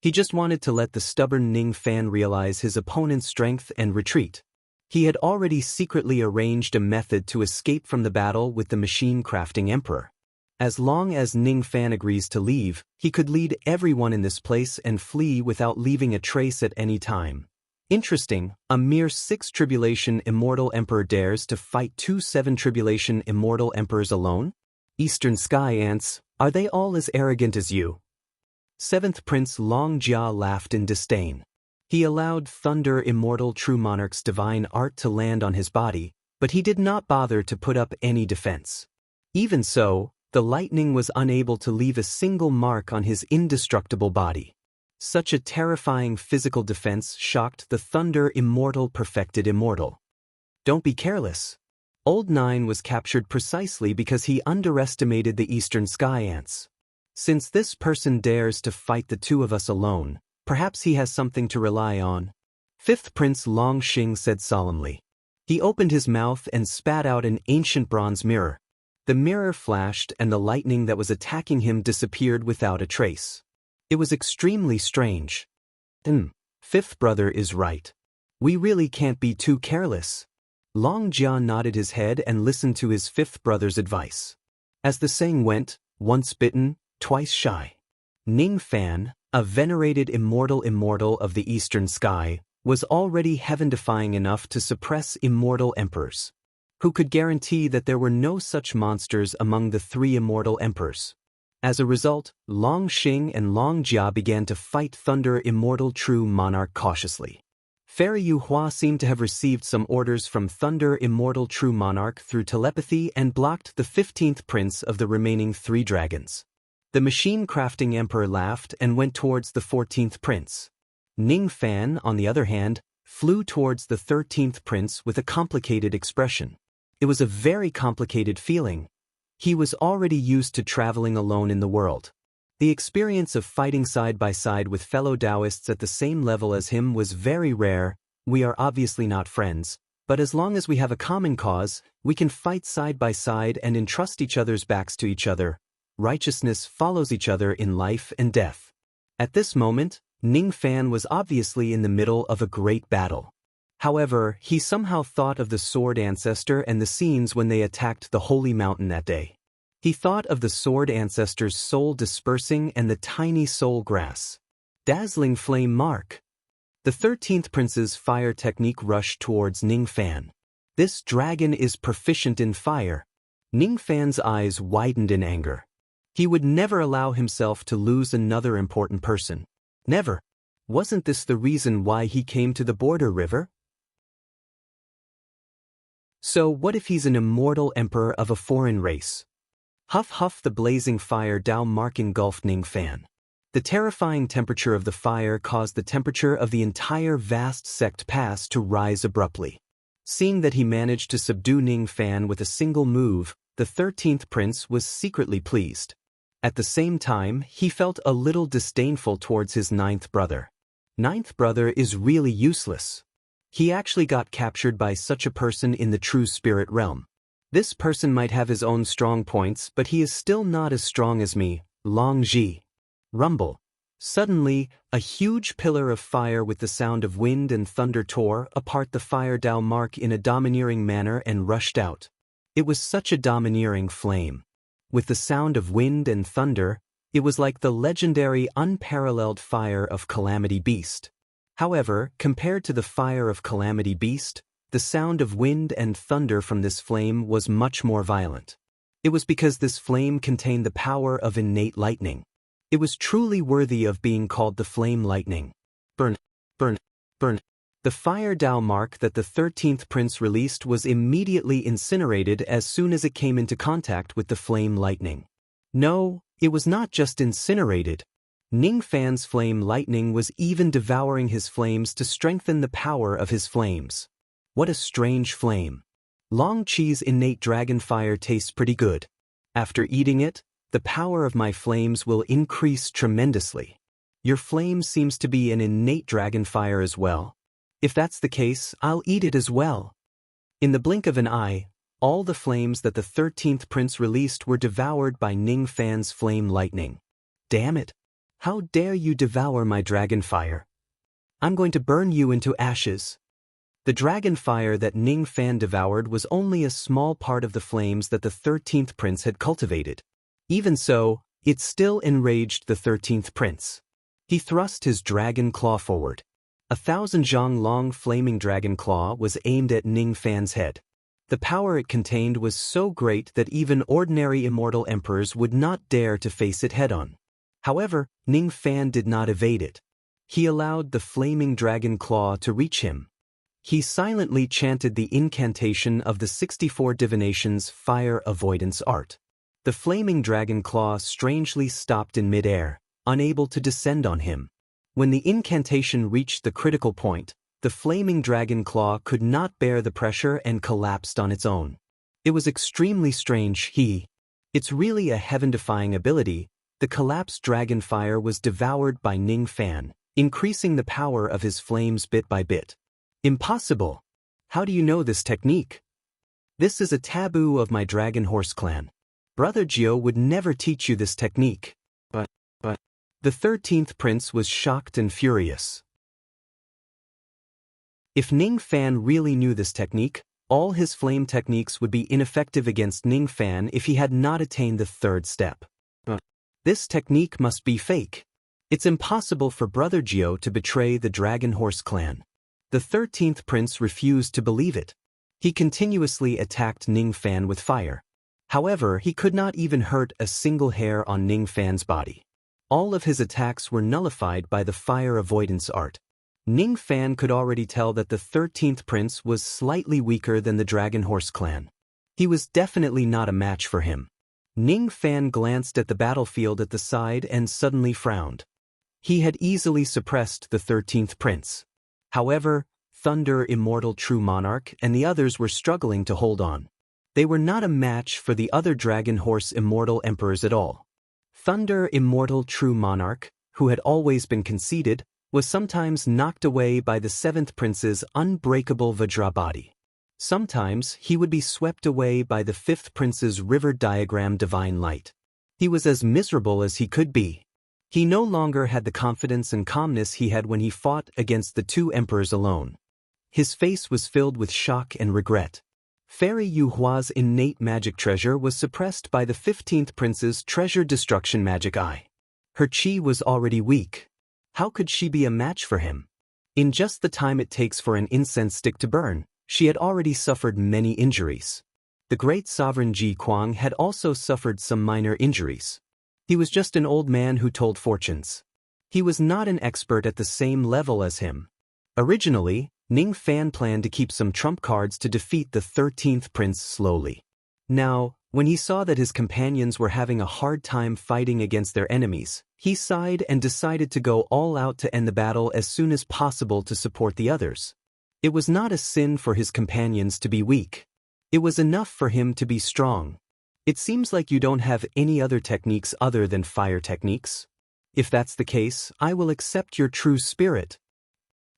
He just wanted to let the stubborn Ning Fan realize his opponent's strength and retreat. He had already secretly arranged a method to escape from the battle with the machine-crafting emperor. As long as Ning Fan agrees to leave, he could lead everyone in this place and flee without leaving a trace at any time. Interesting, a mere 6 Tribulation Immortal Emperor dares to fight 2 7 Tribulation Immortal Emperors alone? Eastern Sky Ants, Are they all as arrogant as you? Seventh Prince Long Jia laughed in disdain. He allowed Thunder Immortal True Monarch's divine art to land on his body, but he did not bother to put up any defense. Even so, the lightning was unable to leave a single mark on his indestructible body. Such a terrifying physical defense shocked the Thunder Immortal Perfected Immortal. Don't be careless. Old Nine was captured precisely because he underestimated the Eastern Sky Ants. Since this person dares to fight the two of us alone, perhaps he has something to rely on. Fifth Prince Long Xing said solemnly. He opened his mouth and spat out an ancient bronze mirror. The mirror flashed and the lightning that was attacking him disappeared without a trace. It was extremely strange. Fifth brother is right. We really can't be too careless. Long Jia nodded his head and listened to his fifth brother's advice. As the saying went, once bitten, twice shy. Ning Fan, a venerated immortal of the eastern sky, was already heaven-defying enough to suppress immortal emperors. Who could guarantee that there were no such monsters among the three immortal emperors? As a result, Long Xing and Long Jia began to fight Thunder Immortal True Monarch cautiously. Fairy Yu Hua seemed to have received some orders from Thunder Immortal True Monarch through telepathy and blocked the 15th prince of the remaining 3 dragons. The machine-crafting emperor laughed and went towards the 14th prince. Ning Fan, on the other hand, flew towards the 13th prince with a complicated expression. It was a very complicated feeling. He was already used to traveling alone in the world. The experience of fighting side by side with fellow Taoists at the same level as him was very rare. We are obviously not friends, but as long as we have a common cause, we can fight side by side and entrust each other's backs to each other. Righteousness follows each other in life and death. At this moment, Ning Fan was obviously in the middle of a great battle. However, he somehow thought of the Sword Ancestor and the scenes when they attacked the Holy Mountain that day. He thought of the Sword Ancestor's soul dispersing and the tiny soul grass. Dazzling flame mark. The 13th prince's fire technique rushed towards Ning Fan. This dragon is proficient in fire. Ning Fan's eyes widened in anger. He would never allow himself to lose another important person. Never. Wasn't this the reason why he came to the border river? So what if he's an immortal emperor of a foreign race? Huff huff, the blazing fire Dao mark engulfed Ning Fan. The terrifying temperature of the fire caused the temperature of the entire vast sect pass to rise abruptly. Seeing that he managed to subdue Ning Fan with a single move, the 13th prince was secretly pleased. At the same time, he felt a little disdainful towards his 9th brother. 9th brother is really useless. He actually got captured by such a person in the true spirit realm. This person might have his own strong points, but he is still not as strong as me, Long Ji. Rumble. Suddenly, a huge pillar of fire with the sound of wind and thunder tore apart the fire Dao mark in a domineering manner and rushed out. It was such a domineering flame. With the sound of wind and thunder, it was like the legendary unparalleled fire of Calamity Beast. However, compared to the fire of Calamity Beast, the sound of wind and thunder from this flame was much more violent. It was because this flame contained the power of innate lightning. It was truly worthy of being called the flame lightning. Burn, burn, burn. The fire Dao mark that the 13th prince released was immediately incinerated as soon as it came into contact with the flame lightning. No, it was not just incinerated. Ning Fan's flame lightning was even devouring his flames to strengthen the power of his flames. What a strange flame. Long Chi's innate dragon fire tastes pretty good. After eating it, the power of my flames will increase tremendously. Your flame seems to be an innate dragon fire as well. If that's the case, I'll eat it as well. In the blink of an eye, all the flames that the 13th prince released were devoured by Ning Fan's flame lightning. Damn it! How dare you devour my dragon fire? I'm going to burn you into ashes. The dragon fire that Ning Fan devoured was only a small part of the flames that the 13th prince had cultivated. Even so, it still enraged the 13th prince. He thrust his dragon claw forward. 1,000 zhang long flaming dragon claw was aimed at Ning Fan's head. The power it contained was so great that even ordinary immortal emperors would not dare to face it head-on. However, Ning Fan did not evade it. He allowed the flaming dragon claw to reach him. He silently chanted the incantation of the 64 divinations' fire avoidance art. The flaming dragon claw strangely stopped in mid-air, unable to descend on him. When the incantation reached the critical point, the flaming dragon claw could not bear the pressure and collapsed on its own. It was extremely strange. It's really a heaven-defying ability. The collapsed dragon fire was devoured by Ning Fan, increasing the power of his flames bit by bit. Impossible! How do you know this technique? This is a taboo of my Dragon Horse clan. Brother Gio would never teach you this technique. But. The 13th prince was shocked and furious. If Ning Fan really knew this technique, all his flame techniques would be ineffective against Ning Fan if he had not attained the 3rd step. This technique must be fake. It's impossible for Brother Gio to betray the Dragon Horse clan. The 13th prince refused to believe it. He continuously attacked Ning Fan with fire. However, he could not even hurt a single hair on Ning Fan's body. All of his attacks were nullified by the fire avoidance art. Ning Fan could already tell that the 13th prince was slightly weaker than the Dragon Horse clan. He was definitely not a match for him. Ning Fan glanced at the battlefield at the side and suddenly frowned. He had easily suppressed the 13th prince. However, Thunder Immortal True Monarch and the others were struggling to hold on. They were not a match for the other Dragon Horse Immortal Emperors at all. Thunder Immortal True Monarch, who had always been conceited, was sometimes knocked away by the 7th prince's unbreakable Vajra body. Sometimes he would be swept away by the 5th prince's river diagram divine light. He was as miserable as he could be. He no longer had the confidence and calmness he had when he fought against the 2 emperors alone. His face was filled with shock and regret. Fairy Yu Hua's innate magic treasure was suppressed by the 15th prince's treasure destruction magic eye. Her chi was already weak. How could she be a match for him? In just the time it takes for an incense stick to burn, she had already suffered many injuries. The great sovereign Ji Kuang had also suffered some minor injuries. He was just an old man who told fortunes. He was not an expert at the same level as him. Originally, Ning Fan planned to keep some trump cards to defeat the 13th prince slowly. Now, when he saw that his companions were having a hard time fighting against their enemies, he sighed and decided to go all out to end the battle as soon as possible to support the others. It was not a sin for his companions to be weak. It was enough for him to be strong. It seems like you don't have any other techniques other than fire techniques. If that's the case, I will accept your true spirit.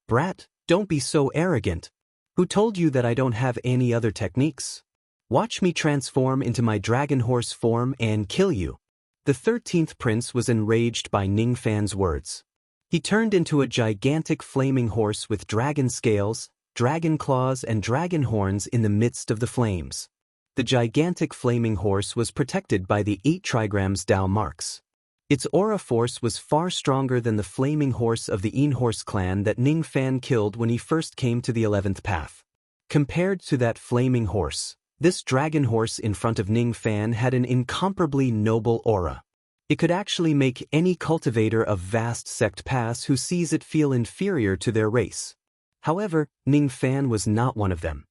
Brat, don't be so arrogant. Who told you that I don't have any other techniques? Watch me transform into my dragon horse form and kill you. The 13th prince was enraged by Ning Fan's words. He turned into a gigantic flaming horse with dragon scales, dragon claws and dragon horns in the midst of the flames. The gigantic flaming horse was protected by the 8 trigrams Dao marks. Its aura force was far stronger than the flaming horse of the Een Horse clan that Ning Fan killed when he first came to the 11th path. Compared to that flaming horse, this dragon horse in front of Ning Fan had an incomparably noble aura. It could actually make any cultivator of vast sect paths who sees it feel inferior to their race. However, Ning Fan was not one of them.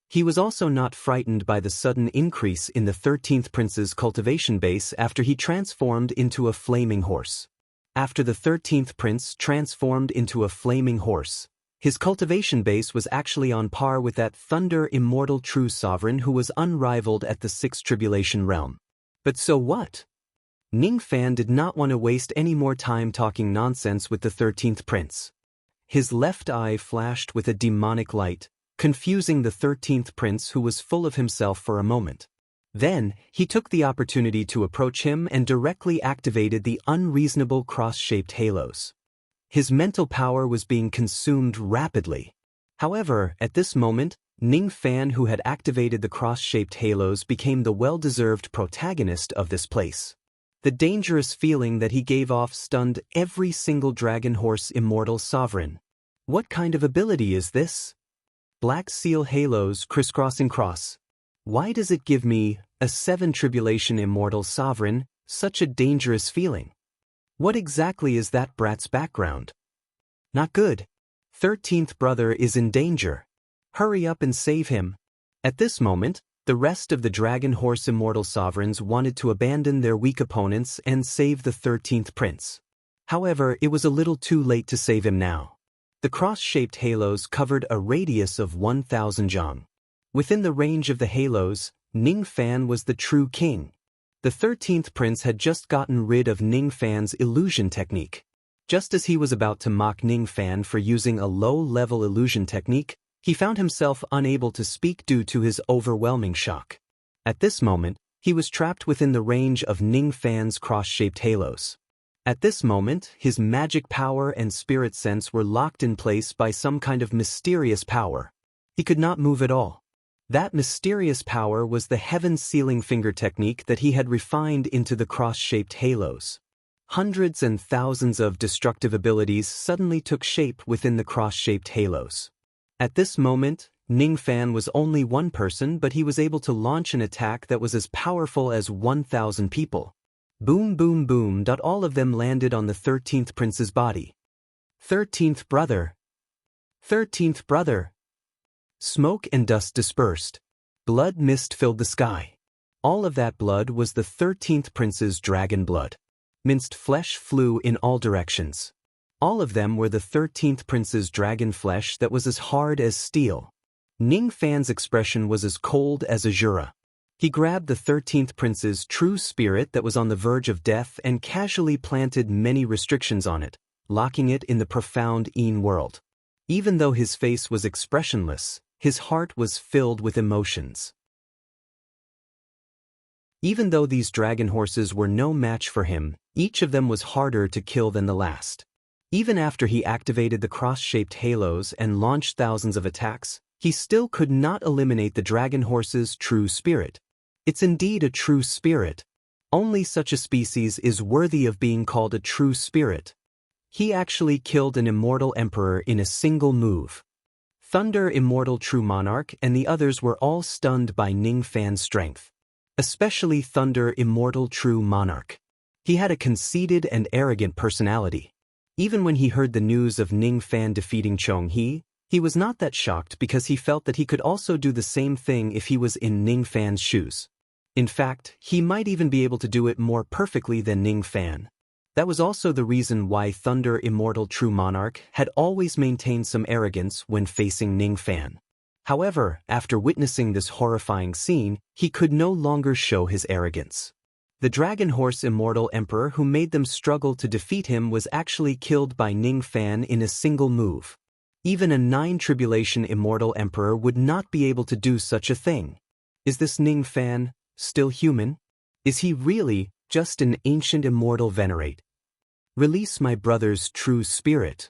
He was also not frightened by the sudden increase in the 13th prince's cultivation base after he transformed into a flaming horse. After the 13th prince transformed into a flaming horse, his cultivation base was actually on par with that Thunder Immortal True Sovereign who was unrivaled at the 6th Tribulation Realm. But so what? Ning Fan did not want to waste any more time talking nonsense with the 13th prince. His left eye flashed with a demonic light, confusing the 13th prince who was full of himself for a moment. Then, he took the opportunity to approach him and directly activated the unreasonable cross-shaped halos. His mental power was being consumed rapidly. However, at this moment, Ning Fan, who had activated the cross-shaped halos, became the well-deserved protagonist of this place. The dangerous feeling that he gave off stunned every single dragon horse immortal sovereign. What kind of ability is this? Black seal halos crisscrossing cross. Why does it give me, a 7 tribulation immortal sovereign, such a dangerous feeling? What exactly is that brat's background? Not good. 13th brother is in danger. Hurry up and save him. At this moment, the rest of the dragon horse immortal sovereigns wanted to abandon their weak opponents and save the 13th prince. However, it was a little too late to save him now. The cross-shaped halos covered a radius of 1,000 jang. Within the range of the halos, Ning Fan was the true king. The 13th prince had just gotten rid of Ning Fan's illusion technique. Just as he was about to mock Ning Fan for using a low-level illusion technique, he found himself unable to speak due to his overwhelming shock. At this moment, he was trapped within the range of Ning Fan's cross-shaped halos. At this moment, his magic power and spirit sense were locked in place by some kind of mysterious power. He could not move at all. That mysterious power was the heaven-sealing finger technique that he had refined into the cross-shaped halos. Hundreds and thousands of destructive abilities suddenly took shape within the cross-shaped halos. At this moment, Ning Fan was only one person, but he was able to launch an attack that was as powerful as 1,000 people. Boom boom boom. All of them landed on the 13th prince's body. 13th brother. 13th brother. Smoke and dust dispersed. Blood mist filled the sky. All of that blood was the 13th prince's dragon blood. Minced flesh flew in all directions. All of them were the 13th prince's dragon flesh that was as hard as steel. Ning Fan's expression was as cold as Azura. He grabbed the 13th prince's true spirit that was on the verge of death and casually planted many restrictions on it, locking it in the profound Een world. Even though his face was expressionless, his heart was filled with emotions. Even though these dragon horses were no match for him, each of them was harder to kill than the last. Even after he activated the cross-shaped halos and launched thousands of attacks, he still could not eliminate the dragon horse's true spirit. It's indeed a true spirit. Only such a species is worthy of being called a true spirit. He actually killed an immortal emperor in a single move. Thunder Immortal True Monarch and the others were all stunned by Ning Fan's strength. Especially Thunder Immortal True Monarch. He had a conceited and arrogant personality. Even when he heard the news of Ning Fan defeating Chong He was not that shocked because he felt that he could also do the same thing if he was in Ning Fan's shoes. In fact, he might even be able to do it more perfectly than Ning Fan. That was also the reason why Thunder Immortal True Monarch had always maintained some arrogance when facing Ning Fan. However, after witnessing this horrifying scene, he could no longer show his arrogance. The Dragon Horse Immortal Emperor who made them struggle to defeat him was actually killed by Ning Fan in a single move. Even a 9 Tribulation Immortal Emperor would not be able to do such a thing. Is this Ning Fan still human? Is he really just an ancient immortal venerate? Release my brother's true spirit.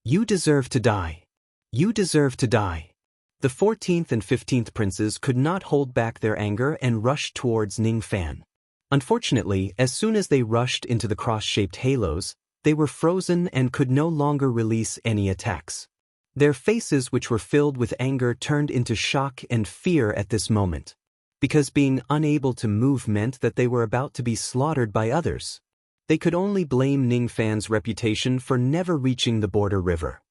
You deserve to die. You deserve to die. The 14th and 15th princes could not hold back their anger and rushed towards Ning Fan. Unfortunately, as soon as they rushed into the cross-shaped halos, they were frozen and could no longer release any attacks. Their faces, which were filled with anger, turned into shock and fear at this moment. Because being unable to move meant that they were about to be slaughtered by others. They could only blame Ning Fan's reputation for never reaching the border river.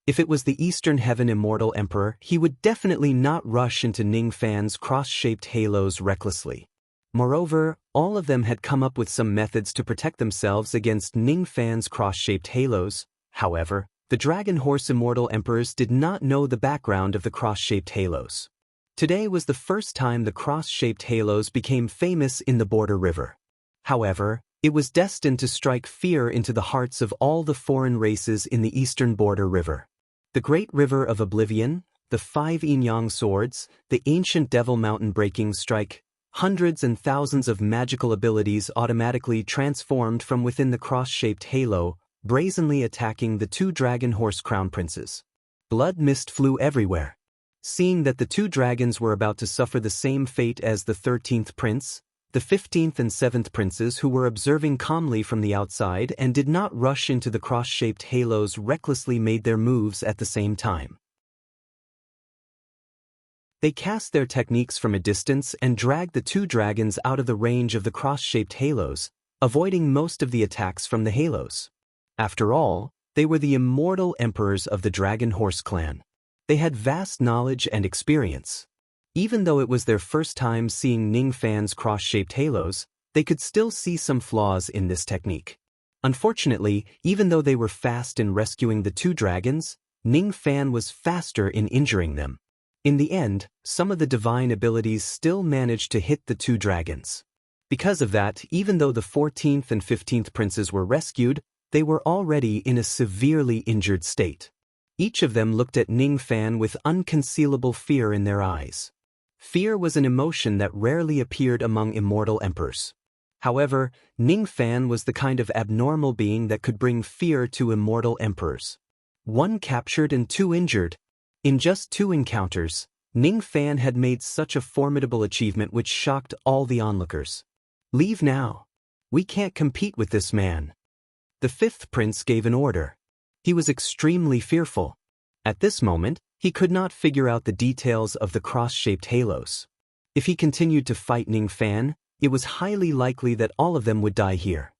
If it was the Eastern Heaven Immortal Emperor, he would definitely not rush into Ning Fan's cross-shaped halos recklessly. Moreover, all of them had come up with some methods to protect themselves against Ning Fan's cross-shaped halos. However, the Dragon Horse Immortal Emperors did not know the background of the cross-shaped halos. Today was the first time the cross-shaped halos became famous in the border river. However, it was destined to strike fear into the hearts of all the foreign races in the eastern border river. The Great River of Oblivion, the 5 Yin-Yang swords, the ancient Devil Mountain breaking strike, hundreds and thousands of magical abilities automatically transformed from within the cross-shaped halo, brazenly attacking the 2 Dragon Horse Crown Princes. Blood mist flew everywhere. Seeing that the 2 dragons were about to suffer the same fate as the 13th prince, the 15th and 7th princes who were observing calmly from the outside and did not rush into the cross-shaped halos recklessly made their moves at the same time. They cast their techniques from a distance and dragged the two dragons out of the range of the cross-shaped halos, avoiding most of the attacks from the halos. After all, they were the immortal emperors of the Dragon Horse clan. They had vast knowledge and experience. Even though it was their first time seeing Ning Fan's cross-shaped halos, they could still see some flaws in this technique. Unfortunately, even though they were fast in rescuing the two dragons, Ning Fan was faster in injuring them. In the end, some of the divine abilities still managed to hit the two dragons. Because of that, even though the 14th and 15th princes were rescued, they were already in a severely injured state. Each of them looked at Ning Fan with unconcealable fear in their eyes. Fear was an emotion that rarely appeared among immortal emperors. However, Ning Fan was the kind of abnormal being that could bring fear to immortal emperors. One captured and two injured. In just two encounters, Ning Fan had made such a formidable achievement which shocked all the onlookers. "Leave now. We can't compete with this man." The fifth prince gave an order. He was extremely fearful. At this moment, he could not figure out the details of the cross-shaped halos. If he continued to fight Ning Fan, it was highly likely that all of them would die here.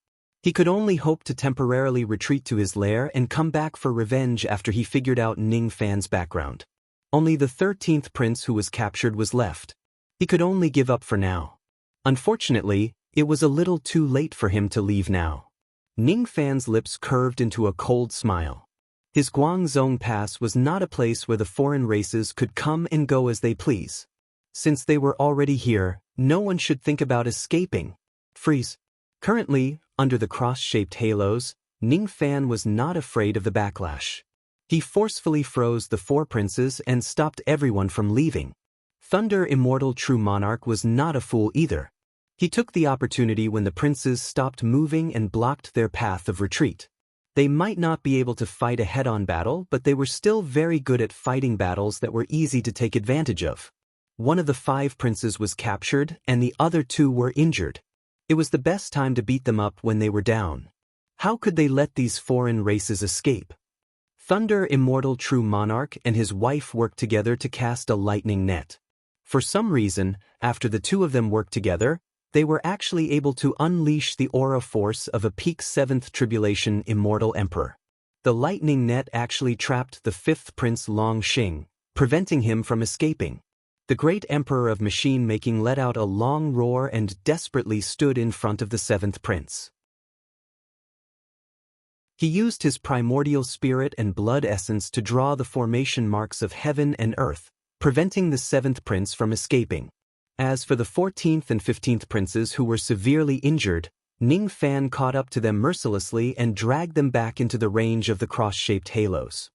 He could only hope to temporarily retreat to his lair and come back for revenge after he figured out Ning Fan's background. Only the 13th prince who was captured was left. He could only give up for now. Unfortunately, it was a little too late for him to leave now. Ning Fan's lips curved into a cold smile. His Guangzhong Pass was not a place where the foreign races could come and go as they please. Since they were already here, no one should think about escaping. Freeze. Currently, under the cross-shaped halos, Ning Fan was not afraid of the backlash. He forcefully froze the four princes and stopped everyone from leaving. Thunder Immortal True Monarch was not a fool either. He took the opportunity when the princes stopped moving and blocked their path of retreat. They might not be able to fight a head-on battle, but they were still very good at fighting battles that were easy to take advantage of. One of the 5 princes was captured and the other 2 were injured. It was the best time to beat them up when they were down. How could they let these foreign races escape? Thunder Immortal True Monarch and his wife worked together to cast a lightning net. For some reason, after the two of them worked together, they were actually able to unleash the aura force of a peak 7th Tribulation Immortal Emperor. The lightning net actually trapped the 5th Prince Long Xing, preventing him from escaping. The great Emperor of Machine Making let out a long roar and desperately stood in front of the 7th Prince. He used his primordial spirit and blood essence to draw the formation marks of heaven and earth, preventing the 7th Prince from escaping. As for the 14th and 15th princes who were severely injured, Ning Fan caught up to them mercilessly and dragged them back into the range of the cross-shaped halos.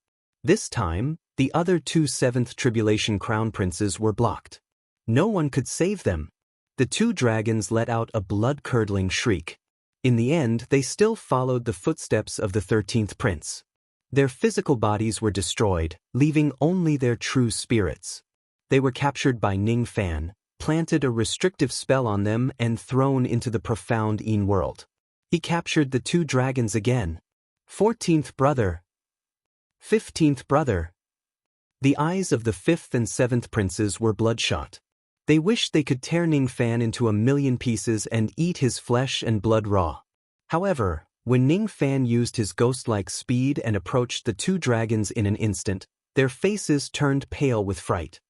This time, the other 2 7th Tribulation Crown Princes were blocked. No one could save them. The 2 dragons let out a blood-curdling shriek. In the end, they still followed the footsteps of the 13th Prince. Their physical bodies were destroyed, leaving only their true spirits. They were captured by Ning Fan, planted a restrictive spell on them and thrown into the profound Yin world. He captured the 2 dragons again. 14th brother. 15th brother. The eyes of the 5th and 7th princes were bloodshot. They wished they could tear Ning Fan into a million pieces and eat his flesh and blood raw. However, when Ning Fan used his ghost-like speed and approached the 2 dragons in an instant, their faces turned pale with fright.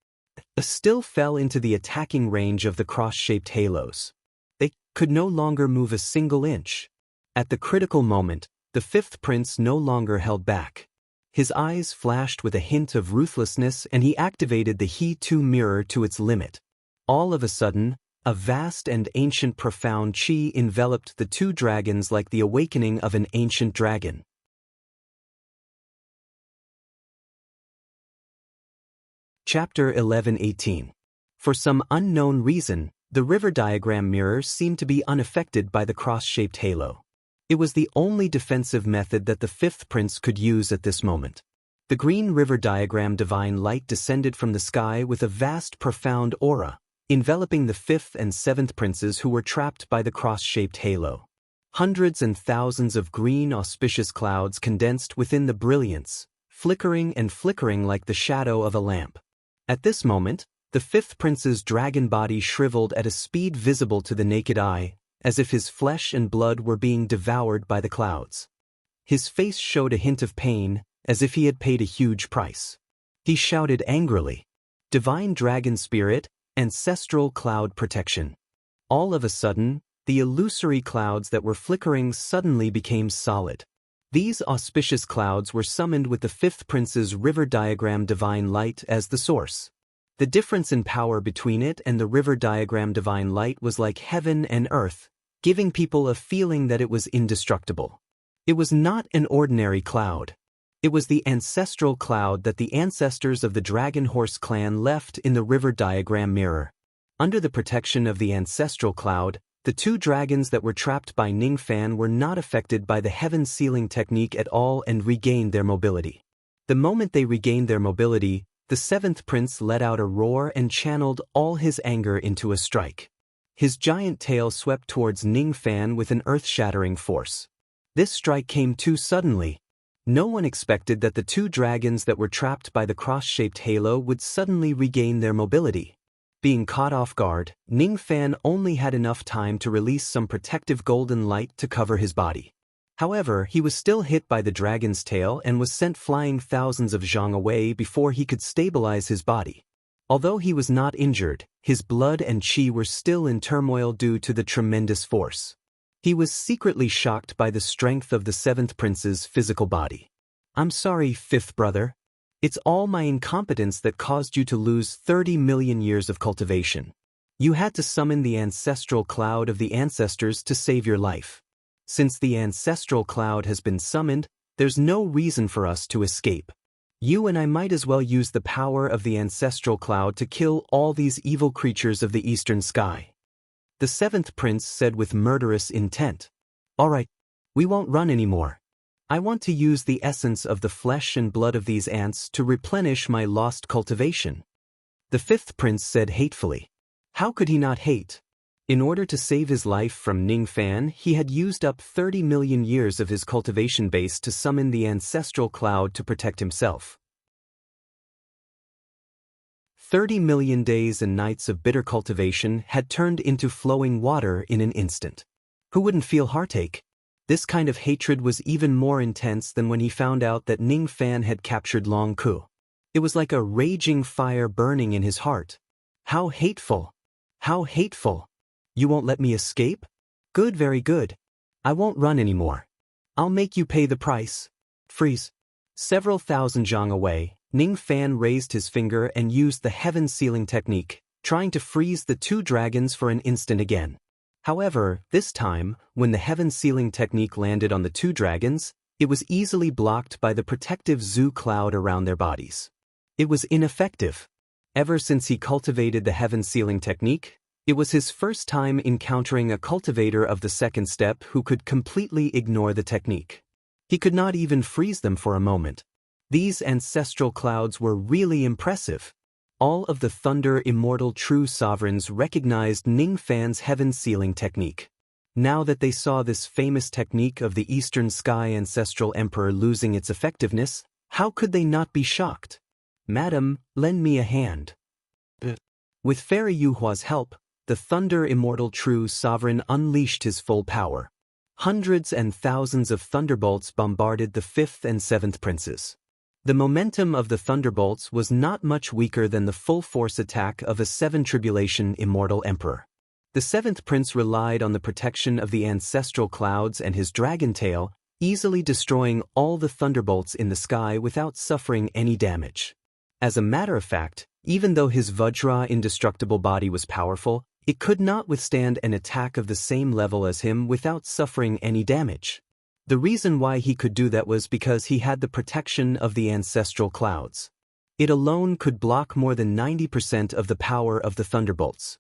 They still fell into the attacking range of the cross-shaped halos. They could no longer move a single inch. At the critical moment, the 5th prince no longer held back. His eyes flashed with a hint of ruthlessness and he activated the He-2 mirror to its limit. All of a sudden, a vast and ancient profound chi enveloped the 2 dragons like the awakening of an ancient dragon. Chapter 11:18. For some unknown reason, the river diagram mirror seemed to be unaffected by the cross-shaped halo. It was the only defensive method that the 5th prince could use at this moment. The green river diagram divine light descended from the sky with a vast profound aura, enveloping the 5th and 7th princes who were trapped by the cross-shaped halo. Hundreds and thousands of green auspicious clouds condensed within the brilliance, flickering and flickering like the shadow of a lamp. At this moment, The fifth prince's dragon body shriveled at a speed visible to the naked eye, as if his flesh and blood were being devoured by the clouds. His face showed a hint of pain, as if he had paid a huge price. He shouted angrily, "Divine dragon spirit, ancestral cloud protection." All of a sudden, the illusory clouds that were flickering suddenly became solid. These auspicious clouds were summoned with the fifth prince's river diagram divine light as the source. The difference in power between it and the river diagram divine light was like heaven and earth, giving people a feeling that it was indestructible. It was not an ordinary cloud. It was the ancestral cloud that the ancestors of the Dragon Horse clan left in the river diagram mirror. Under the protection of the ancestral cloud, the two dragons that were trapped by Ningfan were not affected by the heaven sealing technique at all and regained their mobility. The moment they regained their mobility, the seventh prince let out a roar and channeled all his anger into a strike. His giant tail swept towards Ningfan with an earth-shattering force. This strike came too suddenly. No one expected that the two dragons that were trapped by the cross-shaped halo would suddenly regain their mobility. Being caught off guard, Ningfan only had enough time to release some protective golden light to cover his body. However, he was still hit by the dragon's tail and was sent flying thousands of zhang away before he could stabilize his body. Although he was not injured, his blood and qi were still in turmoil due to the tremendous force. He was secretly shocked by the strength of the seventh prince's physical body. "I'm sorry, fifth brother. It's all my incompetence that caused you to lose 30 million years of cultivation. You had to summon the ancestral cloud of the ancestors to save your life. Since the ancestral cloud has been summoned, there's no reason for us to escape. You and I might as well use the power of the ancestral cloud to kill all these evil creatures of the eastern sky." The seventh prince said with murderous intent. "All right, we won't run anymore. I want to use the essence of the flesh and blood of these ants to replenish my lost cultivation." The fifth prince said hatefully. How could he not hate? In order to save his life from Ningfan, he had used up 30 million years of his cultivation base to summon the ancestral cloud to protect himself. 30 million days and nights of bitter cultivation had turned into flowing water in an instant. Who wouldn't feel heartache? This kind of hatred was even more intense than when he found out that Ningfan had captured Long Ku. It was like a raging fire burning in his heart. How hateful! How hateful! You won't let me escape? Good, very good. I won't run anymore. I'll make you pay the price. Freeze. Several thousand zhang away, Ningfan raised his finger and used the heaven sealing technique, trying to freeze the two dragons for an instant again. However, this time, when the heaven sealing technique landed on the two dragons, it was easily blocked by the protective zoo cloud around their bodies. It was ineffective. Ever since he cultivated the heaven sealing technique, it was his first time encountering a cultivator of the second step who could completely ignore the technique. He could not even freeze them for a moment. These ancestral clouds were really impressive. All of the Thunder Immortal True Sovereigns recognized Ningfan's heaven sealing technique. Now that they saw this famous technique of the Eastern Sky Ancestral Emperor losing its effectiveness, how could they not be shocked? "Madam, lend me a hand." With Fairy Yuhua's help, the Thunder Immortal True Sovereign unleashed his full power. Hundreds and thousands of thunderbolts bombarded the fifth and seventh princes. The momentum of the thunderbolts was not much weaker than the full-force attack of a seven-tribulation immortal emperor. The seventh prince relied on the protection of the ancestral clouds and his dragon tail, easily destroying all the thunderbolts in the sky without suffering any damage. As a matter of fact, even though his Vajra indestructible body was powerful, it could not withstand an attack of the same level as him without suffering any damage. The reason why he could do that was because he had the protection of the ancestral clouds. It alone could block more than 90% of the power of the thunderbolts.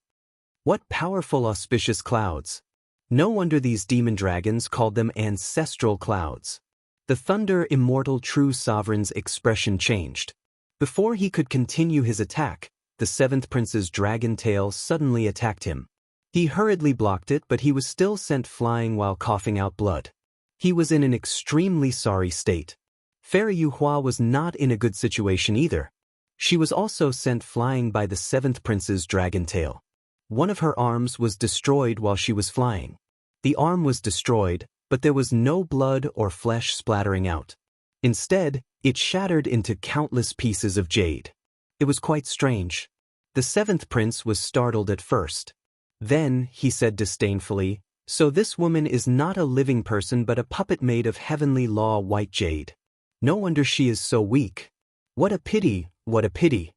What powerful auspicious clouds! No wonder these demon dragons called them ancestral clouds. The Thunder Immortal True Sovereign's expression changed. Before he could continue his attack, the seventh prince's dragon tail suddenly attacked him. He hurriedly blocked it, but he was still sent flying while coughing out blood. He was in an extremely sorry state. Fairy Yuhua was not in a good situation either. She was also sent flying by the seventh prince's dragon tail. One of her arms was destroyed while she was flying. The arm was destroyed, but there was no blood or flesh splattering out. Instead, it shattered into countless pieces of jade. It was quite strange. The seventh prince was startled at first. Then, he said disdainfully, "So this woman is not a living person but a puppet made of heavenly law white jade. No wonder she is so weak. What a pity, what a pity."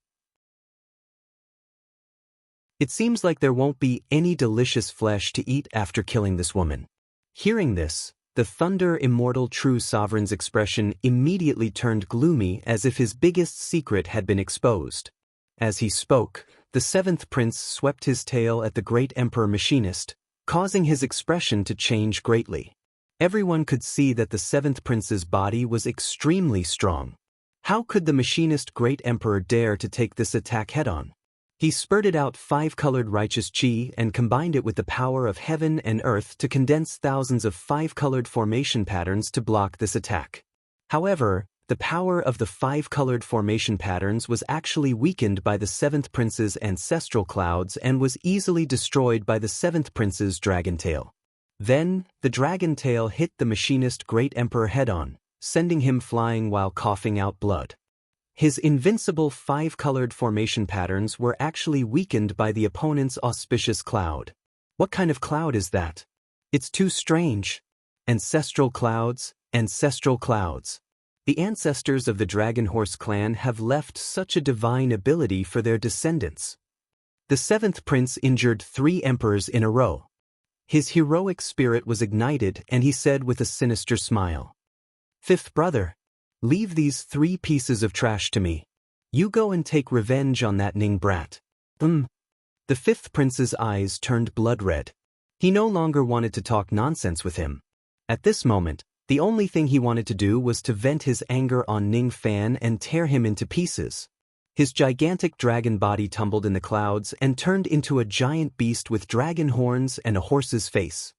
It seems like there won't be any delicious flesh to eat after killing this woman. Hearing this, the Thunder Immortal True Sovereign's expression immediately turned gloomy as if his biggest secret had been exposed. As he spoke, the seventh prince swept his tail at the great Emperor Machinist, causing his expression to change greatly. Everyone could see that the seventh prince's body was extremely strong. How could the Machinist Great Emperor dare to take this attack head-on? He spurted out 5-colored righteous chi and combined it with the power of heaven and earth to condense thousands of 5-colored formation patterns to block this attack. However, the power of the 5-colored formation patterns was actually weakened by the seventh prince's ancestral clouds and was easily destroyed by the seventh prince's dragon tail. Then, the dragon tail hit the Machinist Great Emperor head-on, sending him flying while coughing out blood. His invincible 5-colored formation patterns were actually weakened by the opponent's auspicious cloud. What kind of cloud is that? It's too strange. Ancestral clouds, ancestral clouds. The ancestors of the Dragon Horse clan have left such a divine ability for their descendants. The seventh prince injured 3 emperors in a row. His heroic spirit was ignited and he said with a sinister smile, "Fifth brother, leave these 3 pieces of trash to me. You go and take revenge on that Ning brat." The fifth prince's eyes turned blood red. He no longer wanted to talk nonsense with him. At this moment, the only thing he wanted to do was to vent his anger on Ning Fan and tear him into pieces. His gigantic dragon body tumbled in the clouds and turned into a giant beast with dragon horns and a horse's face.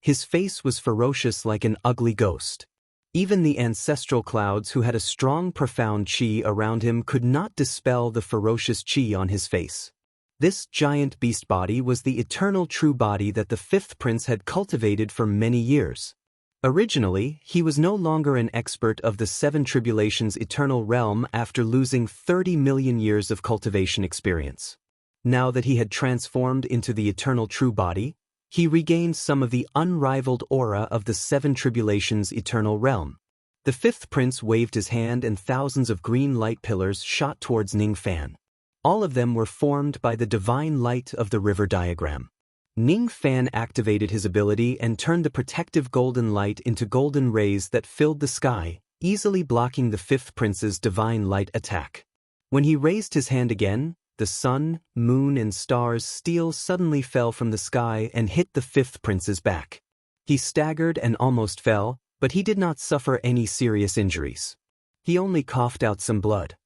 His face was ferocious like an ugly ghost. Even the ancestral clouds who had a strong profound chi around him could not dispel the ferocious chi on his face. This giant beast body was the eternal true body that the fifth prince had cultivated for many years. Originally, he was no longer an expert of the 7 Tribulations' eternal realm after losing 30 million years of cultivation experience. Now that he had transformed into the eternal true body, he regained some of the unrivaled aura of the 7 Tribulations' eternal realm. The fifth prince waved his hand and thousands of green light pillars shot towards Ning Fan. All of them were formed by the divine light of the river diagram. Ning Fan activated his ability and turned the protective golden light into golden rays that filled the sky, easily blocking the fifth prince's divine light attack. When he raised his hand again, the sun, moon and stars' steel suddenly fell from the sky and hit the fifth prince's back. He staggered and almost fell, but he did not suffer any serious injuries. He only coughed out some blood.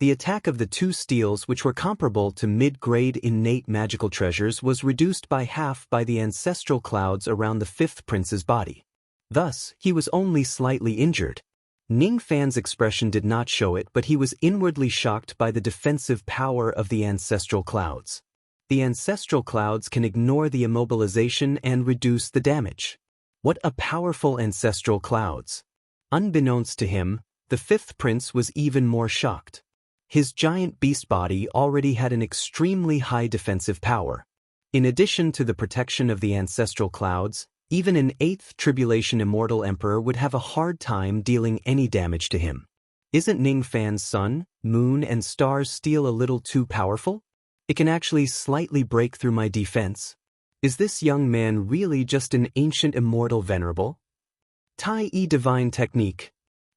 The attack of the 2 steels, which were comparable to mid-grade innate magical treasures, was reduced by half by the ancestral clouds around the fifth prince's body. Thus, he was only slightly injured. Ning Fan's expression did not show it, but he was inwardly shocked by the defensive power of the ancestral clouds. The ancestral clouds can ignore the immobilization and reduce the damage. What a powerful ancestral clouds! Unbeknownst to him, the fifth prince was even more shocked. His giant beast body already had an extremely high defensive power. In addition to the protection of the ancestral clouds, even an 8th Tribulation Immortal Emperor would have a hard time dealing any damage to him. Isn't Ning Fan's sun, moon and stars steel a little too powerful? It can actually slightly break through my defense. Is this young man really just an ancient immortal venerable? Tai-E Divine Technique.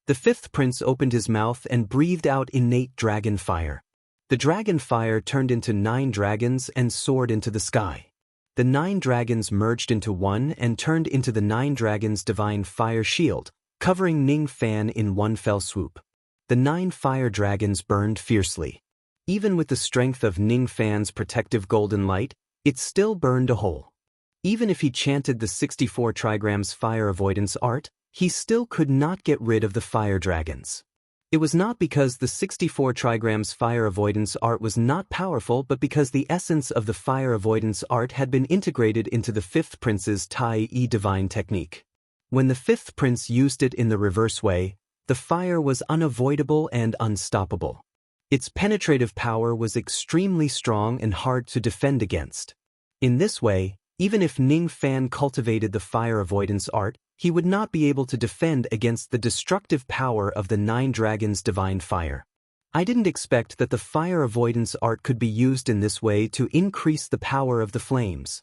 The fifth prince opened his mouth and breathed out innate dragon fire. The dragon fire turned into 9 dragons and soared into the sky. The 9 dragons merged into one and turned into the 9 dragons' divine fire shield, covering Ning Fan in one fell swoop. The 9 fire dragons burned fiercely. Even with the strength of Ning Fan's protective golden light, it still burned a hole. Even if he chanted the 64 trigrams fire avoidance art, he still could not get rid of the fire dragons. It was not because the 64 trigrams fire avoidance art was not powerful, but because the essence of the fire avoidance art had been integrated into the fifth prince's Tai-E divine technique. When the fifth prince used it in the reverse way, the fire was unavoidable and unstoppable. Its penetrative power was extremely strong and hard to defend against. In this way, even if Ning Fan cultivated the fire avoidance art, he would not be able to defend against the destructive power of the 9 dragons' divine fire. I didn't expect that the fire avoidance art could be used in this way to increase the power of the flames.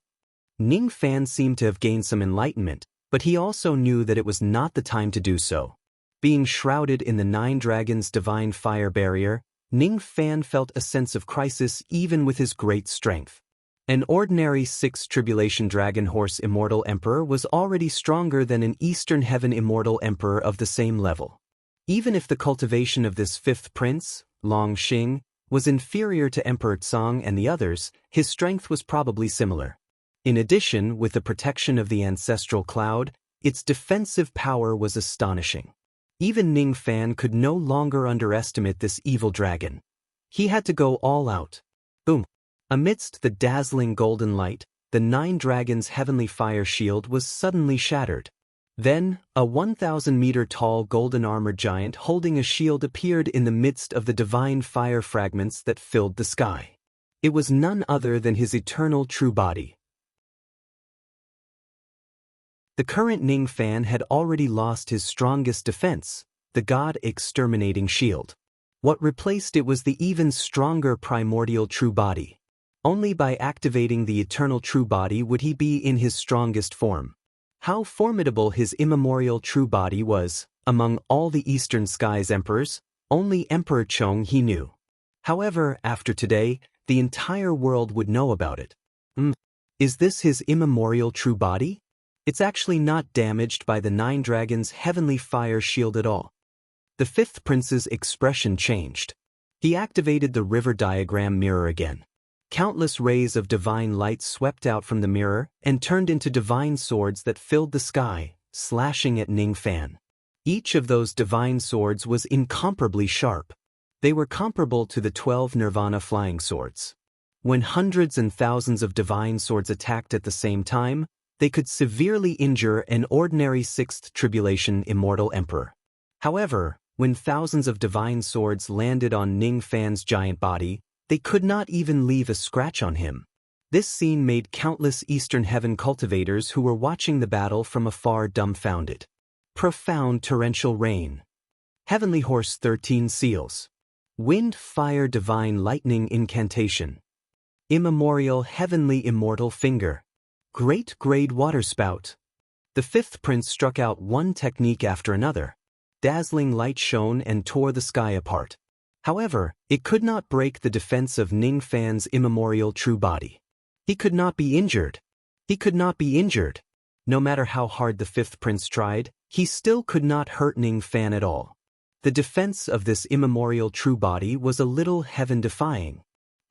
Ning Fan seemed to have gained some enlightenment, but he also knew that it was not the time to do so. Being shrouded in the 9 dragons' divine fire barrier, Ning Fan felt a sense of crisis even with his great strength. An ordinary 6 Tribulation Dragon Horse Immortal Emperor was already stronger than an Eastern Heaven Immortal Emperor of the same level. Even if the cultivation of this 5th prince, Long Xing, was inferior to Emperor Tsang and the others, his strength was probably similar. In addition, with the protection of the ancestral cloud, its defensive power was astonishing. Even Ning Fan could no longer underestimate this evil dragon. He had to go all out. Boom! Amidst the dazzling golden light, the 9 dragons' heavenly fire shield was suddenly shattered. Then, a 1,000-meter-tall golden-armored giant holding a shield appeared in the midst of the divine fire fragments that filled the sky. It was none other than his eternal true body. The current Ning Fan had already lost his strongest defense, the God-exterminating shield. What replaced it was the even stronger primordial true body. Only by activating the eternal true body would he be in his strongest form. How formidable his immemorial true body was, among all the Eastern Skies emperors, only Emperor Chong he knew. However, after today, the entire world would know about it. Is this his immemorial true body? It's actually not damaged by the 9 dragons' heavenly fire shield at all. The 5th prince's expression changed. He activated the river diagram mirror again. Countless rays of divine light swept out from the mirror and turned into divine swords that filled the sky, slashing at Ning Fan. Each of those divine swords was incomparably sharp. They were comparable to the 12 Nirvana flying swords. When hundreds and thousands of divine swords attacked at the same time, they could severely injure an ordinary 6th Tribulation Immortal Emperor. However, when thousands of divine swords landed on Ning Fan's giant body, they could not even leave a scratch on him. This scene made countless Eastern Heaven cultivators who were watching the battle from afar dumbfounded. Profound torrential rain. Heavenly Horse 13 seals. Wind, fire, divine lightning incantation. Immemorial heavenly immortal finger. Great grade waterspout. The 5th prince struck out one technique after another. Dazzling light shone and tore the sky apart. However, it could not break the defense of Ning Fan's immemorial true body. He could not be injured. He could not be injured. No matter how hard the 5th prince tried, he still could not hurt Ning Fan at all. The defense of this immemorial true body was a little heaven-defying.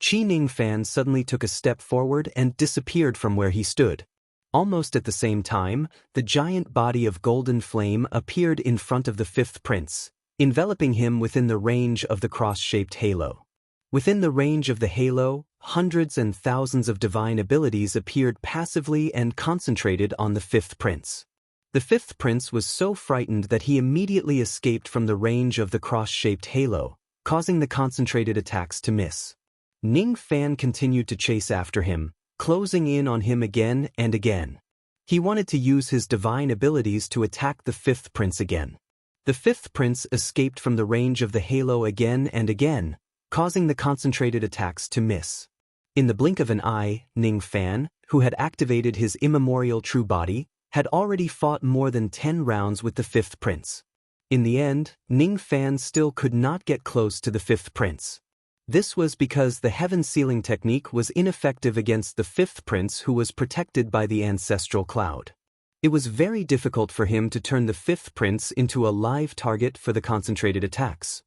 Qi Ning Fan suddenly took a step forward and disappeared from where he stood. Almost at the same time, the giant body of golden flame appeared in front of the 5th prince, enveloping him within the range of the cross-shaped halo. Within the range of the halo, hundreds and thousands of divine abilities appeared passively and concentrated on the 5th prince. The 5th prince was so frightened that he immediately escaped from the range of the cross-shaped halo, causing the concentrated attacks to miss. Ning Fan continued to chase after him, closing in on him again and again. He wanted to use his divine abilities to attack the 5th prince again. The 5th prince escaped from the range of the halo again and again, causing the concentrated attacks to miss. In the blink of an eye, Ning Fan, who had activated his immemorial true body, had already fought more than 10 rounds with the 5th prince. In the end, Ning Fan still could not get close to the 5th prince. This was because the heaven sealing technique was ineffective against the 5th prince who was protected by the ancestral cloud. It was very difficult for him to turn the 5th prince into a live target for the concentrated attacks.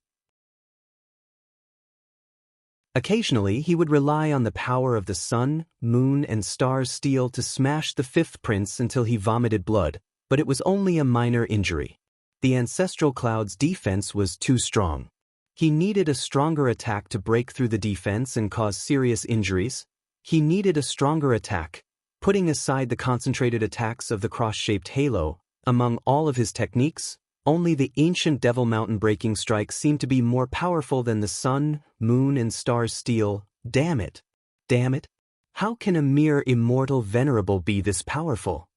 Occasionally, he would rely on the power of the sun, moon, and stars' steel to smash the 5th prince until he vomited blood, but it was only a minor injury. The ancestral cloud's defense was too strong. He needed a stronger attack to break through the defense and cause serious injuries. He needed a stronger attack. Putting aside the concentrated attacks of the cross-shaped halo, among all of his techniques, only the ancient Devil Mountain breaking strike seemed to be more powerful than the sun, moon, and stars' steel. Damn it. Damn it. How can a mere immortal venerable be this powerful?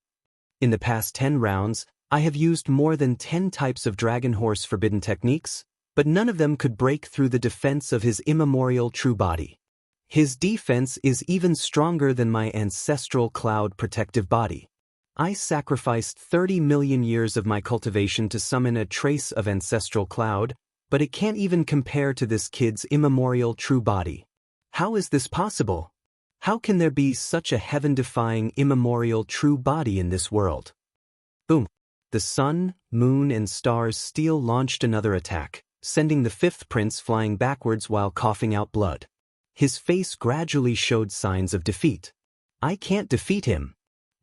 In the past 10 rounds, I have used more than 10 types of Dragon Horse forbidden techniques, but none of them could break through the defense of his immemorial true body. His defense is even stronger than my ancestral cloud protective body. I sacrificed 30 million years of my cultivation to summon a trace of ancestral cloud, but it can't even compare to this kid's immemorial true body. How is this possible? How can there be such a heaven-defying immemorial true body in this world? Boom. The sun, moon, and stars' steel launched another attack, sending the fifth prince flying backwards while coughing out blood. His face gradually showed signs of defeat. I can't defeat him.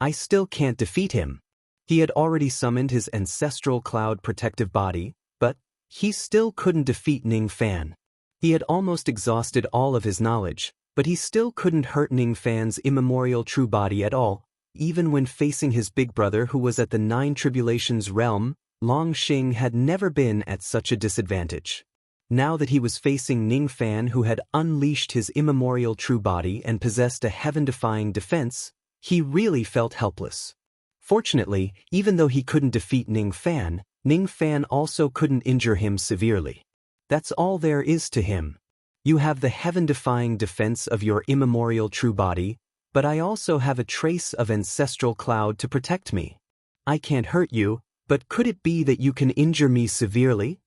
I still can't defeat him. He had already summoned his ancestral cloud protective body, but he still couldn't defeat Ning Fan. He had almost exhausted all of his knowledge, but he still couldn't hurt Ning Fan's immemorial true body at all, even when facing his big brother who was at the Nine Tribulations realm. Long Xing had never been at such a disadvantage. Now that he was facing Ning Fan, who had unleashed his immemorial true body and possessed a heaven-defying defense, he really felt helpless. Fortunately, even though he couldn't defeat Ning Fan also couldn't injure him severely. That's all there is to him. You have the heaven-defying defense of your immemorial true body, but I also have a trace of ancestral cloud to protect me. I can't hurt you, but could it be that you can injure me severely?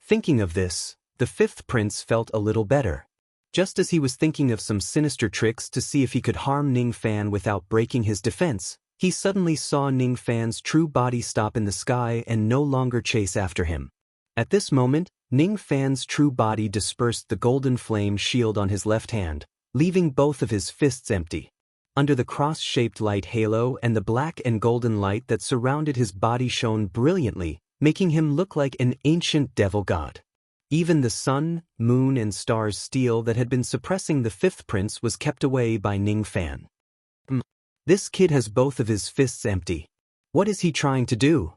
Thinking of this, the fifth prince felt a little better. Just as he was thinking of some sinister tricks to see if he could harm Ning Fan without breaking his defense, he suddenly saw Ning Fan's true body stop in the sky and no longer chase after him. At this moment, Ning Fan's true body dispersed the golden flame shield on his left hand, leaving both of his fists empty. Under the cross-shaped light halo and the black and golden light that surrounded his body shone brilliantly, making him look like an ancient devil god. Even the sun, moon, and stars' steel that had been suppressing the fifth prince was kept away by Ning Fan. This kid has both of his fists empty. What is he trying to do?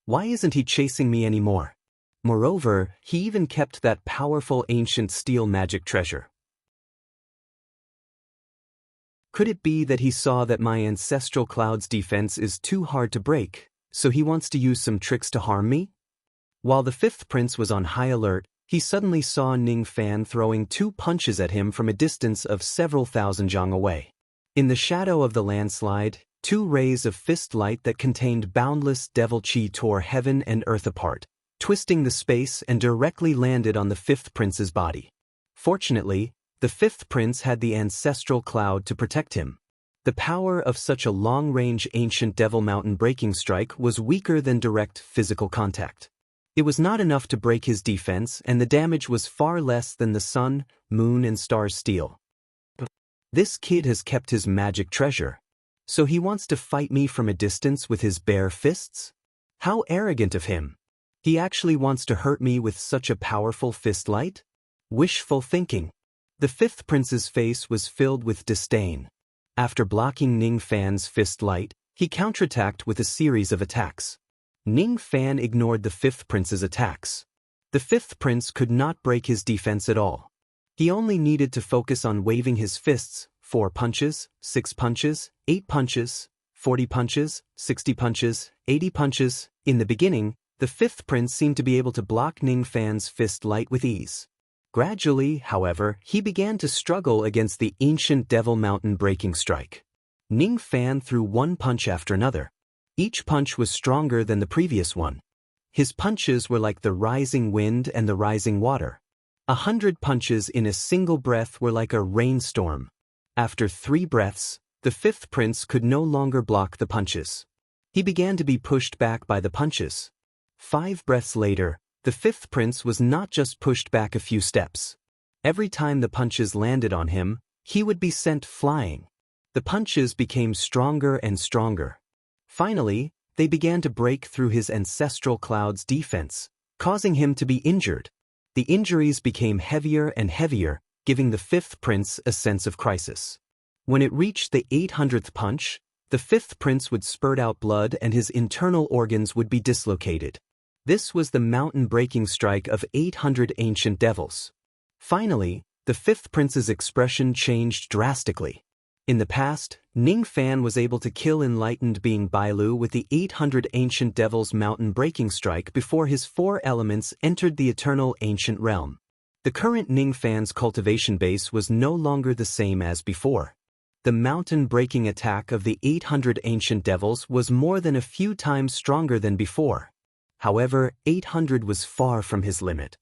Why isn't he chasing me anymore? Moreover, he even kept that powerful ancient steel magic treasure. Could it be that he saw that my ancestral cloud's defense is too hard to break, so he wants to use some tricks to harm me? While the fifth prince was on high alert, he suddenly saw Ning Fan throwing 2 punches at him from a distance of several thousand zhang away. In the shadow of the landslide, 2 rays of fist light that contained boundless devil chi tore heaven and earth apart, twisting the space and directly landed on the fifth prince's body. Fortunately, the fifth prince had the ancestral cloud to protect him. The power of such a long-range ancient Devil Mountain breaking strike was weaker than direct physical contact. It was not enough to break his defense, and the damage was far less than the sun, moon, and stars' steel. This kid has kept his magic treasure. So he wants to fight me from a distance with his bare fists? How arrogant of him! He actually wants to hurt me with such a powerful fist light? Wishful thinking. The fifth prince's face was filled with disdain. After blocking Ning Fan's fist light, he counterattacked with a series of attacks. Ning Fan ignored the fifth prince's attacks. The fifth prince could not break his defense at all. He only needed to focus on waving his fists, 4 punches, 6 punches, 8 punches, 40 punches, 60 punches, 80 punches. In the beginning, the fifth prince seemed to be able to block Ning Fan's fist light with ease. Gradually, however, he began to struggle against the ancient Devil Mountain breaking strike. Ning Fan threw 1 punch after another. Each punch was stronger than the previous one. His punches were like the rising wind and the rising water. 100 punches in a single breath were like a rainstorm. After 3 breaths, the fifth prince could no longer block the punches. He began to be pushed back by the punches. 5 breaths later, the fifth prince was not just pushed back a few steps. Every time the punches landed on him, he would be sent flying. The punches became stronger and stronger. Finally, they began to break through his ancestral cloud's defense, causing him to be injured. The injuries became heavier and heavier, giving the fifth prince a sense of crisis. When it reached the 800th punch, the fifth prince would spurt out blood and his internal organs would be dislocated. This was the mountain-breaking strike of 800 ancient devils. Finally, the fifth prince's expression changed drastically. In the past, Ning Fan was able to kill enlightened being Bailu with the 800 ancient devils mountain-breaking strike before his four elements entered the eternal ancient realm. The current Ning Fan's cultivation base was no longer the same as before. The mountain-breaking attack of the 800 ancient devils was more than a few times stronger than before. However, 800 was far from his limit.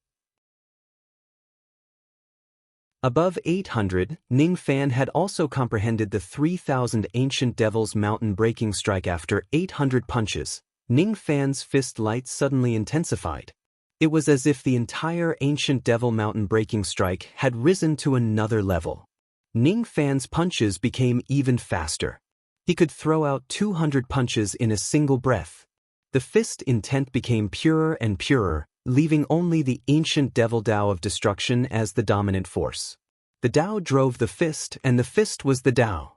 Above 800, Ning Fan had also comprehended the 3,000 ancient devils mountain-breaking strike. After 800 punches, Ning Fan's fist light suddenly intensified. It was as if the entire ancient devil mountain-breaking strike had risen to another level. Ning Fan's punches became even faster. He could throw out 200 punches in a single breath. The fist intent became purer and purer, leaving only the ancient devil Tao of destruction as the dominant force. The Tao drove the fist and the fist was the Tao.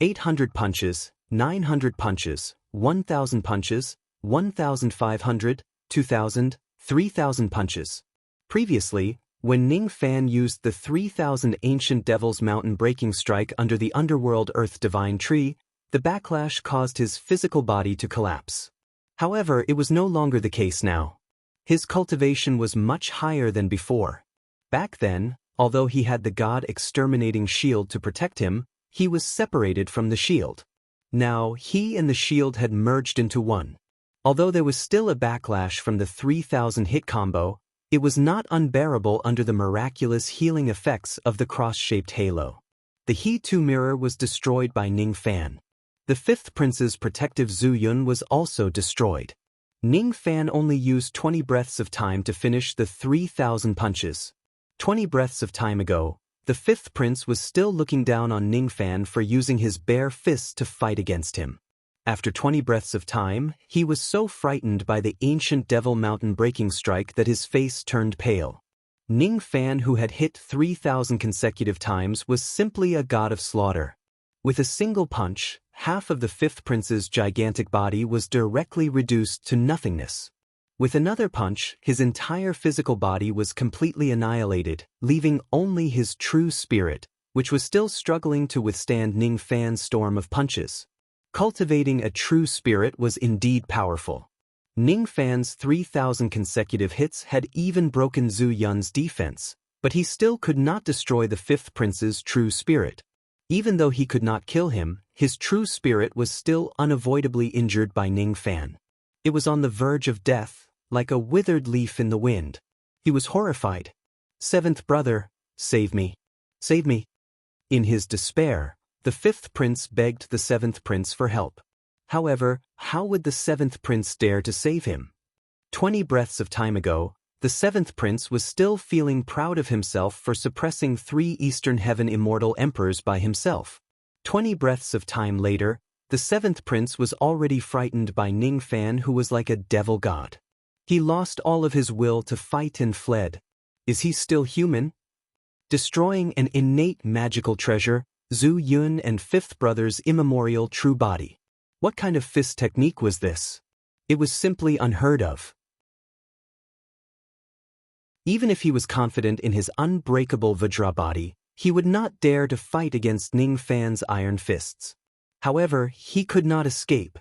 800 punches, 900 punches, 1,000 punches, 1,500, 2,000, 3,000 punches. Previously, when Ning Fan used the 3,000 ancient devils mountain-breaking strike under the underworld earth divine tree, the backlash caused his physical body to collapse. However, it was no longer the case now. His cultivation was much higher than before. Back then, although he had the God-exterminating shield to protect him, he was separated from the shield. Now, he and the shield had merged into one. Although there was still a backlash from the 3,000 hit combo, it was not unbearable under the miraculous healing effects of the cross-shaped halo. The He-2 mirror was destroyed by Ning Fan. The fifth prince's protective Zhu Yun was also destroyed. Ning Fan only used 20 breaths of time to finish the 3,000 punches. 20 breaths of time ago, the fifth prince was still looking down on Ning Fan for using his bare fists to fight against him. After 20 breaths of time, he was so frightened by the ancient devil mountain-breaking strike that his face turned pale. Ning Fan, who had hit 3,000 consecutive times, was simply a god of slaughter. With a single punch, half of the fifth prince's gigantic body was directly reduced to nothingness. With another punch, his entire physical body was completely annihilated, leaving only his true spirit, which was still struggling to withstand Ning Fan's storm of punches. Cultivating a true spirit was indeed powerful. Ning Fan's 3,000 consecutive hits had even broken Zhu Yun's defense, but he still could not destroy the fifth prince's true spirit. Even though he could not kill him, his true spirit was still unavoidably injured by Ning Fan. It was on the verge of death, like a withered leaf in the wind. He was horrified. "Seventh brother, save me. Save me." In his despair, the fifth prince begged the seventh prince for help. However, how would the seventh prince dare to save him? 20 breaths of time ago, the seventh prince was still feeling proud of himself for suppressing 3 Eastern Heaven immortal emperors by himself. 20 breaths of time later, the seventh prince was already frightened by Ning Fan, who was like a devil god. He lost all of his will to fight and fled. Is he still human? Destroying an innate magical treasure, Zhu Yun and fifth brother's immemorial true body. What kind of fist technique was this? It was simply unheard of. Even if he was confident in his unbreakable Vajra body, he would not dare to fight against Ning Fan's iron fists. However, he could not escape.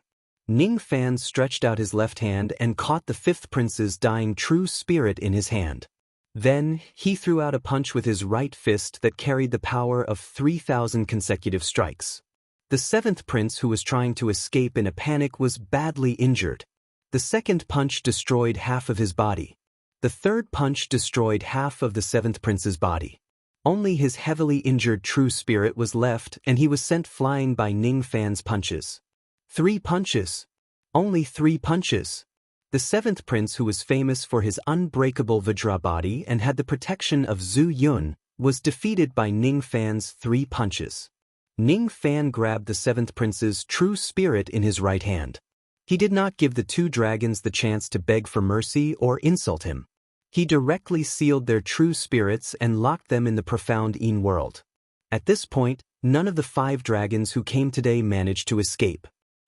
Ning Fan stretched out his left hand and caught the fifth prince's dying true spirit in his hand. Then, he threw out a punch with his right fist that carried the power of 3,000 consecutive strikes. The seventh prince, who was trying to escape in a panic, was badly injured. The second punch destroyed half of his body. The third punch destroyed half of the seventh prince's body. Only his heavily injured true spirit was left, and he was sent flying by Ning Fan's punches. 3 punches. Only 3 punches. The seventh prince, who was famous for his unbreakable Vajra body and had the protection of Zhu Yun, was defeated by Ning Fan's 3 punches. Ning Fan grabbed the seventh prince's true spirit in his right hand. He did not give the two dragons the chance to beg for mercy or insult him. He directly sealed their true spirits and locked them in the profound Een world. At this point, none of the 5 dragons who came today managed to escape.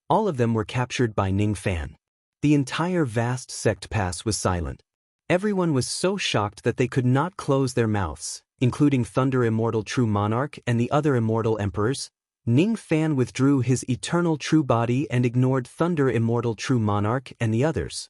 All of them were captured by Ning Fan. The entire vast sect pass was silent. Everyone was so shocked that they could not close their mouths, including Thunder Immortal True Monarch and the other Immortal Emperors. Ning Fan withdrew his eternal true body and ignored Thunder Immortal True Monarch and the others.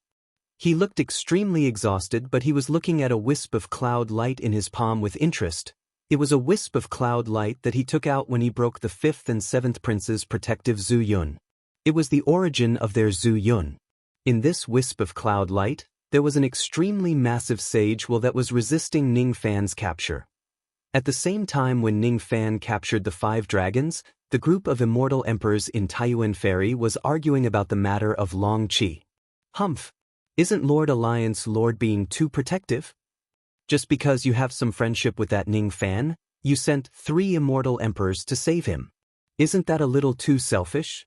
He looked extremely exhausted, but he was looking at a wisp of cloud light in his palm with interest. It was a wisp of cloud light that he took out when he broke the 5th and 7th Prince's protective Zhu Yun. It was the origin of their Zhu Yun. In this wisp of cloud light, there was an extremely massive sage will that was resisting Ning Fan's capture. At the same time when Ning Fan captured the 5 dragons, the group of immortal emperors in Taiyuan Ferry was arguing about the matter of Long Qi. Humph! Isn't Lord Alliance Lord being too protective? Just because you have some friendship with that Ning Fan, you sent 3 immortal emperors to save him. Isn't that a little too selfish?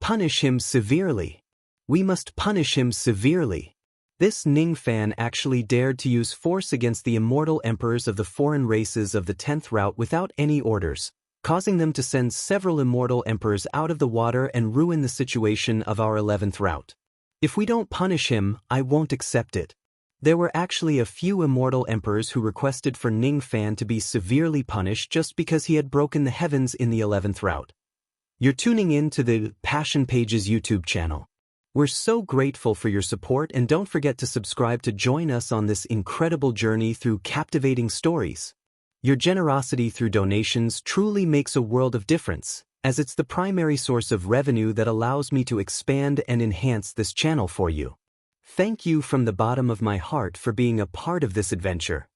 Punish him severely. We must punish him severely. This Ning Fan actually dared to use force against the immortal emperors of the foreign races of the 10th route without any orders, causing them to send several immortal emperors out of the water and ruin the situation of our 11th route. If we don't punish him, I won't accept it. There were actually a few immortal emperors who requested for Ning Fan to be severely punished just because he had broken the heavens in the 11th route. You're tuning in to the Passion Pages YouTube channel. We're so grateful for your support, and don't forget to subscribe to join us on this incredible journey through captivating stories. Your generosity through donations truly makes a world of difference, as it's the primary source of revenue that allows me to expand and enhance this channel for you. Thank you from the bottom of my heart for being a part of this adventure.